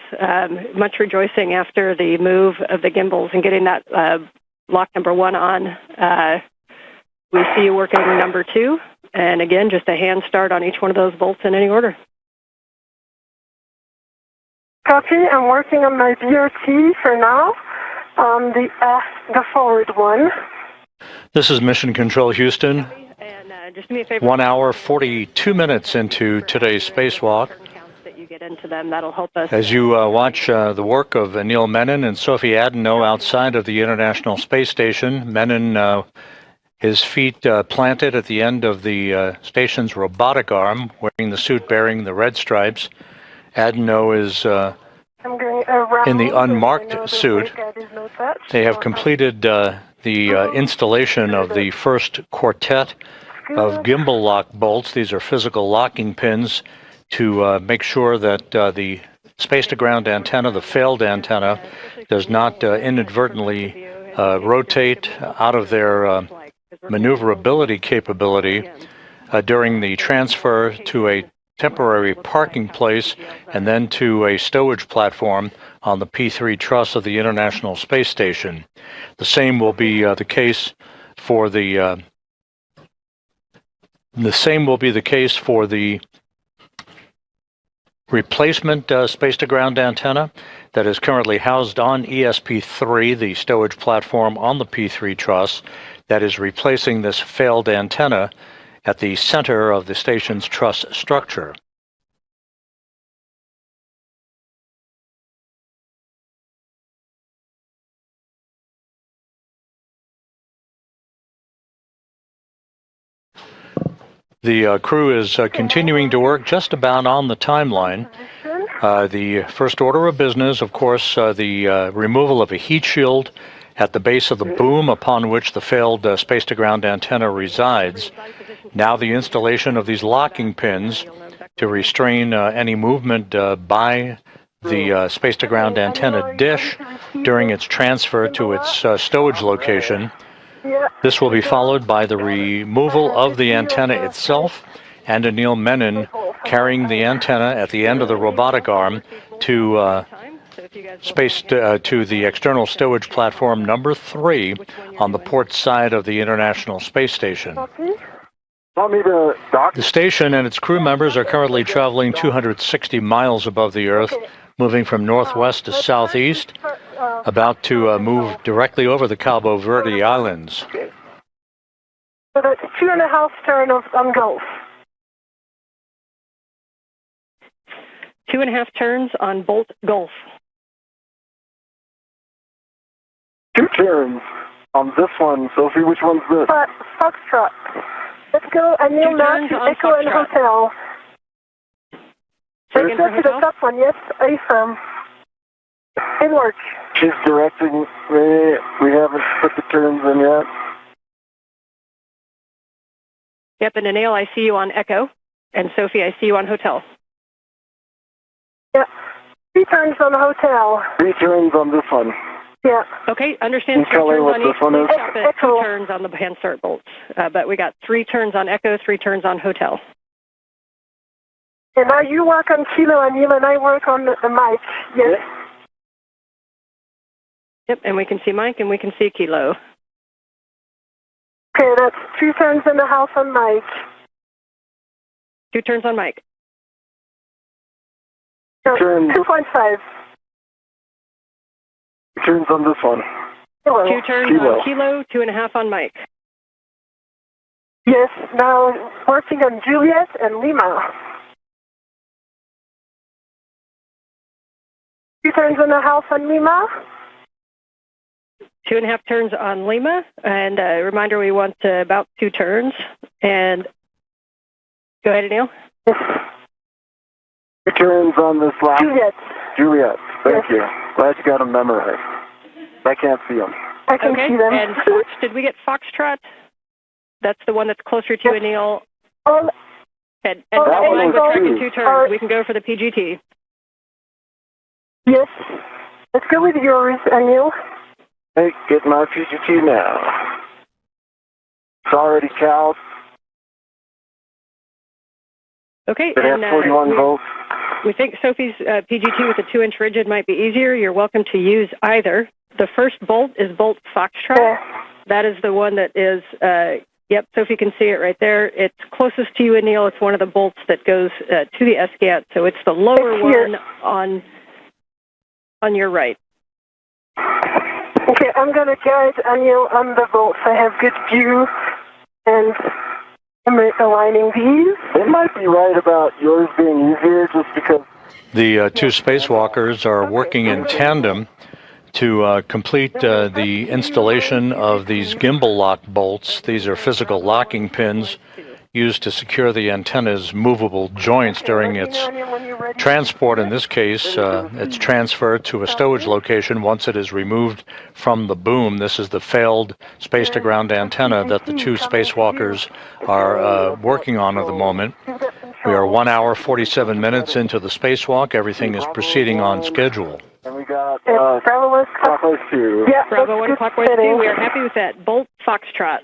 Much rejoicing after the move of the gimbals and getting that lock number 1 on. We see you working number 2. And again, just a hand start on each one of those bolts in any order. Copy. I'm working on my BRT for now on the forward one. This is Mission Control Houston. And just do me a favor. 1 hour, 42 minutes into today's spacewalk. That you get into them, that'll help us. As you watch the work of Anil Menon and Sophie Adenot outside of the International Space Station, Menon, his feet planted at the end of the station's robotic arm, wearing the suit bearing the red stripes. Adenot is in the unmarked suit. They have completed the installation of the first quartet of gimbal lock bolts. These are physical locking pins to make sure that the space-to-ground antenna, the failed antenna, does not inadvertently rotate out of their maneuverability capability. during the transfer to a temporary parking place and then to a stowage platform on the P3 truss of the International Space Station. The same will be the case for the replacement space-to-ground antenna that is currently housed on ESP3, the stowage platform on the P3 truss, that is replacing this failed antenna at the center of the station's truss structure. The crew is continuing to work just about on the timeline. The first order of business, of course, the removal of a heat shield at the base of the boom upon which the failed space-to-ground antenna resides. Now the installation of these locking pins to restrain any movement by the space-to-ground antenna dish during its transfer to its stowage location. This will be followed by the removal of the antenna itself and Anil Menon carrying the antenna at the end of the robotic arm to to the external stowage platform number 3 on the port side of the International Space Station. The station and its crew members are currently traveling 260 miles above the Earth, moving from northwest to southeast, about to move directly over the Cabo Verde Islands. So that's 2.5 turns on Gulf. 2.5 turns on Bolt Gulf. 2 turns on this one. Sophie, which one's this? Foxtrot. Let's go, Anil now to Echo and Hotel. Second for to the hotel? top one, yes, affirm. It works. She's directing me. We haven't put the turns in yet. Yep, and Anil, I see you on Echo. And Sophie, I see you on Hotel. Yeah. 3 turns on the Hotel. 3 turns on this one. Yeah. Okay, understand. 3 turns on each. Please stop at 2 turns on the hand start bolts. But we got 3 turns on Echo, 3 turns on Hotel. And now you work on Kilo, Anil, and I work on the mic. Yes. Yep, and we can see Mike and we can see Kilo. Okay, that's 2 turns in the house on Mike. 2 turns on Mike. No, 2.5. Turns on this one. Hello. 2 turns on Kilo, 2.5 on Mike. Yes, now working on Juliet and Lima. 2 turns in the house on Lima. 2.5 turns on Lima. And a reminder, we want about 2 turns. And go ahead, Anil. Yes. 2 turns on this last. Juliet. Thank you. Glad you got them memorized. I can't see them. I can see them. And Fox, did we get Foxtrot? That's the one that's closer to Anil. And that one was track in 2 turns. We can go for the PGT. Yes. Let's go with yours, Anil. Hey, get my PGT now. It's already cowed. Okay, It has 41 volts. We think Sophie's PGT with a 2-inch rigid might be easier. You're welcome to use either. The first bolt is Bolt Foxtrot. Yeah. That is the one that is, yep, Sophie can see it right there. It's closest to you, Anil. It's one of the bolts that goes to the SGAT, so it's the lower one on your right. Okay, I'm going to guide Anil on the bolts. I have good view, and I'm aligning these. It might be right about yours being easier just because... The 2 spacewalkers are working in tandem to complete the installation of these gimbal lock bolts. These are physical locking pins used to secure the antenna's movable joints during its transport. In this case, it's transferred to a stowage location once it is removed from the boom. This is the failed space-to-ground antenna that the 2 spacewalkers are working on at the moment. We are 1 hour, 47 minutes into the spacewalk. Everything is proceeding on schedule. And we got Bravo 1 clockwise 2. Yeah, Bravo 1 clockwise 2. We are happy with that. Bolt Foxtrot.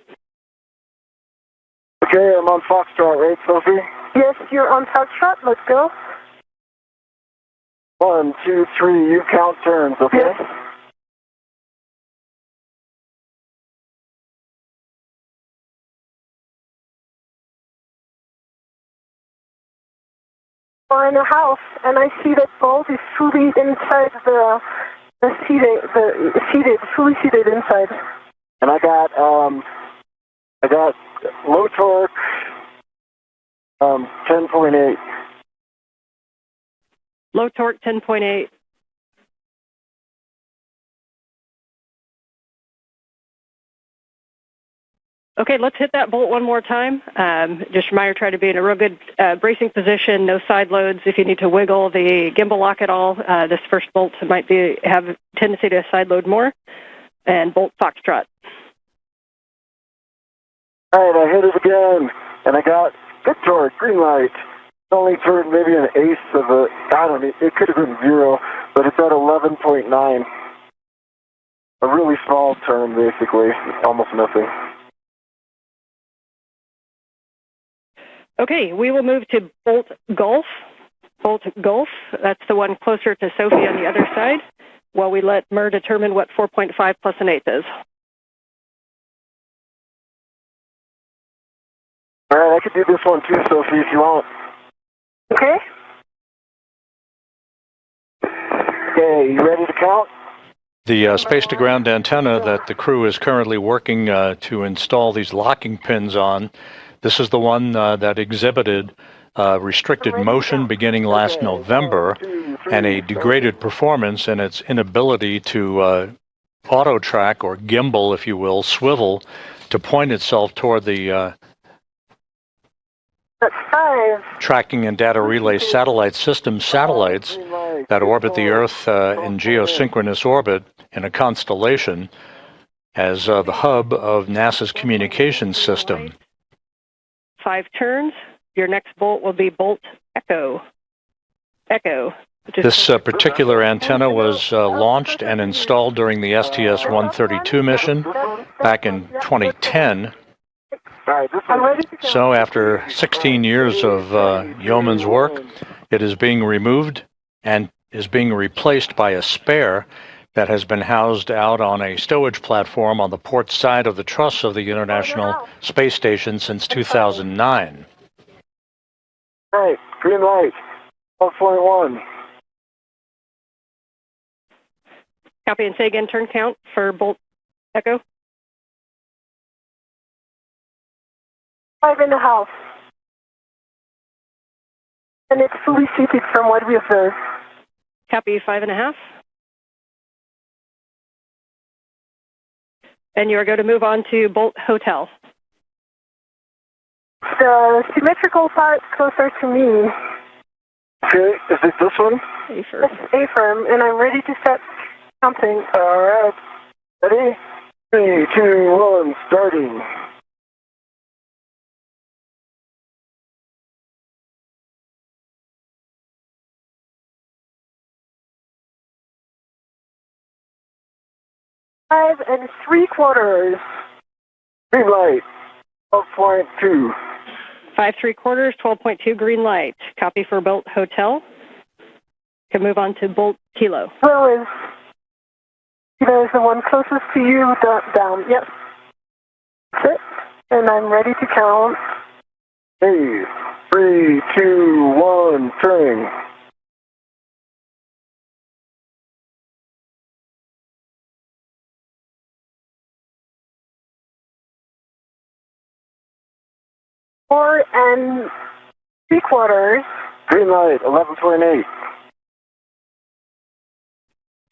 Okay, I'm on Foxtrot, right, Sophie? Yes, you're on Foxtrot. Let's go. 1, 2, 3, you count turns, okay? Yes. We're in a house, and I see that Bolt is fully inside fully seated inside. And I got low torque, 10.8. Low torque 10.8. Okay, let's hit that bolt one more time. Just reminder, try to be in a real good bracing position, no side loads. If you need to wiggle the gimbal lock at all, this first bolt might have a tendency to side load more. And bolt Foxtrot. All right, I hit it again, and I got good torque, green light. Only turned maybe an eighth of a, I don't know, it could have been 0, but it's at 11.9. A really small turn, basically, almost nothing. Okay, we will move to bolt Gulf. Bolt Gulf, that's the one closer to Sophie on the other side, while we let MER determine what 4.5 plus an eighth is. All right, I could do this one too, Sophie, if you want. Okay. Okay, you ready to count? The space-to-ground antenna that the crew is currently working to install these locking pins on, this is the one that exhibited restricted motion beginning last November and a degraded performance in its inability to auto-track or gimbal, if you will, swivel to point itself toward the That's 5. tracking and data relay satellite system satellites that orbit the Earth in geosynchronous orbit in a constellation as the hub of NASA's communications system. 5 turns. Your next bolt will be bolt Echo. Echo. This particular antenna was launched and installed during the STS-132 mission back in 2010. So after 16 years of yeoman's work, it is being removed and is being replaced by a spare that has been housed out on a stowage platform on the port side of the truss of the International Space Station since 2009. All right, green light, 12.1. Copy, and say again, turn count for bolt Echo. 5.5. And it's fully seated from what we observed. Copy, 5.5. And you are going to move on to bolt Hotel. The symmetrical part closer to me. Okay, is it this one? A-firm. It's A-firm, and I'm ready to start counting. All right, ready? 3, 2, 1, starting. Five and 3/4. Green light, 12.2. 5 3/4, 12.2 green light. Copy for bolt Hotel. Can move on to bolt Kilo. Kilo is the one closest to you, down. Yep. That's it. And I'm ready to count. Hey, 3, 2, 1, turning. Four and 3/4. Green light, 11.8.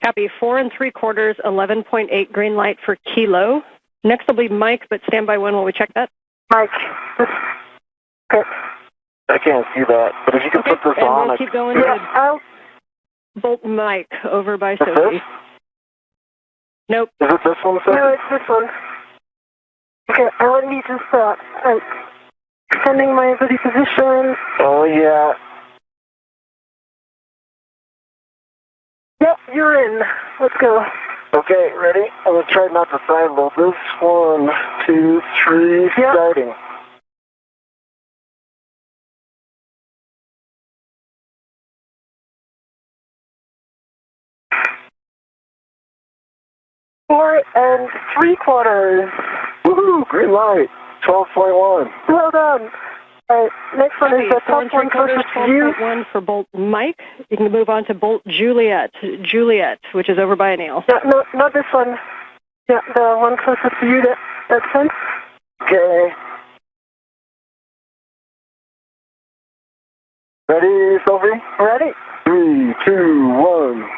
Copy, 4 3/4, 11.8 green light for Kilo. Next will be Mike, but stand by one while we check that. Mike. Okay. I can't see that, but if you can put this and on. We'll keep going Yeah, to bolt Mike over by Is it Sophie. this? Nope. Is it this one, no, sir? it's this one. Okay, I want me to start. I'm extending my body position. Oh, yeah. Yep, you're in. Let's go. Okay, ready? I'm going to try not to side load this. 1, 2, 3, Yep. starting. 4 3/4. Woohoo! Green light. 12.1. Well done. All right, next one is the top one closest to you. 12.1 for Bolt Mike. You can move on to Bolt Juliet, which is over by Anil. Yeah, no, not this one. Yeah, the one closest to you, that sense. Okay. Ready, Sophie? Ready. 3, 2, 1.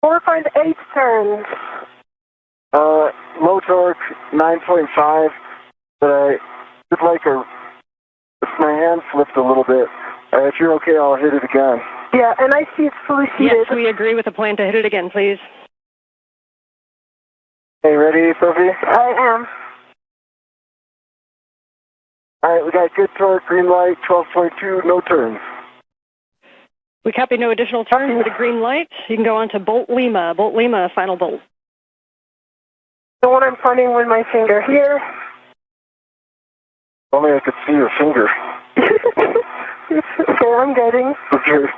Four point eight turns. Low torque, 9.5, but I would like my hand slipped a little bit. If you're okay, I'll hit it again. Yeah, and I see it's fully seated. Yes, we agree with the plan to hit it again, please. Okay, ready, Sophie? I am. All right, we got good torque, green light, 12.2, no turns. We copy no additional turns with a green light. You can go on to Bolt Lima. Bolt Lima, final bolt. The one I'm pointing with my finger here. Only I could see your finger. Okay, I'm getting. Okay.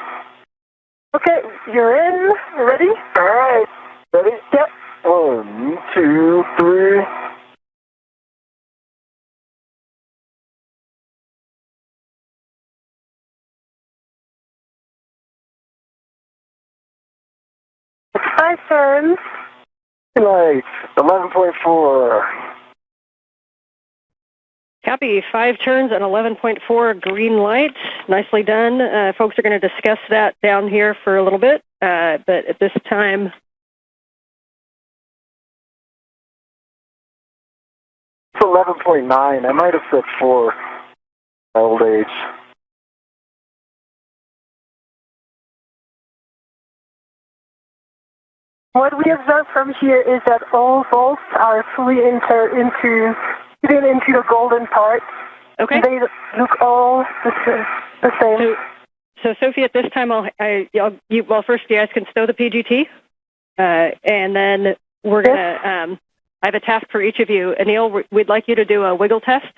Okay, you're in. Ready? All right. Ready? Yep. 1, 2, 3. It's 5 turns. Lights, 11.4. Copy, 5 turns and 11.4 green light. Nicely done. Folks are going to discuss that down here for a little bit, but at this time... It's 11.9. I might have said 4. My old age. What we observe from here is that all bolts are fully into the golden part. Okay. They look all the same. So Sophie, at this time, first you guys can stow the PGT, and then we're gonna. I have a task for each of you. Anil, we'd like you to do a wiggle test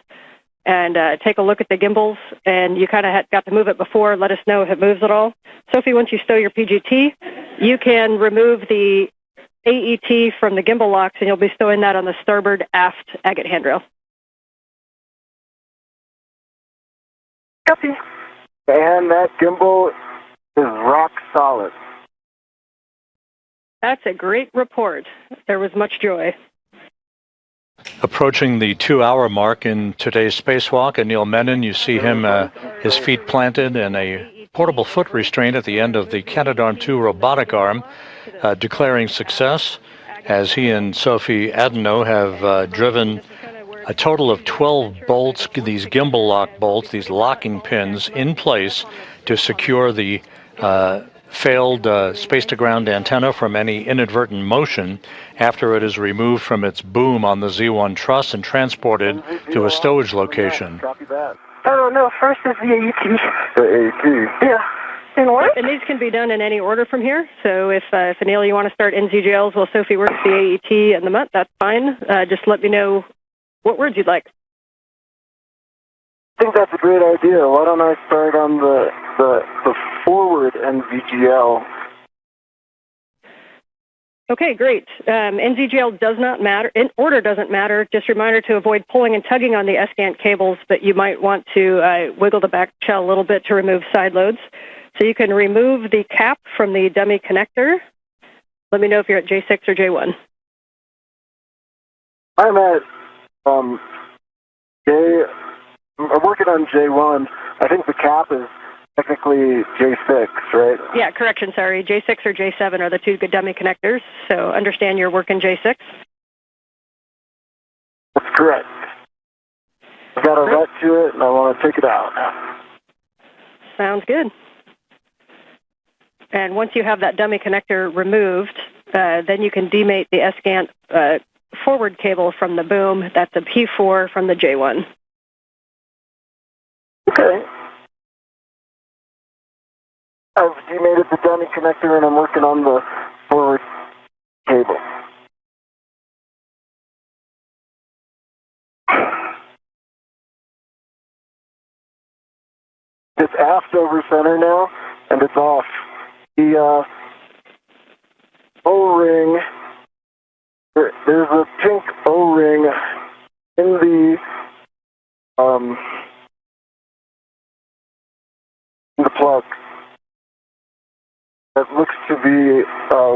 and take a look at the gimbals. And you kind of got to move it before. Let us know if it moves at all. Sophie, once you stow your PGT, you can remove the AET from the gimbal locks, and you'll be stowing that on the starboard aft agate handrail. Copy. And that gimbal is rock solid. That's a great report. There was much joy. Approaching the 2-hour mark in today's spacewalk, Anil Menon, you see him, his feet planted in a portable foot restraint at the end of the Canadarm2 robotic arm, declaring success as he and Sophie Adenot have driven a total of 12 bolts, these gimbal lock bolts, these locking pins in place to secure the failed space-to-ground antenna from any inadvertent motion after it is removed from its boom on the Z1 truss and transported to a stowage location. Copy that. Oh, no, first is the AET. The AET? Yeah. And these can be done in any order from here. So if Anil, you want to start NZGLs while Sophie works the AET and the MUT, that's fine. Just let me know what words you'd like. I think that's a great idea. Why don't I start on the forward NZGL? Okay, great. NZGL does not matter. In order doesn't matter. Just a reminder to avoid pulling and tugging on the SGANT cables, but you might want to wiggle the back shell a little bit to remove side loads. So you can remove the cap from the dummy connector. Let me know if you're at J6 or J1. I'm at I'm working on J1. I think the cap is technically J6, right? Yeah, correction, sorry. J6 or J7 are the two good dummy connectors, so understand you're working J6. That's correct. I've got a vet to it, and I want to take it out now. Sounds good. And once you have that dummy connector removed, then you can demate the SGANT forward cable from the boom. That's a P4 from the J1. Okay. I've demated the dummy connector and I'm working on the forward cable. just over center now, and it's off. The O-ring, there's a pink O-ring in the plug that looks to be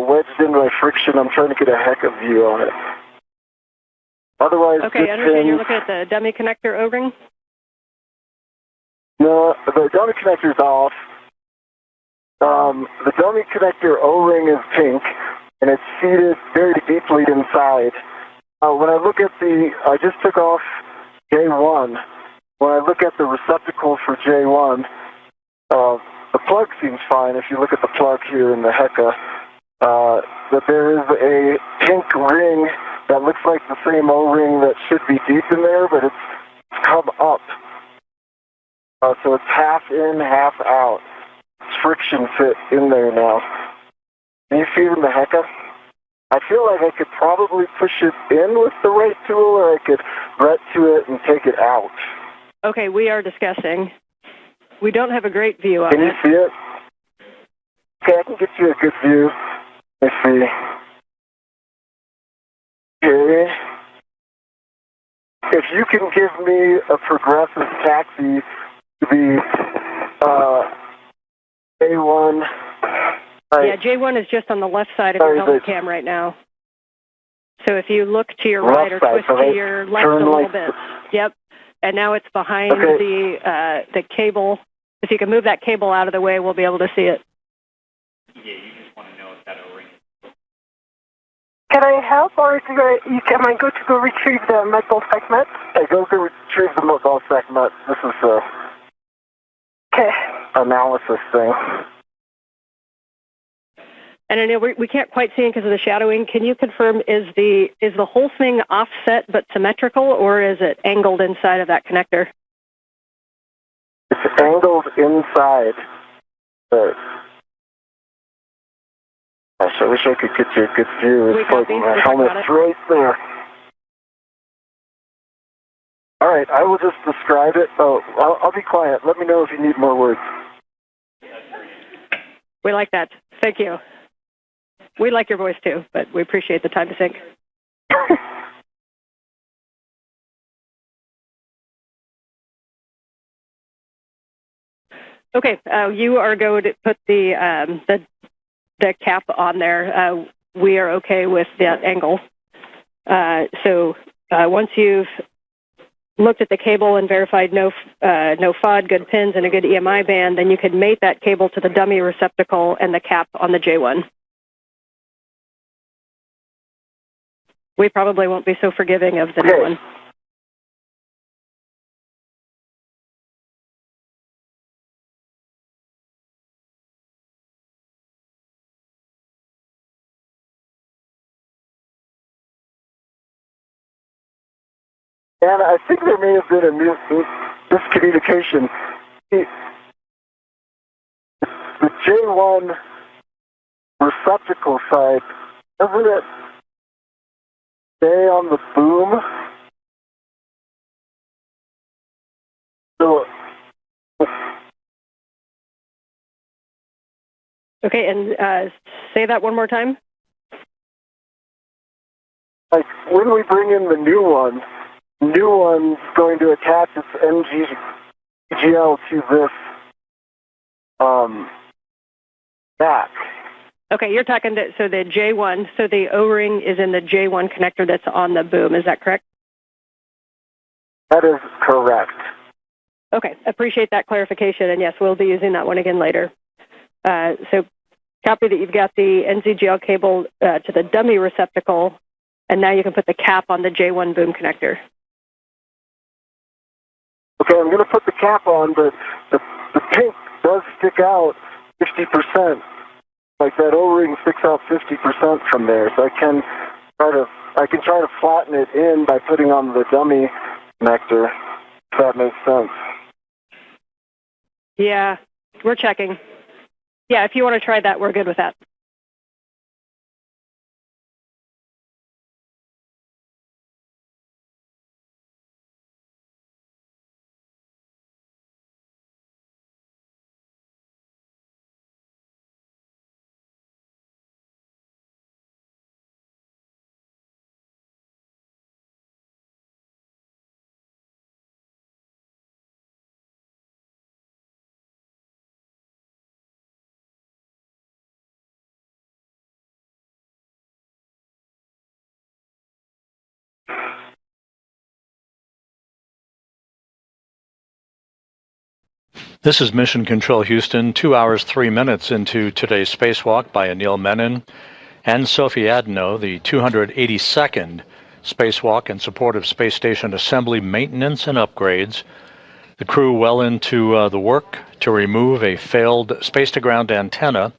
wedged in by friction. I'm trying to get a heck of view on it. Otherwise, okay, I understand you're looking at the dummy connector O-ring? No, the dummy connector's off. The dummy connector O-ring is pink, and it's seated very deeply inside. When I look at I just took off J1. When I look at the receptacle for J1, the plug seems fine. If you look at the plug here in the HECA, that there is a pink ring that looks like the same O-ring that should be deep in there, but it's come up. So it's half in, half out. It's friction fit in there now. Can you see it in the HECA? I feel like I could probably push it in with the right tool, or I could ret to it and take it out. Okay, we are discussing. We don't have a great view of it. Can you see it? Okay, I can get you a good view. Let's see. Okay. If you can give me a progressive taxi to the J1. Yeah, J1 is just on the left side of your helmet cam right now. So if you look to your right or twist to your left a little bit. Yep. And now it's behind the cable. If you can move that cable out of the way, we'll be able to see it. Yeah, you just want to know if that O-ring is... Can I help, or am I go to go retrieve the metal segment? I go to retrieve the metal segment. This is a analysis thing. And Anil, we can't quite see it because of the shadowing. Can you confirm, is the whole thing offset but symmetrical, or is it angled inside of that connector? It's angled inside. Gosh, I wish I could get you a good view. It's like my helmet's right there. All right, I will just describe it. Oh, I'll be quiet. Let me know if you need more words. We like that. Thank you. We like your voice too, but we appreciate the time to think. Okay, you are going to put the cap on there. We are okay with that angle. So once you've looked at the cable and verified no FOD, good pins, and a good EMI band, then you can mate that cable to the dummy receptacle and the cap on the J1. We probably won't be so forgiving of the new one. And I think there may have been a miscommunication. The J1 receptacle side, doesn't it stay on the boom? So, okay, and say that one more time. Like when we bring in the new one's going to attach its NGL to this back. Okay, you're talking so the J1, so the O-ring is in the J1 connector that's on the boom, is that correct? That is correct. Okay, appreciate that clarification, and yes, we'll be using that one again later. So copy that you've got the NZGL cable to the dummy receptacle, and now you can put the cap on the J1 boom connector. Okay, I'm going to put the cap on, but the pink does stick out 50%. Like that O-ring sticks out 50% from there, so I can try to flatten it in by putting on the dummy connector, if that makes sense. Yeah, we're checking. Yeah, if you want to try that, we're good with that. This is Mission Control Houston, 2 hours, 3 minutes into today's spacewalk by Anil Menon and Sophie Adenot, the 282nd spacewalk in support of space station assembly, maintenance, and upgrades. The crew well into the work to remove a failed space-to-ground antenna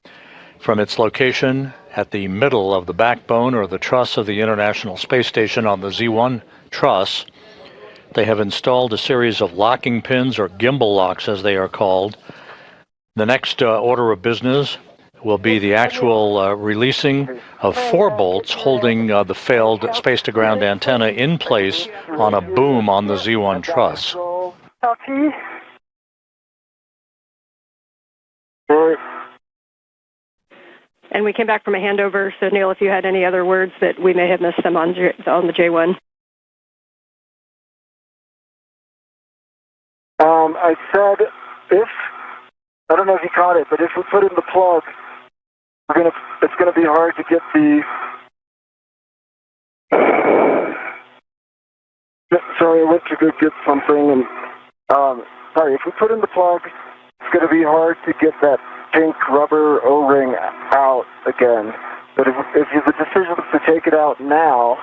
from its location at the middle of the backbone or the truss of the International Space Station on the Z1 truss. They have installed a series of locking pins, or gimbal locks as they are called. The next order of business will be the actual releasing of 4 bolts holding the failed space-to-ground antenna in place on a boom on the Z1 truss. Copy. And we came back from a handover, so Neil, if you had any other words that we may have missed them on the J1. I said I don't know if you caught it, but if we put in the plug, it's gonna be hard to get the. Sorry, I went to go get something, and sorry. If we put in the plug, it's gonna be hard to get that pink rubber O-ring out again. But if the decision is to take it out now,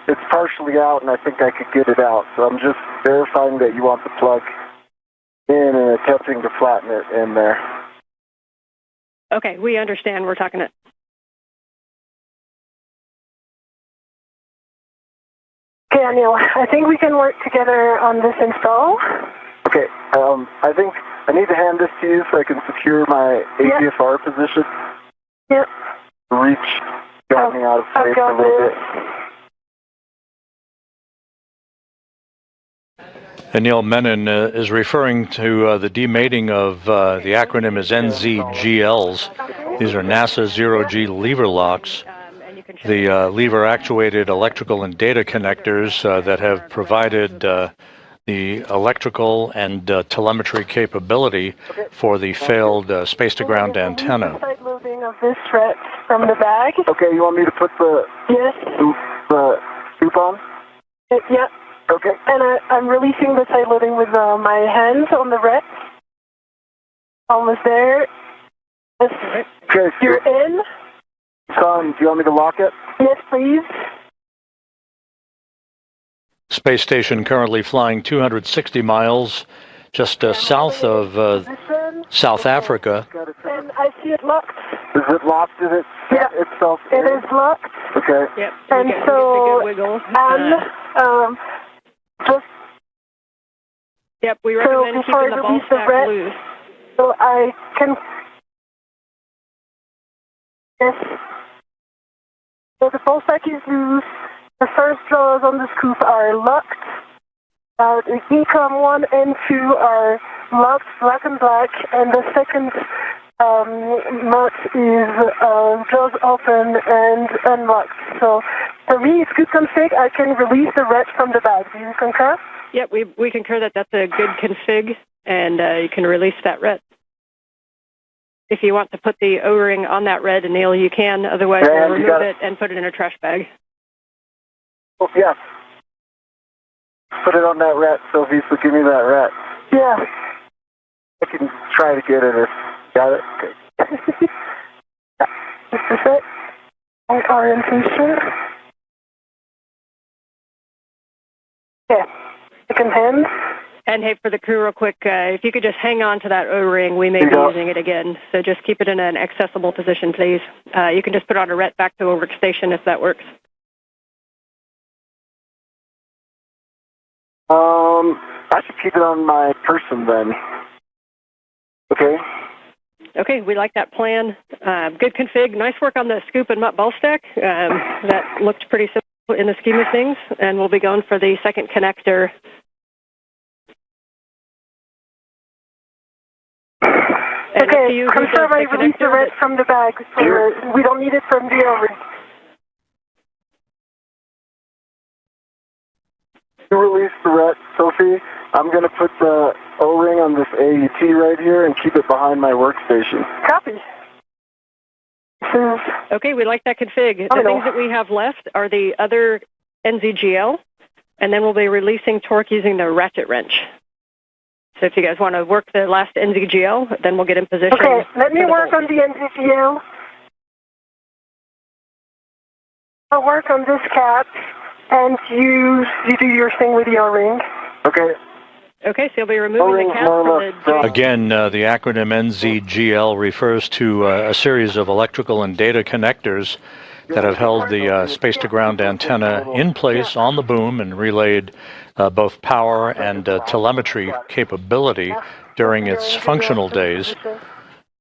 it's partially out, and I think I could get it out. So I'm just verifying that you want the plug in and attempting to flatten it in there. Okay, we understand. We're talking it. Okay, Anil, I think we can work together on this install. Okay, I think I need to hand this to you so I can secure my APFR position. Yep. Reach got me out of place a little bit. Anil Menon is referring to the demating of the acronym is NZGLs. These are NASA zero-G lever locks. The lever-actuated electrical and data connectors that have provided the electrical and telemetry capability for the failed space-to-ground antenna. Side loading of this thread from the bag. Okay, you want me to put the scoop on? Yeah. Okay. And I'm releasing the side loading with my hands on the red. Almost there. Yes. Okay. You're in. Son, do you want me to lock it? Yes, please. Space station currently flying 260 miles just south of South Africa. And I see it locked. Is it locked? Is it set itself in? It is locked. Okay. Yep. And so, just yep, we recommend keeping the ball stack loose. So I can. Yes. So the ball stack is loose. The first drawers on the scoop are locked. The ECOM 1 and 2 are locked, black and black, and the second nut is jaws open and unlocked. So for me, it's good config. I can release the red from the bag. Do you concur? Yep, we concur that that's a good config, and you can release that red. If you want to put the O-ring on that red, Anil, you can. Otherwise, we'll remove it and put it in a trash bag. Oh, yeah. Put it on that rat, Sophie, so give me that rat. Yeah. I can try to get it if... Got it? Okay. This is it. Orientation. Yeah. Second hand. And hey, for the crew real quick, if you could just hang on to that O-ring, we may be using it again. So just keep it in an accessible position, please. You can just put on a ret back to a workstation if that works. I should keep it on my person then. Okay. Okay, we like that plan. Good config. Nice work on the scoop and mutt ball stack. That looked pretty simple in the scheme of things. And we'll be going for the second connector. Okay, confirm I released the red from the bag. So we don't need it from the O-ring. You release the ret, Sophie. I'm going to put the O-ring on this AET right here and keep it behind my workstation. Copy. Okay, we like that config. The things that we have left are the other NZGL, and then we'll be releasing torque using the ratchet wrench. So if you guys want to work the last NZGL, then we'll get in position. Okay, let me work on the NZGL. I'll work on this cap, and you do your thing with your ring. Okay. Okay, so you'll be removing the cap from the... Again, the acronym NZGL refers to a series of electrical and data connectors that have held the space-to-ground antenna in place on the boom and relayed both power and telemetry capability during its functional days.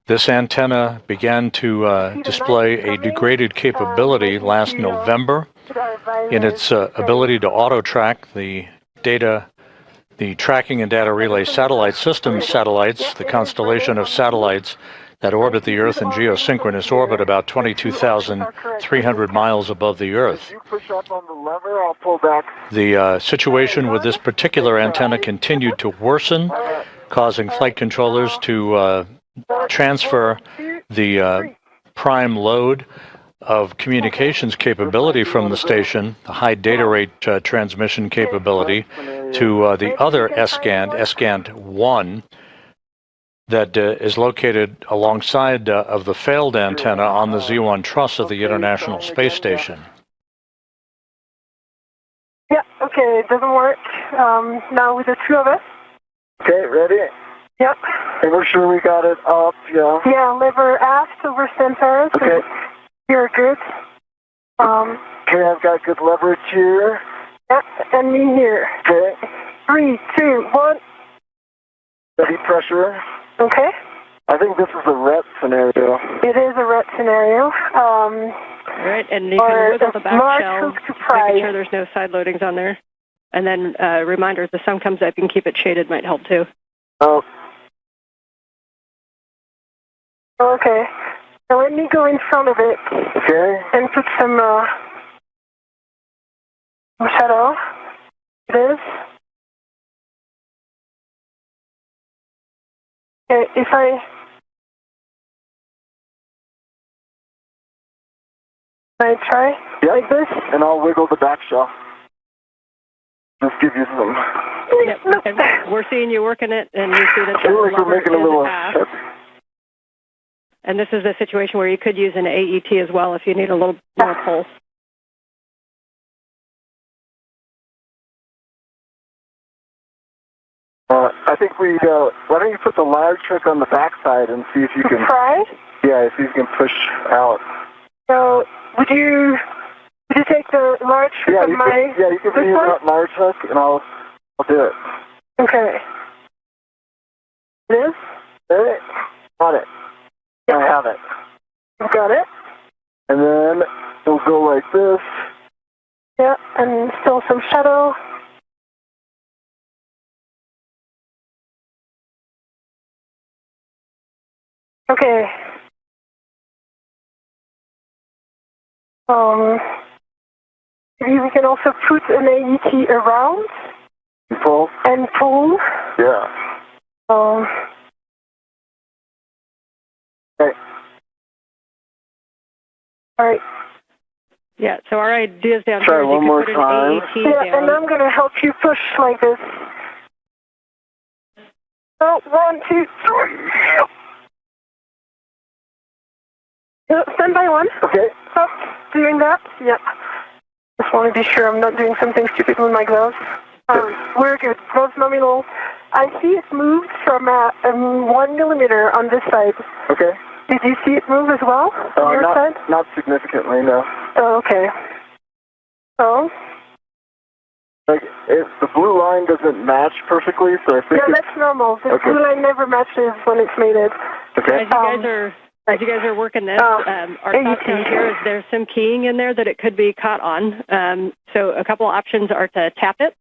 This antenna began to display a degraded capability last November in its ability to auto-track the tracking and data relay satellite system satellites, the constellation of satellites that orbit the Earth in geosynchronous orbit about 22,300 miles above the Earth. The situation with this particular antenna continued to worsen, causing flight controllers to transfer the prime load of communications capability from the station, the high data rate transmission capability, to the other S-GANT 1, that is located alongside of the failed antenna on the Z1 truss of the International Space Station. Yeah, okay, it doesn't work. Now with the two of us. Okay, ready? Yep. And we're sure we got it up, yeah. Yeah, lever aft over center. So okay. You're good. Okay, I've got good leverage here. Yep, and me here. Okay. 3, 2, 1. Steady pressure. Okay. I think this is a ret scenario. It is a ret scenario. All right, and you can wiggle the back shell, making sure there's no side loadings on there. And then reminder, if the sun comes up, you can keep it shaded, might help too. Oh. Okay. Now let me go in front of it. Okay. And put some shadow. It is. Okay, if I try like this? And I'll wiggle the back shell. Just give you some. Yep. And we're seeing you working it, and you see that the we're making a little half. And this is a situation where you could use an AET as well if you need a little more pulse. I think we, why don't you put the large trick on the backside and see if you can... Try? Yeah, see if you can push out. So, would you take the large trick of my... Yeah, you can use that large hook, and I'll do it. Okay. This? Okay. Got it. I have it. You got it? And then it'll go like this. Yeah, and still some shadow. Okay. Maybe we can also put an AET around. Pull? And pull. Yeah. Okay. All right. Yeah, so our ideas down Try here is one you more could put time. an AET yeah, down. and I'm going to help you push like this. Oh, 1, 2, 3. Stand by one. Okay. Stop doing that. Yep. Just want to be sure I'm not doing something stupid with my gloves. We're good. Gloves nominal. I see it moved from 1 millimeter on this side. Okay. Did you see it move as well on your side? Not significantly, no. Oh, okay. So? Like, if the blue line doesn't match perfectly, so I think... Yeah, that's normal. The blue line never matches when it's mated. Okay. As you guys are working this, our thoughts down here is there's some keying in there that it could be caught on. So a couple options are to tap it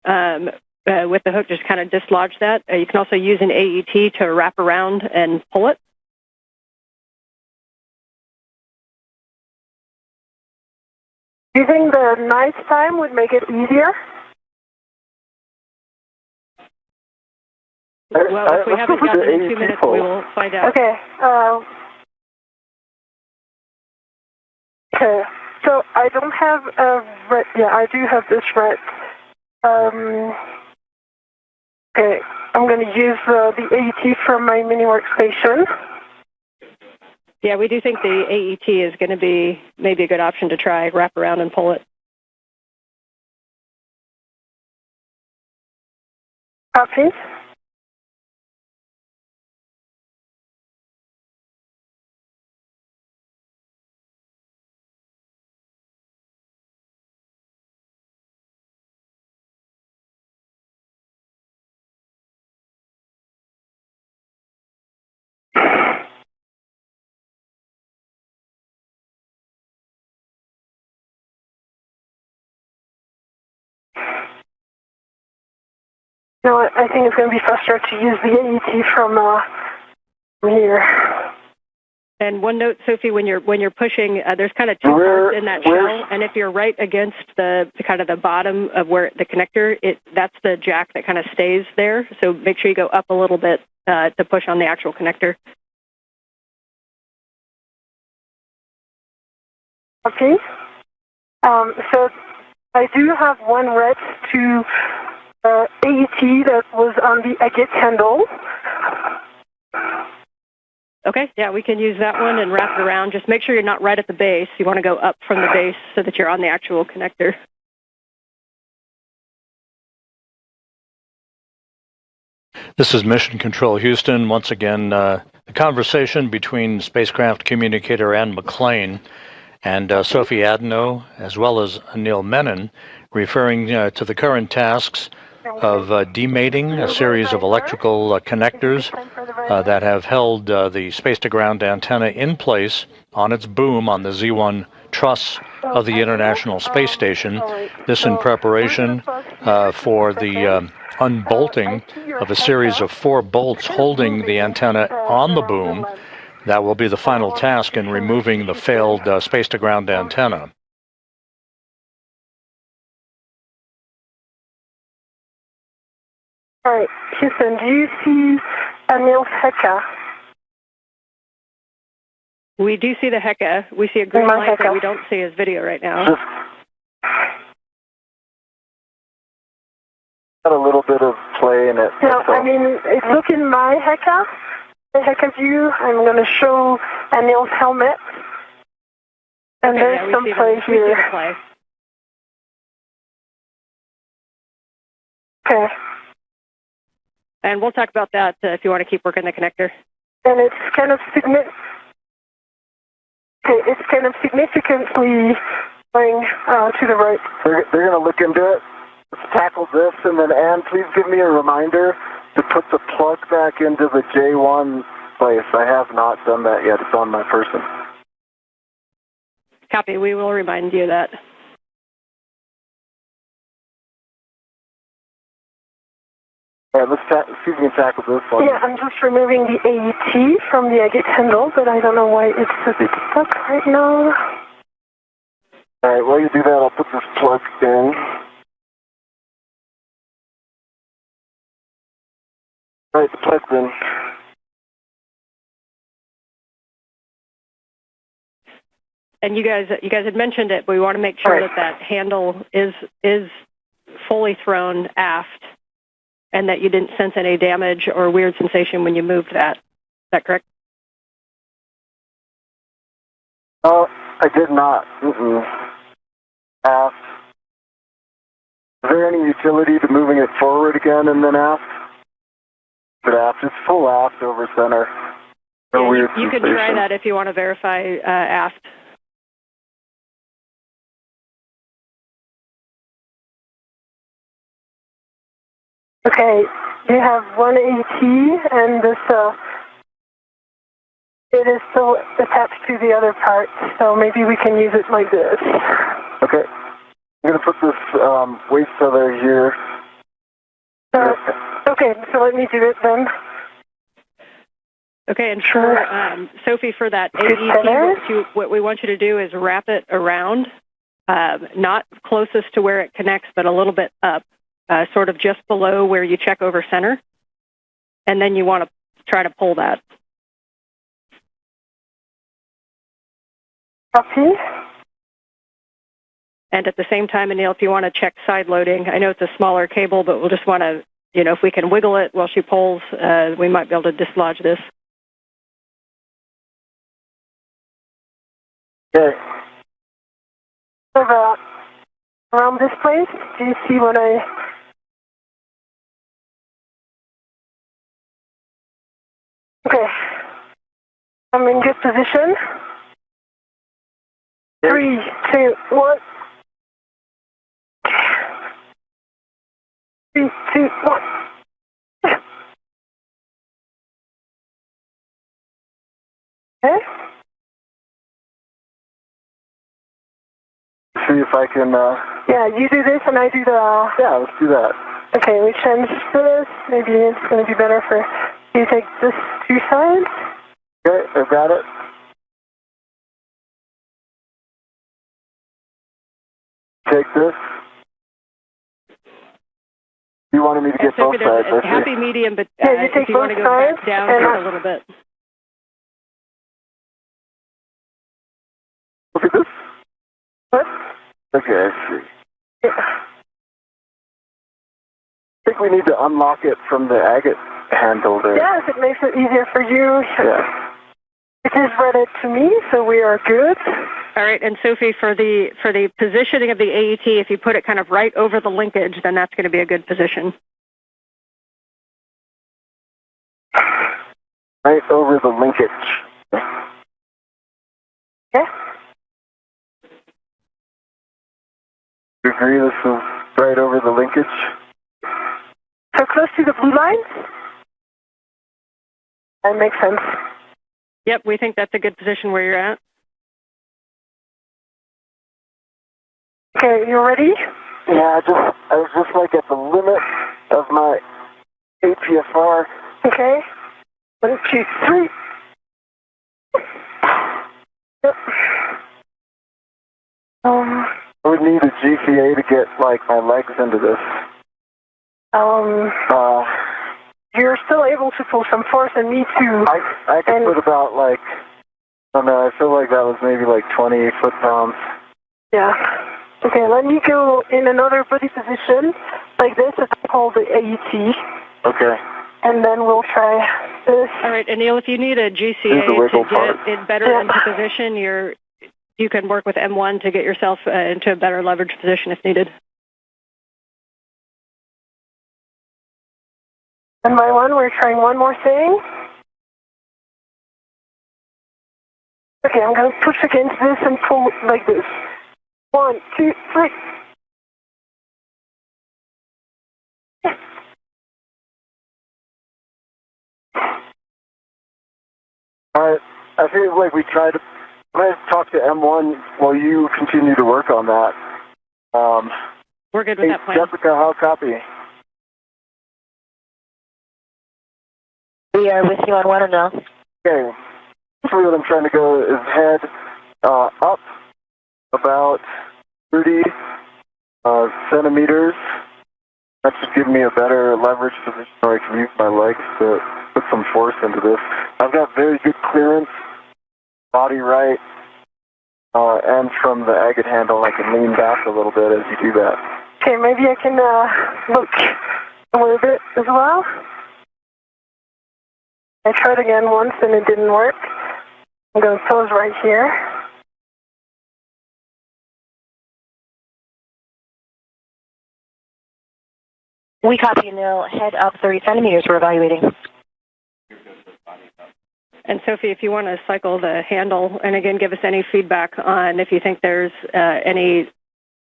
with the hook, just kind of dislodge that. You can also use an AET to wrap around and pull it. Do you think the night time would make it easier? Well, if we haven't gotten in 2 minutes, we will find out. Okay. Okay, so I don't have a red. Yeah, I do have this red. Okay, I'm going to use the AET from my mini workstation. Yeah, we do think the AET is going to be maybe a good option to try. Wrap around and pull it. Copy. No, I think it's going to be faster to use the AET from here. And one note, Sophie, when you're pushing, there's kind of two parts in that shell, and if you're right against the kind of the bottom of where the connector, that's the jack that kind of stays there. So make sure you go up a little bit to push on the actual connector. Okay. So I do have one red to AET that was on the agate handle. Okay, yeah, we can use that one and wrap it around. Just make sure you're not right at the base. You want to go up from the base so that you're on the actual connector. This is Mission Control Houston. Once again, the conversation between spacecraft communicator Ann McClain and Sophie Adenot, as well as Anil Menon, referring to the current tasks of demating a series of electrical connectors that have held the space-to-ground antenna in place on its boom on the Z1 truss of the International Space Station. This in preparation for the unbolting of a series of 4 bolts holding the antenna on the boom. That will be the final task in removing the failed space-to-ground antenna. All right, Houston, do you see Anil's Heka? We do see the Heka. We see a green light, but we don't see his video right now. Got a little bit of play in it. No, I mean, look in my Heka. The Heka view, I'm going to show Anil's helmet. And Okay, there's some play here. Okay. And we'll talk about that if you want to keep working the connector. And it's kind of significantly going to the right. They're going to look into it. Let's tackle this, and then Ann, please give me a reminder to put the plug back into the J1 place. I have not done that yet. It's on my person. Copy. We will remind you of that. All right, let's see if we can tackle this one. Yeah, I'm just removing the AET from the agate handle, but I don't know why it's a bit stuck right now. All right, while you do that, I'll put this plug in. All right, the plug's in. And you guys had mentioned it, but we want to make sure that handle is fully thrown aft, and that you didn't sense any damage or weird sensation when you moved that. Is that correct? I did not. Aft. Is there any utility to moving it forward again and then aft? But aft, it's full aft over center. No weird you can try that if you want to verify aft. Okay, you have one AT, and this it is still attached to the other part, so maybe we can use it like this. Okay, I'm going to put this waste feather here. Okay, so let me do it then. Okay, and for Sophie, for that AET, what we want you to do is wrap it around, not closest to where it connects, but a little bit up. Sort of just below where you check over center, and then you want to try to pull that. Copy. And at the same time, Anil, if you want to check side loading, I know it's a smaller cable, but we'll just want to, if we can wiggle it while she pulls, we might be able to dislodge this. Okay. Around this place, do you see what I... Okay. I'm in good position. 3, 2, 1. 3, 2, 1. Okay. See if I can, Yeah, you do this and I do the... Yeah, let's do that. Okay, we change this. Maybe it's going to be better for you to take this 2 sides. Okay, I've got it. Take this. You wanted me to get both sides, I see. Happy medium, but yeah, you take if you want to go back down just a little bit. Look at this. What? Okay, I see. Yeah. I think we need to unlock it from the agate handle there. Yes, it makes it easier for you. Yeah. It is read it to me, so we are good. All right, and Sophie, for the positioning of the AET, if you put it kind of right over the linkage, then that's going to be a good position. Right over the linkage. Okay. You agree this is right over the linkage? So close to the blue lines? That makes sense. Yep, we think that's a good position where you're at. Okay, you ready? Yeah, I was just like at the limit of my APFR. Okay. 1, 2, 3. Yep. I would need a GCA to get like my legs into this. You're still able to pull some force, and me too. I can put about like, I don't know, I feel like that was maybe like 20 foot-pounds. Yeah. Okay, let me go in another buddy position, like this, it's called the AET. Okay. And then we'll try this. All right, Anil, if you need a GCA to get it better into position, you can work with M1 to get yourself into a better leverage position if needed. One by one, we're trying one more thing. Okay, I'm going to push against this and pull like this. 1, 2, 3. Alright, I feel like we tried to... I'm going to talk to M1 while you continue to work on that. We're good with that plan. Jessica, how copy? We are with you on 1 or no? Okay. Basically what I'm trying to go is head up about 30 centimeters. That should give me a better leverage position where I can use my legs to put some force into this. I've got very good clearance, body right, and from the agate handle I can lean back a little bit as you do that. Okay, maybe I can look a little bit as well. I tried again once and it didn't work. I'm going to pose right here. We copy, Anil. Head up 30 centimeters. We're evaluating. And Sophie, if you want to cycle the handle, and again, give us any feedback on if you think there's any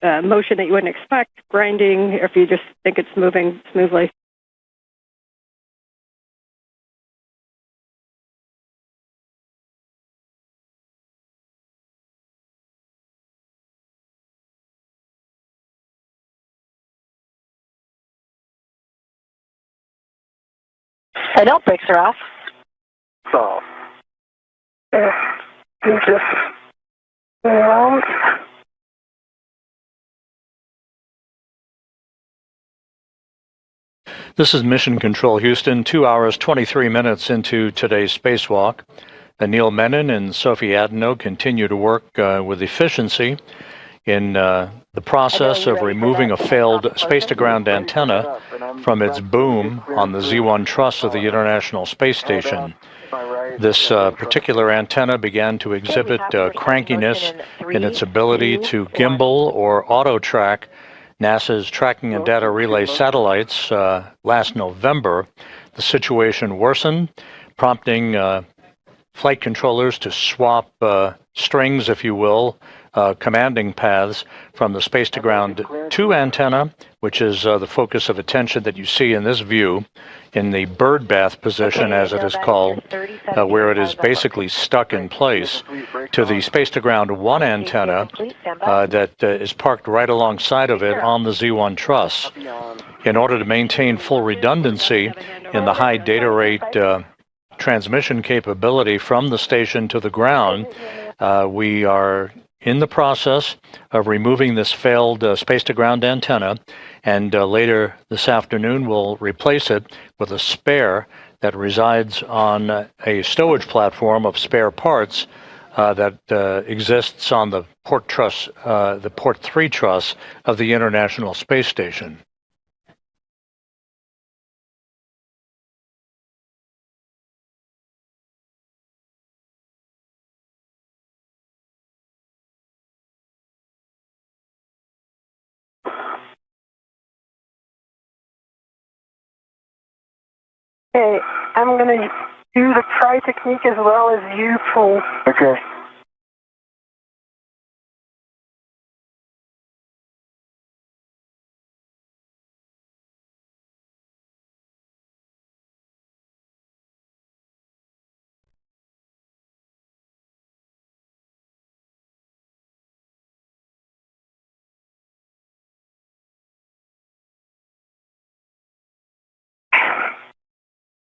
motion that you wouldn't expect, grinding, or if you just think it's moving smoothly. I don't brakes are off. So, you just around. This is Mission Control Houston, 2 hours, 23 minutes into today's spacewalk. Anil Menon and Sophie Adenot continue to work with efficiency. in the process of removing a failed space-to-ground antenna from its boom on the Z1 truss of the International Space Station. This particular antenna began to exhibit crankiness in its ability to gimbal or auto-track NASA's Tracking and Data Relay satellites last November. The situation worsened, prompting flight controllers to swap strings, if you will, commanding paths from the Space-to-Ground 2 antenna, which is the focus of attention that you see in this view, in the bird bath position, as it is called, where it is basically stuck in place, to the Space-to-Ground 1 antenna that is parked right alongside of it on the Z1 truss. In order to maintain full redundancy in the high data rate transmission capability from the station to the ground, we are in the process of removing this failed space-to-ground antenna, and later this afternoon we'll replace it with a spare that resides on a stowage platform of spare parts that exists on the port truss, the Port 3 truss of the International Space Station. Okay, I'm going to do the pry technique as well as you pull. Okay.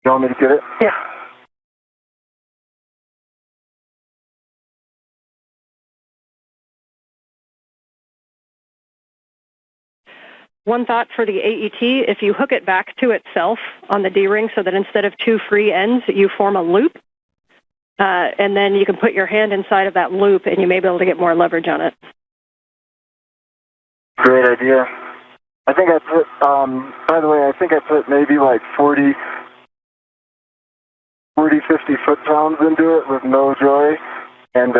You want me to get it? Yeah. One thought for the AET, if you hook it back to itself on the D-ring so that instead of two free ends, you form a loop, and then you can put your hand inside of that loop and you may be able to get more leverage on it. Great idea. I think I put, by the way, I think I put maybe like 40, 50 foot-pounds into it with no joy. And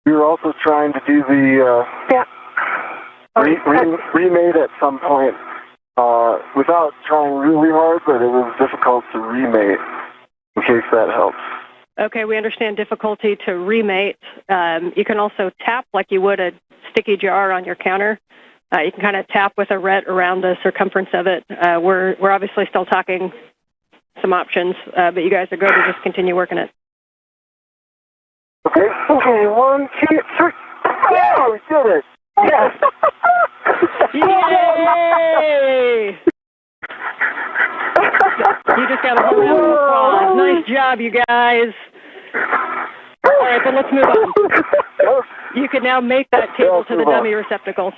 we were also trying to do the remate at some point without trying really hard, but it was difficult to remate, in case that helps. Okay, we understand difficulty to remate. You can also tap like you would a sticky jar on your counter. You can kind of tap with a ret around the circumference of it. We're obviously still talking some options, but you guys are going to just continue working it. Okay. Okay, 1, 2, 3. Oh, we did it! Yes! Yay! You just got a whole round of applause. Nice job, you guys. All right, then let's move on. You can now make that cable to the dummy receptacle.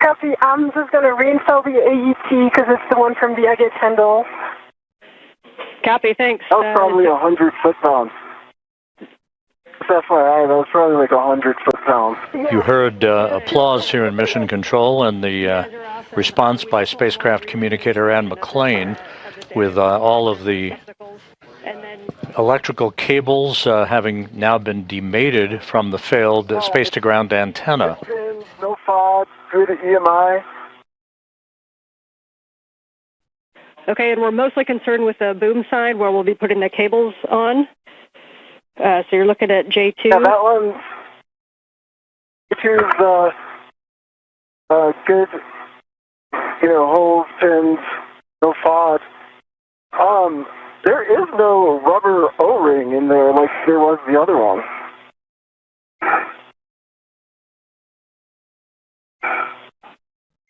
Copy. I'm just going to reinstall the AET because it's the one from the Agate handle. Copy, thanks. That was probably 100 foot-pounds. That's FYI, that was probably like 100 foot-pounds. You heard applause here in Mission Control and the response by spacecraft communicator Ann McLean with all of the electrical cables having now been demated from the failed space-to-ground antenna. No FOD, through the EMI. Okay, and we're mostly concerned with the boom side where we'll be putting the cables on. So you're looking at J2. Yeah, that one. J2's good, holes, pins, no FOD. There is no rubber O-ring in there like there was the other one.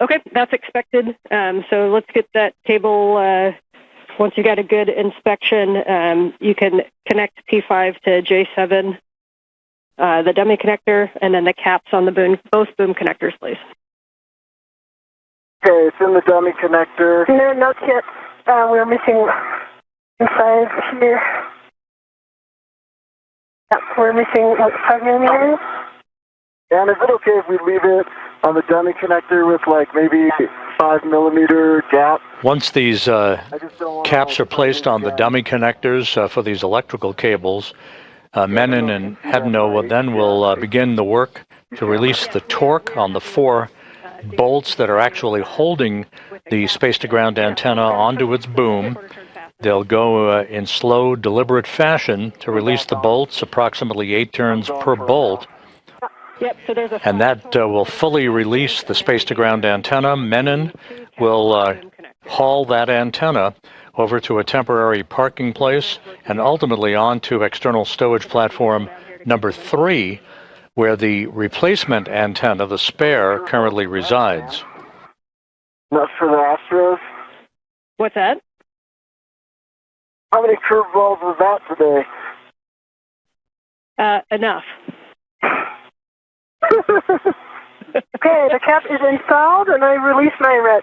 Okay, that's expected. So let's get that cable. Once you got a good inspection, you can connect P5 to J7, the dummy connector, and then the caps on the boom, both boom connectors, please. Okay, it's in the dummy connector. No, not yet. We're missing inside here. We're missing, what, 5 millimeters? And is it okay if we leave it on the dummy connector with like maybe 5 millimeter gap? Once these I just don't want caps are placed on the dummy connectors for these electrical cables, Menon and Adenot then will begin the work to release the torque on the 4 bolts that are actually holding the space-to-ground antenna onto its boom. They'll go in slow, deliberate fashion to release the bolts, approximately 8 turns per bolt. Yep, so there's a And that will fully release the space-to-ground antenna. Menon will haul that antenna over to a temporary parking place and ultimately onto external stowage platform number 3, where the replacement antenna, the spare, currently resides. Not for the Astros? What's that? How many curveballs was that today? Enough. Okay, the cap is installed, and I release my red.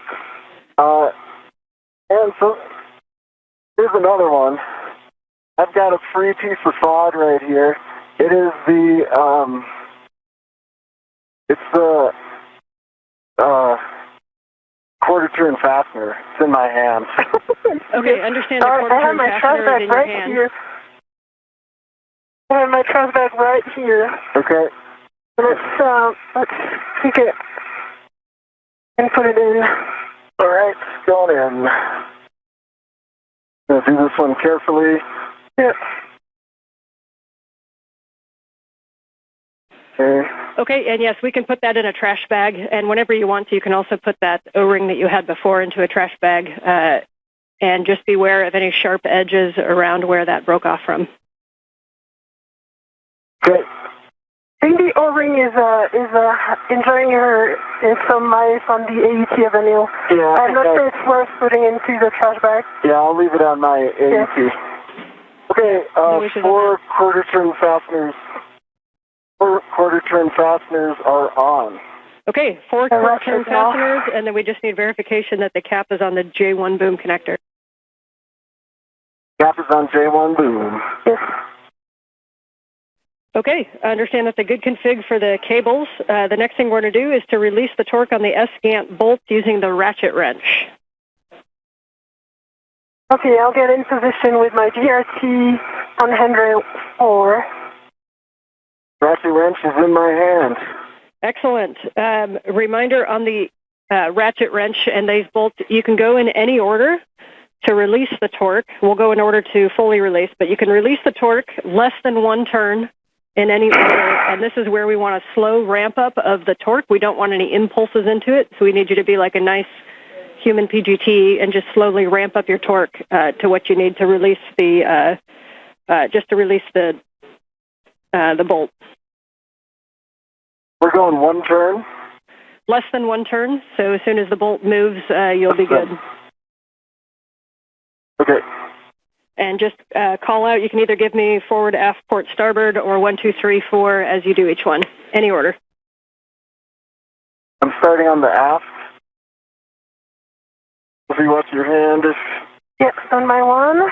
And so, here's another one. I've got a free piece of fraud right here. It is the, it's the, quarter turn fastener. It's in my hand. Okay, understand the quarter I have turn my fastener trash is in bag your right hand. here. I have my trash bag right here. Okay. Let's take it and put it in. All right, going in. Gonna do this one carefully. Yep. Okay. Okay, and yes, we can put that in a trash bag, and whenever you want to, you can also put that O-ring that you had before into a trash bag, and just beware of any sharp edges around where that broke off from. Great. I think the O-ring is enjoying some life on the AET of Anil. Yeah. I'm not sure it's worth putting into the trash bag. Yeah, I'll leave it on my AET. Yeah. Okay, No issues on 4 quarter turn fasteners. 4 quarter turn fasteners are on. Okay, 4 quarter turn fasteners, and then we just need verification that the cap is on the J1 boom connector. Cap is on J1 boom. Yes. Okay, I understand that's a good config for the cables. The next thing we're going to do is to release the torque on the S-gant bolt using the ratchet wrench. Okay, I'll get in position with my GRT on handrail 4. Ratchet wrench is in my hand. Excellent. Reminder on the ratchet wrench and these bolts, you can go in any order to release the torque. We'll go in order to fully release, but you can release the torque less than 1 turn in any order, and this is where we want a slow ramp up of the torque. We don't want any impulses into it, so we need you to be like a nice human PGT and just slowly ramp up your torque to what you need to release the the bolt. We're going 1 turn? Less than 1 turn, so as soon as the bolt moves, you'll be good. Okay. And just call out, you can either give me forward, aft, port, starboard, or 1, 2, 3, 4 as you do each one. Any order. I'm starting on the aft. If you watch your hand. Yep, on my 1.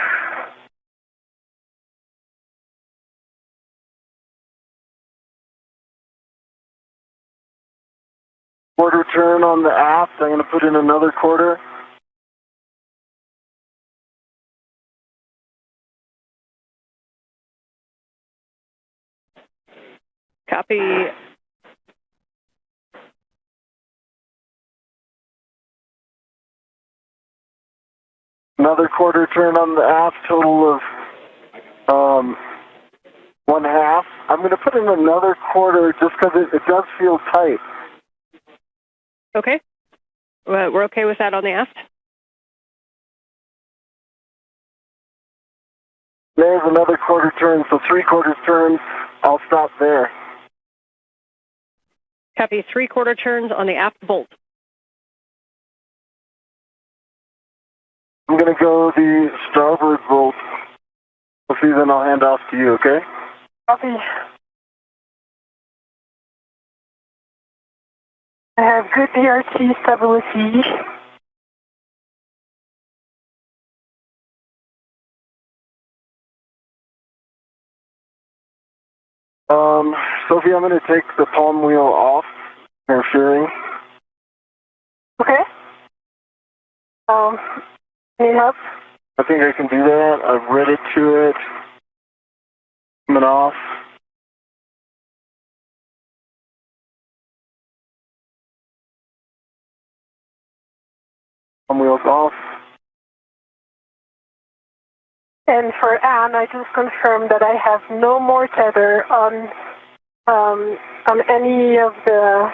Quarter turn on the aft. I'm going to put in another quarter. Copy. Another quarter turn on the aft, total of 1/2. I'm going to put in another quarter just because it does feel tight. Okay. We're okay with that on the aft? There's another quarter turn, so 3/4 turns. I'll stop there. Copy 3/4 turns on the aft bolt. I'm going to go the starboard bolt. We'll see, then I'll hand off to you, okay? Copy. I have good DRT stability. Sophie, I'm going to take the palm wheel off. Interfering. Okay. Need help? I think I can do that. I've read it to it. Coming off. Palm wheels off. And for Anne, I just confirmed that I have no more tether on any of the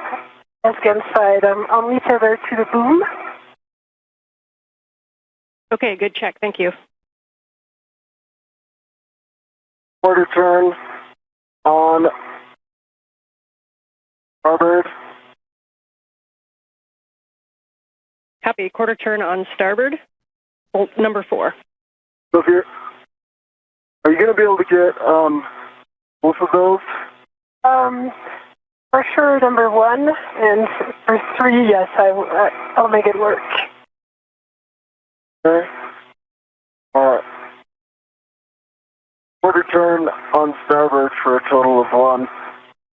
SGAN side. I'm only tethered to the boom. Okay, good check. Thank you. Quarter turn on starboard. Copy. Quarter turn on starboard. Bolt number 4. So if you're, are you going to be able to get both of those? For sure, number 1, and for 3, yes, I'll make it work. Okay. Quarter turn on starboard for a total of 1. I'm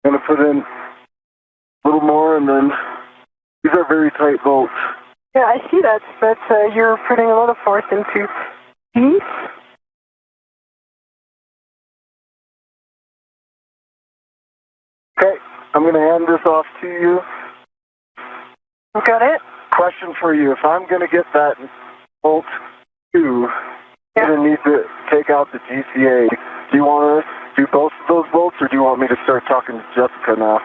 going to put in a little more, and then these are very tight bolts. Yeah, I see that, but you're putting a lot of force into these. Okay, I'm going to hand this off to you. Got it? Question for you. If I'm going to get that bolt 2, I'm going to need to take out the GCA. Do you want to do both of those bolts, or do you want me to start talking to Jessica now?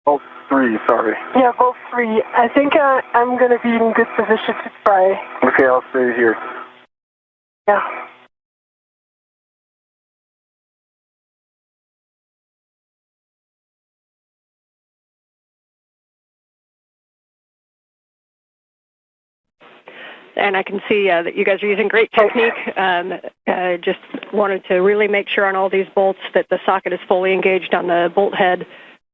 Bolt 3, sorry. Yeah, both 3. I think I'm going to be in good position to try. Okay, I'll stay here. Yeah. And I can see that you guys are using great technique. Just wanted to really make sure on all these bolts that the socket is fully engaged on the bolt head.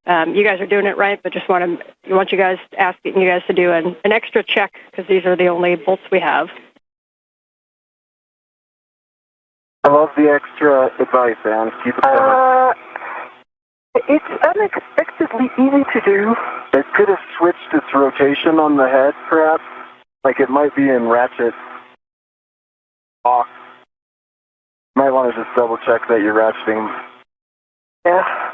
You guys are doing it right, but just want you guys asking you guys to do an extra check because these are the only bolts we have. I love the extra advice, Anne. Keep it coming. It's unexpectedly easy to do. It could have switched its rotation on the head, perhaps. Like it might be in ratchet off. You might want to just double check that you're ratcheting. Yeah.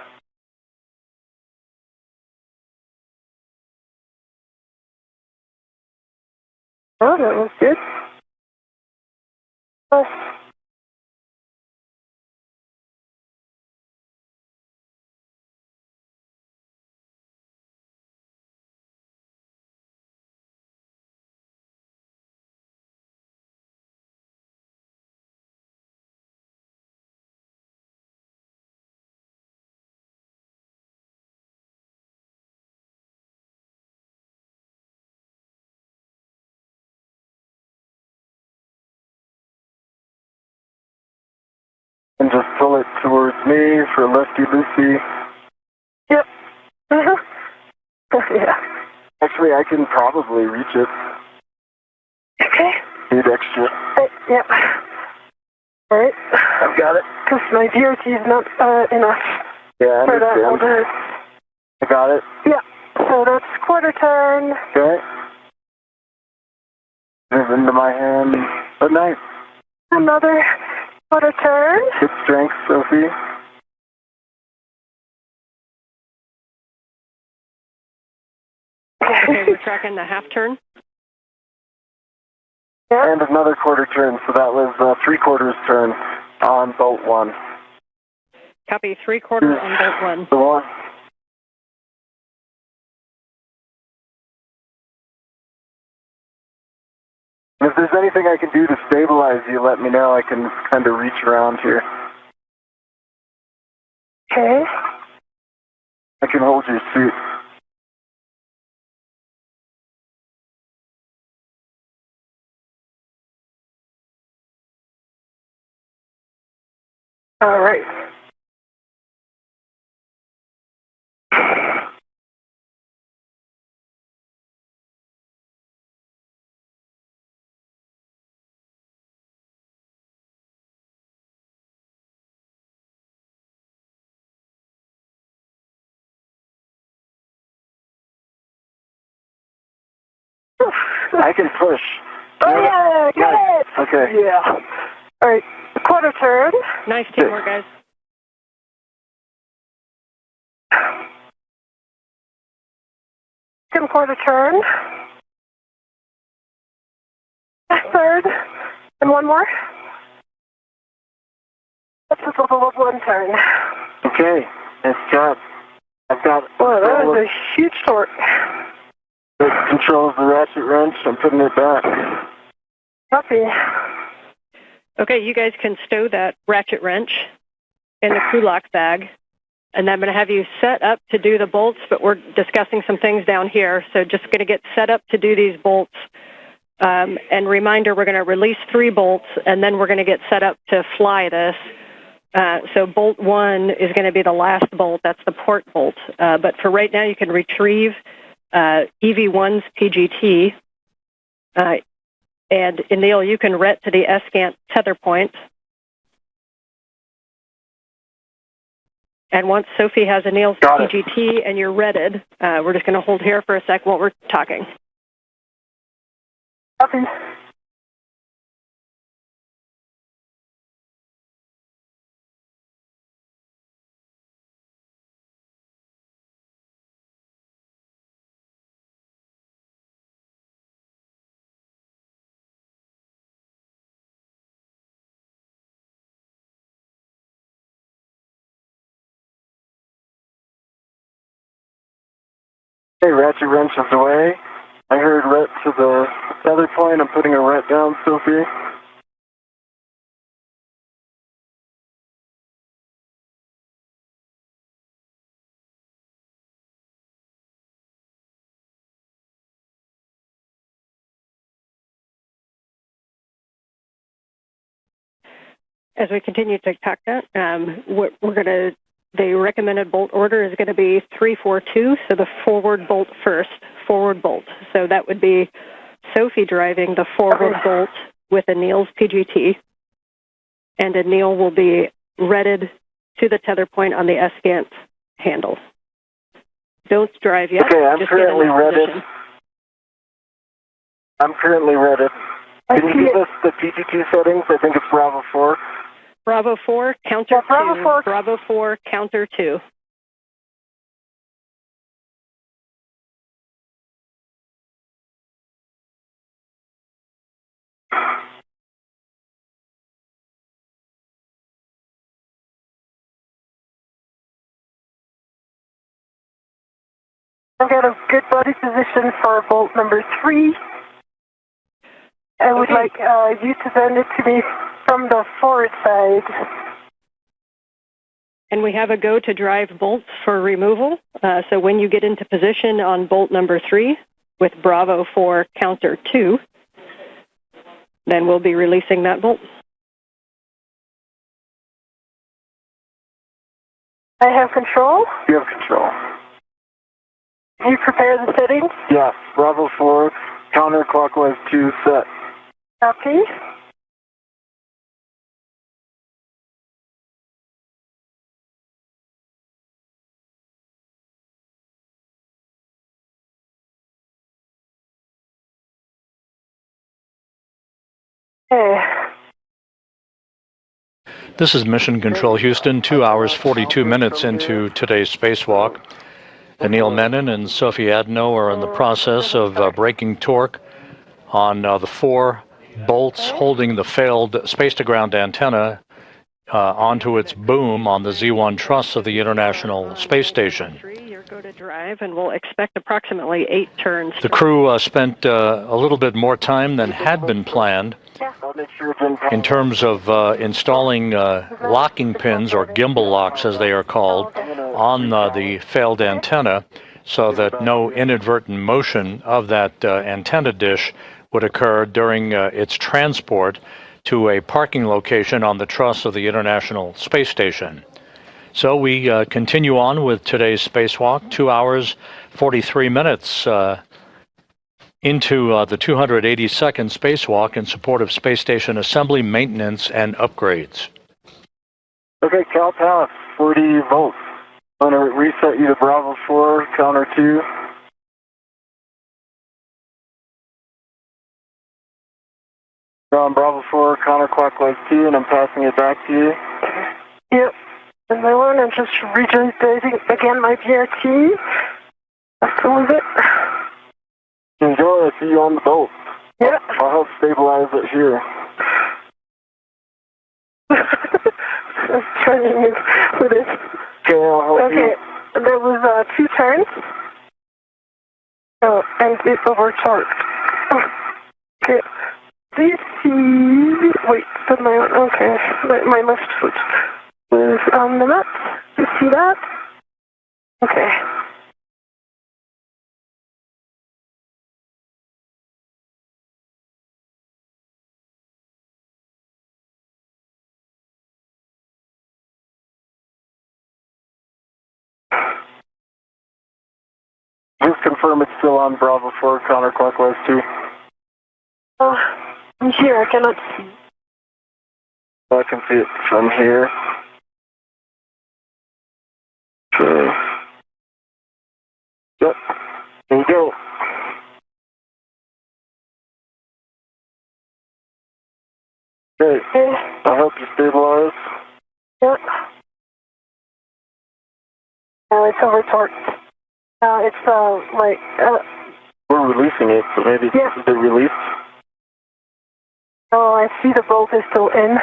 Oh, that was good. And just pull it towards me for lefty-loosey. Yep. Yeah. Actually, I can probably reach it. Okay. Need extra. Yep. All right. I've got it. Because my DRT is not enough. Yeah, I for that. understand. I got it. Yeah. So that's quarter turn. Okay. Move into my hand. Good night. Another quarter turn. Good strength, Sophie. Okay, we're tracking the half turn. Yeah. And another quarter turn, so that was 3/4 turn on bolt 1. Copy 3/4 on bolt 1. The 1. If there's anything I can do to stabilize you, let me know. I can kind of reach around here. Okay. I can hold your suit. All right. I can push. Oh, yeah, got it. Okay. Yeah. All right, quarter turn. Nice teamwork, guys. Second quarter turn. Third. And one more. That's just a little one turn. Okay, nice job. I've got... Well, that was a huge torque. It controls the ratchet wrench. I'm putting it back. Copy. Okay, you guys can stow that ratchet wrench in the crew lock bag. And I'm going to have you set up to do the bolts, but we're discussing some things down here. So just going to get set up to do these bolts. And reminder, we're going to release 3 bolts, and then we're going to get set up to fly this. So bolt 1 is going to be the last bolt. That's the port bolt. But for right now, you can retrieve EV1's PGT. And Anil, you can ret to the SCANT tether point. And once Sophie has Anil's PGT and you're retted, we're just going to hold here for a sec while we're talking. Copy. Okay, ratchet wrench is away. I heard ret to the tether point. I'm putting a ret down, Sophie. As we continue to talk that, the recommended bolt order is going to be 3-4-2, so the forward bolt first, forward bolt. So that would be Sophie driving the forward bolt with Anil's PGT, and Anil will be retted to the tether point on the SCANT handle. Don't drive yet. Okay, I'm just currently get in retted. position. I'm currently retted. Can you give us the PGT settings? I think it's Bravo 4. Bravo 4, counter 2. Bravo 4. Bravo 4, counter 2. I've got a good body position for bolt number 3. I would like you to send it to me from the forward side. And we have a go to drive bolts for removal. So when you get into position on bolt number 3 with Bravo 4 counter 2, then we'll be releasing that bolt. I have control. You have control. You prepare the settings. Yes, Bravo 4, counterclockwise 2 set. Copy. Okay. This is Mission Control Houston, 2 hours 42 minutes into today's spacewalk. Anil Menon and Sophie Adenot are in the process of breaking torque on the 4 bolts holding the failed space-to-ground antenna onto its boom on the Z1 truss of the International Space Station. You're go to drive, and we'll expect approximately 8 turns. The crew spent a little bit more time than had been planned in terms of installing locking pins, or gimbal locks as they are called, on the failed antenna so that no inadvertent motion of that antenna dish would occur during its transport to a parking location on the truss of the International Space Station. So we continue on with today's spacewalk, 2 hours, 43 minutes into the 282nd spacewalk in support of space station assembly, maintenance, and upgrades. Okay, Cal Pass, 40 volts. I'm going to reset you to Bravo 4, counter 2. You're on Bravo 4, counterclockwise 2, and I'm passing it back to you. Yep. And I want to just regenerating again my BRT. That's all of it. Enjoy, I see you on the boat. Yeah. I'll help stabilize it here. I'm trying with it. Okay, I'll help you. Okay, there was 2 turns. Oh, and it's over torque. Oh, okay. This is... Wait, put my... Okay, my left foot was on the mat. You see that? Okay. Just confirm it's still on Bravo 4, counterclockwise 2. I'm here, I cannot see. I can see it from here. Okay. Yep. There you go. Okay. I'll help you stabilize. Yep. It's over torque. It's like... We're releasing it, so maybe Yeah. it's released. Oh, I see the bolt is still in.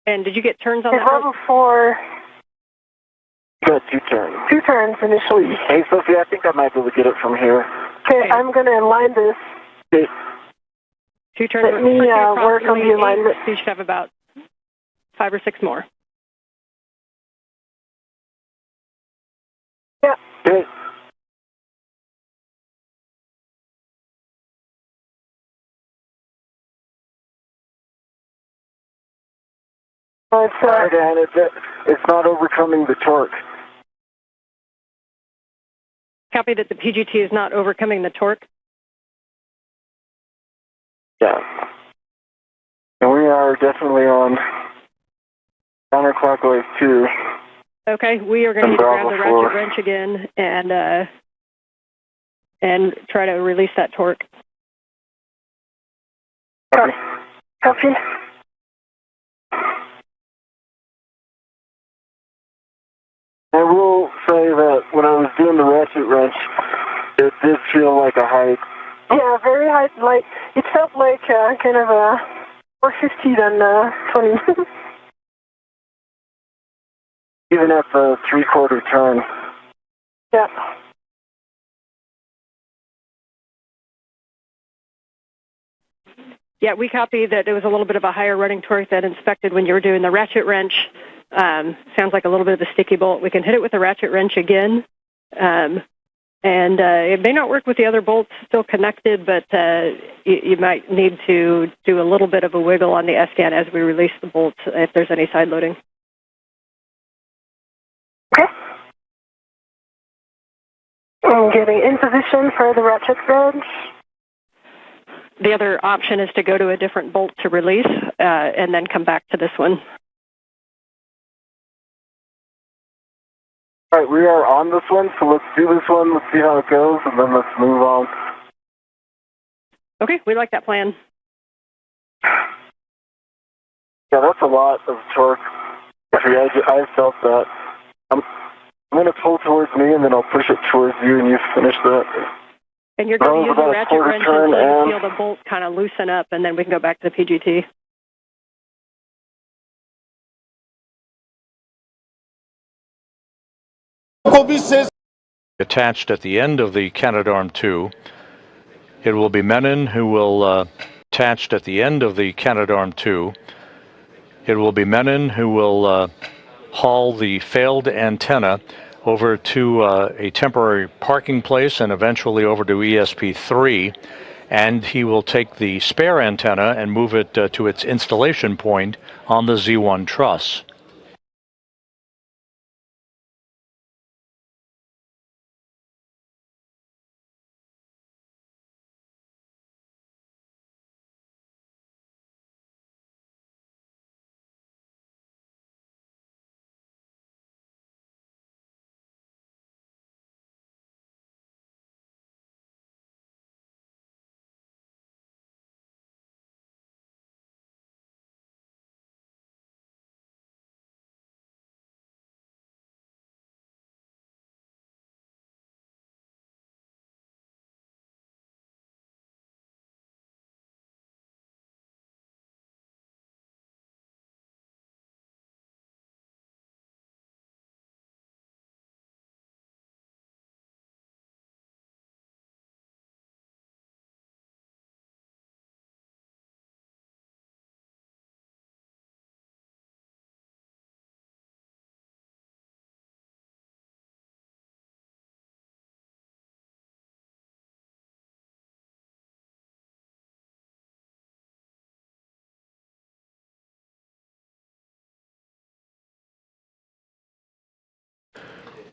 And did you get turns on It's that? level 4. Got 2 turns. 2 turns initially. Hey, Sophie, I think I might be able to get it from here. Okay, I'm going to align this. Okay. 2 turns. Let me work on the alignment. So you should have about 5 or 6 more. Yeah. Okay. Dan, it's not overcoming the torque. Copy that the PGT is not overcoming the torque. Yeah. And we are definitely on counterclockwise 2. Okay, we are going to need to grab the ratchet wrench again and try to release that torque. Copy. Copy. I will say that when I was doing the ratchet wrench, it did feel like a height. Yeah, very high. Like, it felt like kind of a more 50 than 20. Even at the 3/4 turn. Yeah. Yeah, we copy that it was a little bit of a higher running torque than inspected when you were doing the ratchet wrench. Sounds like a little bit of a sticky bolt. We can hit it with the ratchet wrench again. And it may not work with the other bolts still connected, but you might need to do a little bit of a wiggle on the S-scan as we release the bolts if there's any side loading. Okay. I'm getting in position for the ratchet wrench. The other option is to go to a different bolt to release and then come back to this one. All right, we are on this one, so let's do this one, let's see how it goes, and then let's move on. Okay, we like that plan. Yeah, that's a lot of torque. I felt that. I'm going to pull towards me, and then I'll push it towards you, and you finish that. And you're going to use the ratchet wrench until you feel the bolt kind of loosen up, and then we can go back to the PGT. Attached at the end of the Canadarm2, it will be Menon who will attached at the end of the Canadarm2. It will be Menon who will haul the failed antenna over to a temporary parking place and eventually over to ESP3, and he will take the spare antenna and move it to its installation point on the Z1 truss.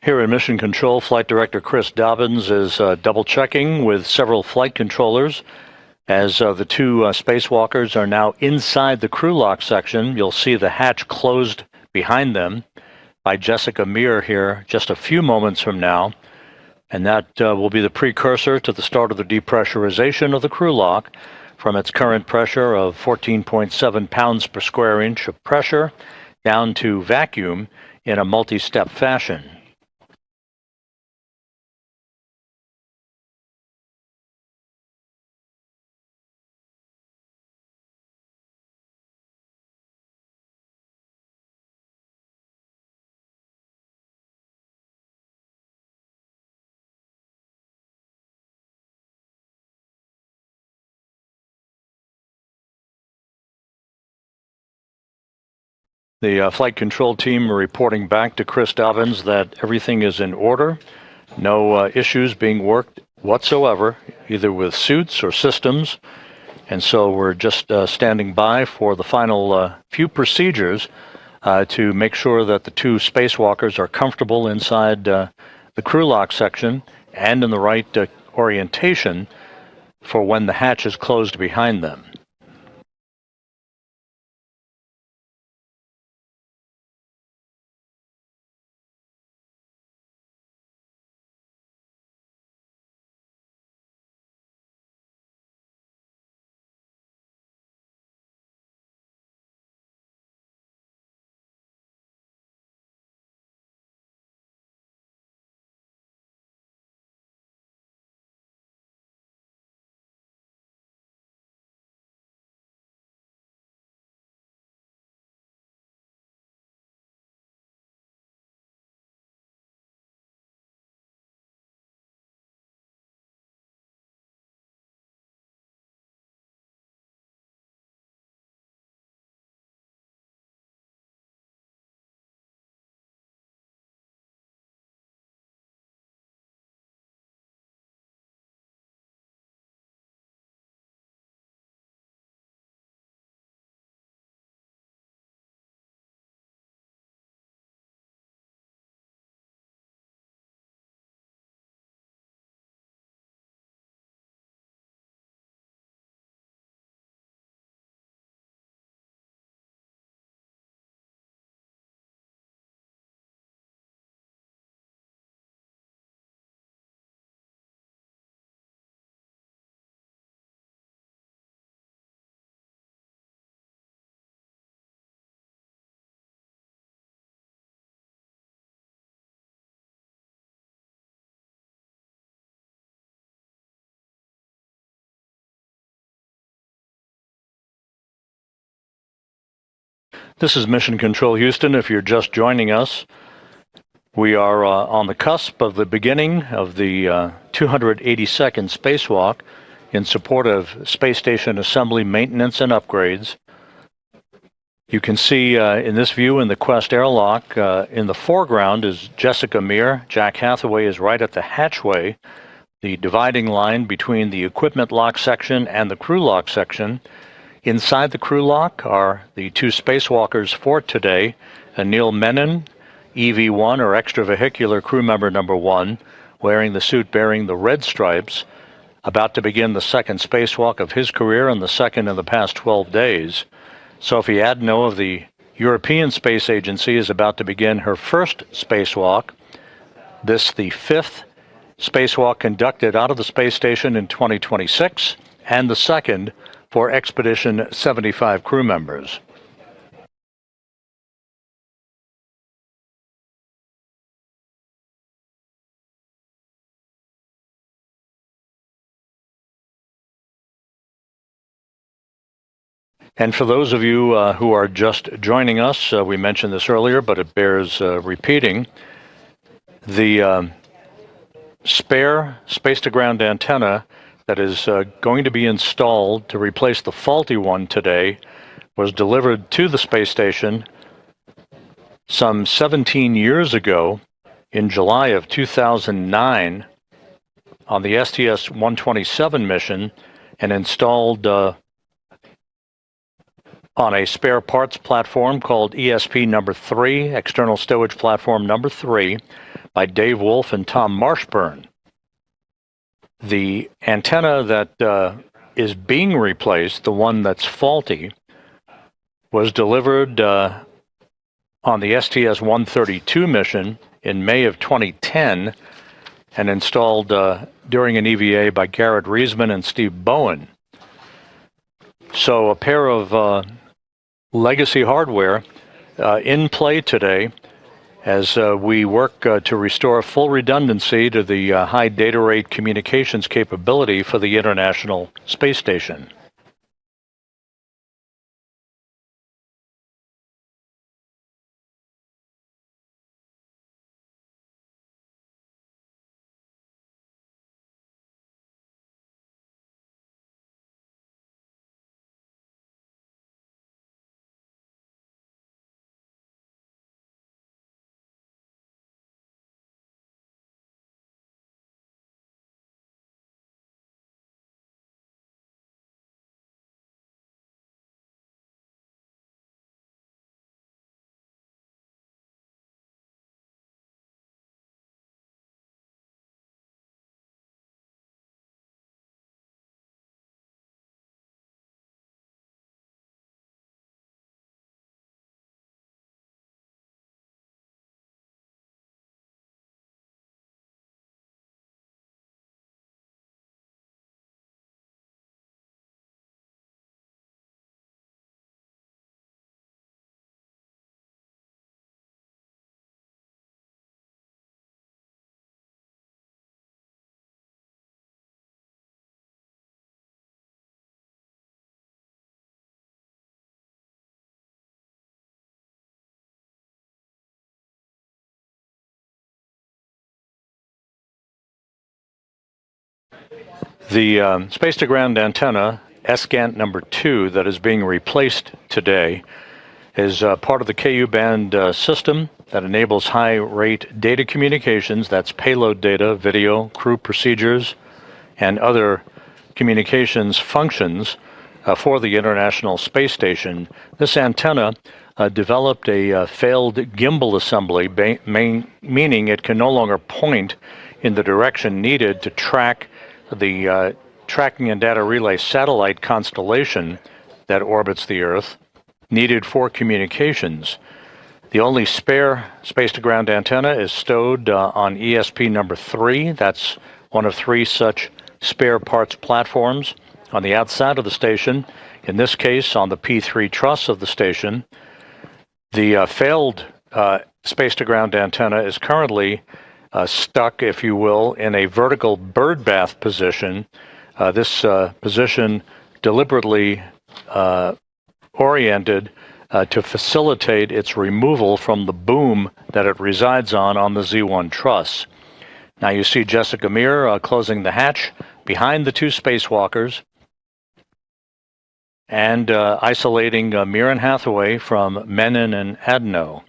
Here in Mission Control, Flight Director Chris Dobbins is double-checking with several flight controllers as the two spacewalkers are now inside the crew lock section. You'll see the hatch closed behind them by Jessica Meir here just a few moments from now, and that will be the precursor to the start of the depressurization of the crew lock from its current pressure of 14.7 pounds per square inch of pressure down to vacuum in a multi-step fashion. The flight control team are reporting back to Chris Dobbins that everything is in order, no issues being worked whatsoever, either with suits or systems, and so we're just standing by for the final few procedures to make sure that the two spacewalkers are comfortable inside the crew lock section and in the right orientation for when the hatch is closed behind them. This is Mission Control Houston. If you're just joining us, we are on the cusp of the beginning of the 282nd spacewalk in support of space station assembly, maintenance, and upgrades. You can see in this view in the Quest airlock, in the foreground is Jessica Meir. Jack Hathaway is right at the hatchway, the dividing line between the equipment lock section and the crew lock section. Inside the crew lock are the two spacewalkers for today, Anil Menon, EV1 or extravehicular crew member number 1, wearing the suit bearing the red stripes, about to begin the second spacewalk of his career and the second in the past 12 days. Sophie Adenot of the European Space Agency is about to begin her first spacewalk. This the fifth spacewalk conducted out of the space station in 2026, and the second for Expedition 75 crew members. And for those of you who are just joining us, we mentioned this earlier, but it bears repeating. The spare space-to-ground antenna that is going to be installed to replace the faulty one today was delivered to the space station some 17 years ago in July of 2009 on the STS-127 mission and installed on a spare parts platform called ESP number 3, external stowage platform number 3, by Dave Wolf and Tom Marshburn. The antenna that is being replaced, the one that's faulty, was delivered on the STS-132 mission in May of 2010 and installed during an EVA by Garrett Reisman and Steve Bowen. So a pair of legacy hardware in play today as we work to restore full redundancy to the high data rate communications capability for the International Space Station. The space-to-ground antenna, SGANT number 2, that is being replaced today is part of the KU band system that enables high-rate data communications. That's payload data, video, crew procedures, and other communications functions for the International Space Station. This antenna developed a failed gimbal assembly, meaning it can no longer point in the direction needed to track the tracking and data relay satellite constellation that orbits the Earth, needed for communications. The only spare space-to-ground antenna is stowed on ESP number 3. That's one of 3 such spare parts platforms on the outside of the station, in this case on the P3 truss of the station. The failed space-to-ground antenna is currently stuck, if you will, in a vertical birdbath position. This position deliberately oriented to facilitate its removal from the boom that it resides on the Z1 truss. Now you see Jessica Meir closing the hatch behind the 2 spacewalkers and isolating Meir and Hathaway from Menon and Adenot.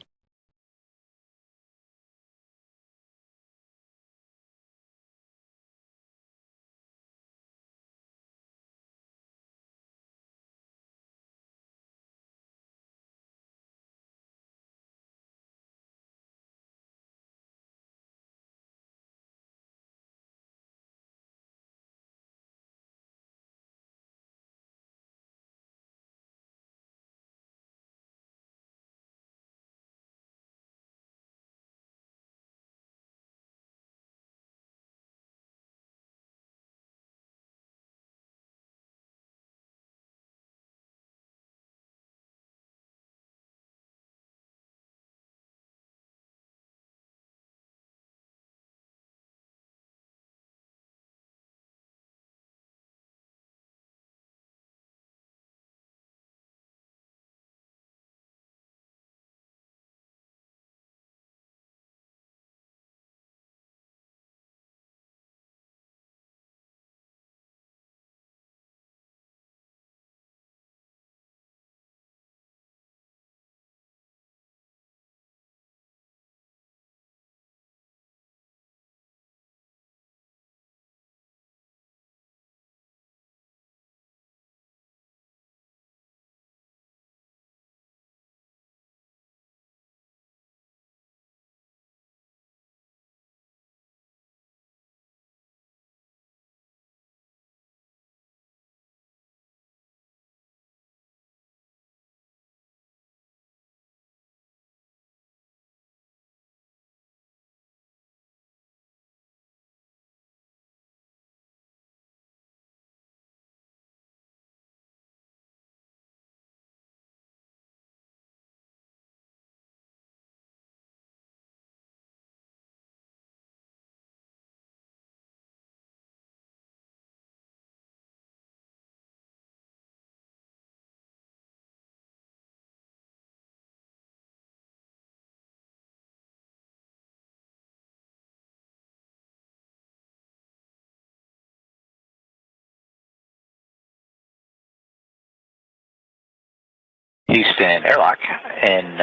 Houston airlock in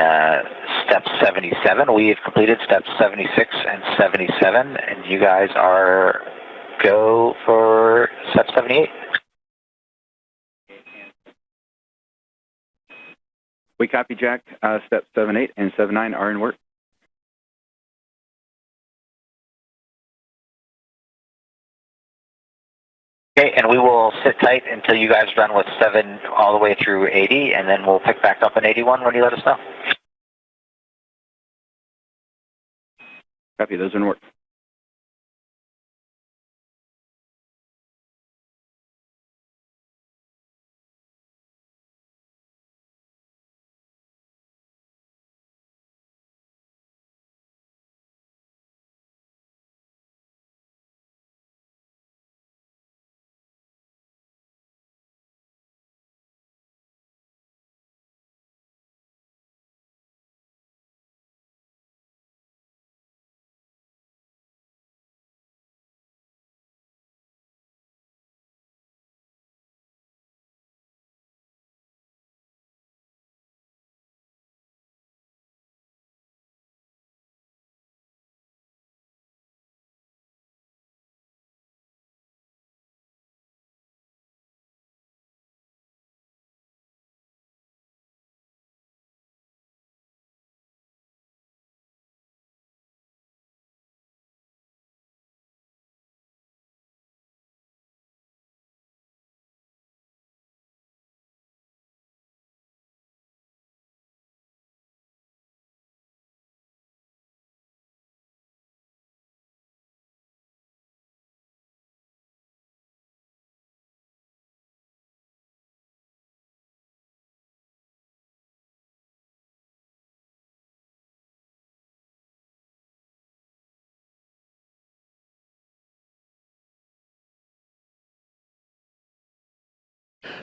step 77. We have completed steps 76 and 77, and you guys are go for step 78. We copy, Jack. Steps 78 and 79 are in work. Okay, and we will sit tight until you guys are done with 7 all the way through 80, and then we'll pick back up in 81 when you let us know. Copy, those are in work.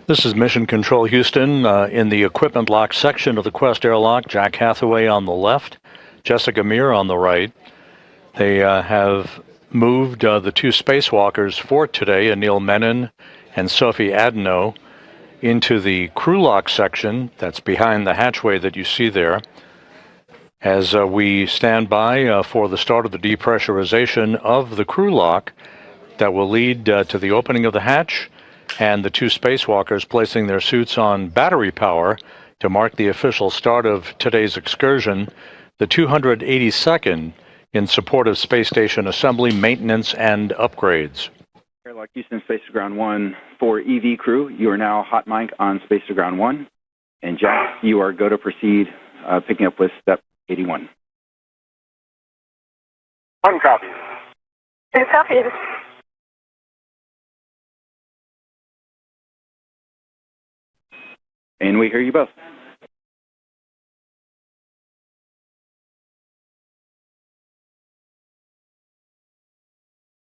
This is Mission Control Houston in the equipment lock section of the Quest airlock. Jack Hathaway on the left, Jessica Meir on the right. They have moved the 2 spacewalkers for today, Anil Menon and Sophie Adenot, into the crew lock section that's behind the hatchway that you see there, as we stand by for the start of the depressurization of the crew lock that will lead to the opening of the hatch and the 2 spacewalkers placing their suits on battery power to mark the official start of today's excursion, the 282nd in support of space station assembly, maintenance, and upgrades. Airlock Houston, Space to Ground 1 for EV crew. You are now hot mic on Space to Ground 1. And Jack, you are go to proceed, picking up with step 81. One copy. Two copies. And we hear you both.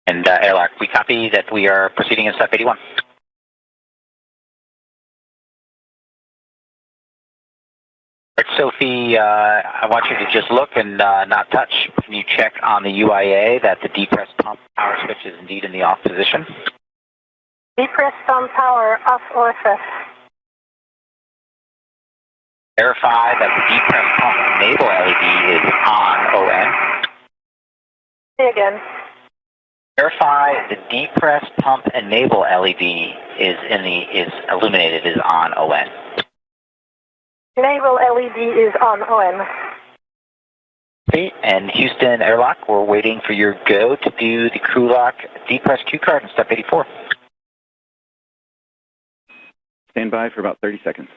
And airlock, we copy that we are proceeding in step 81. All right, Sophie, I want you to just look and not touch. Can you check on the UIA that the depressed pump power switch is indeed in the off position? Depressed pump power off OSS. Verify that the depressed pump enable LED is on ON. Say again. Verify the depressed pump enable LED is illuminated, is on ON. Enable LED is on ON. Okay, and Houston airlock, we're waiting for your go to do the crew lock depressed Q card in step 84. Stand by for about 30 seconds.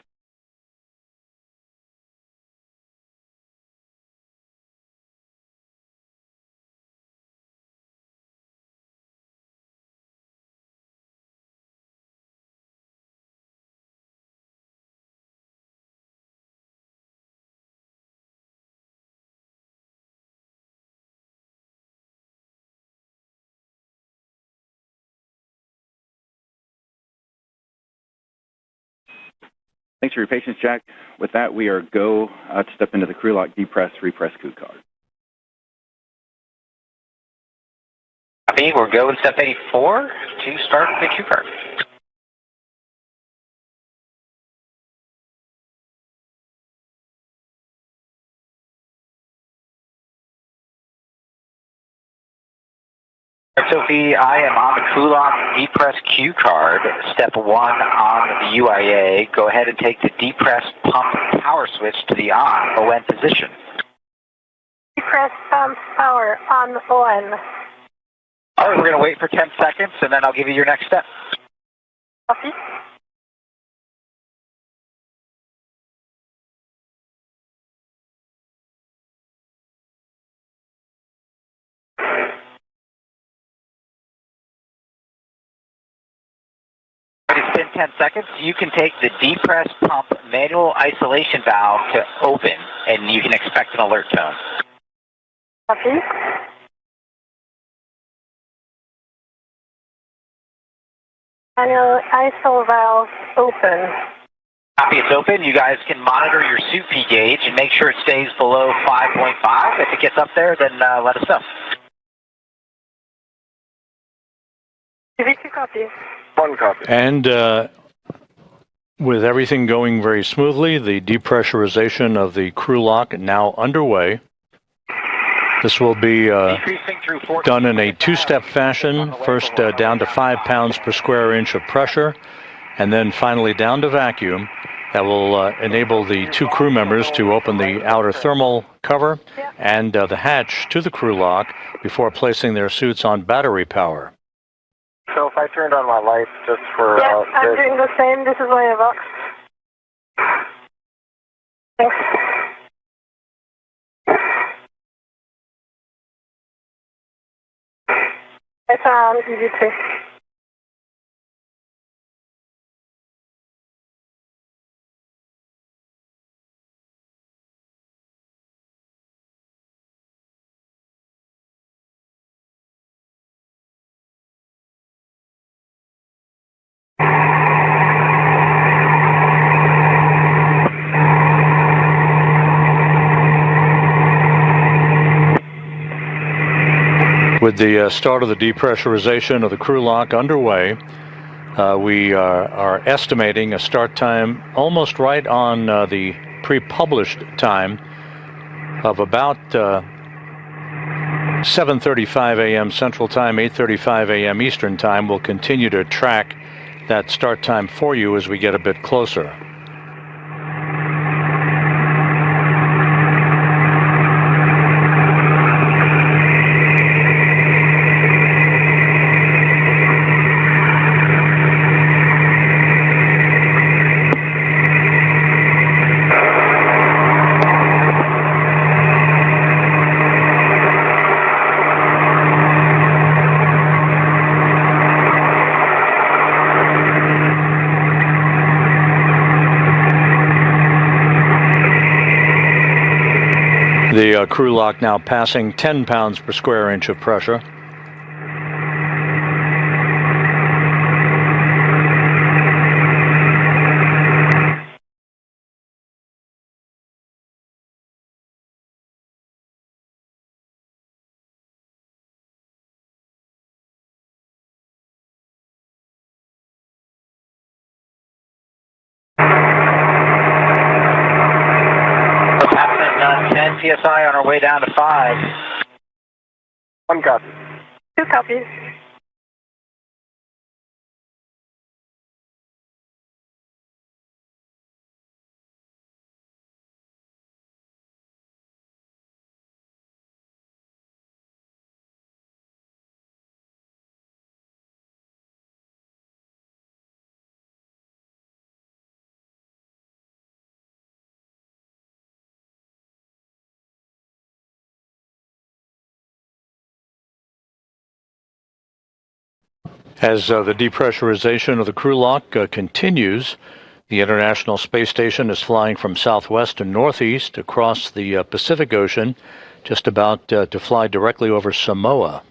Thanks for your patience, Jack. With that, we are go to step into the crew lock, depress, repress crew card. Copy, we're go in step 84 to start the Q card. Sophie, I am on the crew lock depress cue card, step 1 on the UIA. Go ahead and take the depress pump power switch to the on ON position. Depress pump power on ON. All right, we're going to wait for 10 seconds, and then I'll give you your next step. Copy. It's been 10 seconds. You can take the depress pump manual isolation valve to open, and you can expect an alert tone. Copy. Manual ISO valve open. Copy, it's open. You guys can monitor your suit P gauge and make sure it stays below 5.5. If it gets up there, then let us know. TV2 copy. 1 copy. And with everything going very smoothly, the depressurization of the crew lock now underway. This will be done in a two-step fashion, first down to 5 pounds per square inch of pressure, and then finally down to vacuum. That will enable the 2 crew members to open the outer thermal cover and the hatch to the crew lock before placing their suits on battery power. So if I turned on my lights just for... Yeah, I'm doing the same. This is Vox. Thanks. It's on EV2. With the start of the depressurization of the crew lock underway, we are estimating a start time almost right on the pre-published time of about 7:35 a.m. Central Time, 8:35 a.m. Eastern Time. We'll continue to track that start time for you as we get a bit closer. The crew lock now passing 10 pounds per square inch of pressure. PSI on our way down to 5. 1 copy. 2 copies. As the depressurization of the crew lock continues, the International Space Station is flying from southwest to northeast across the Pacific Ocean, just about to fly directly over Samoa.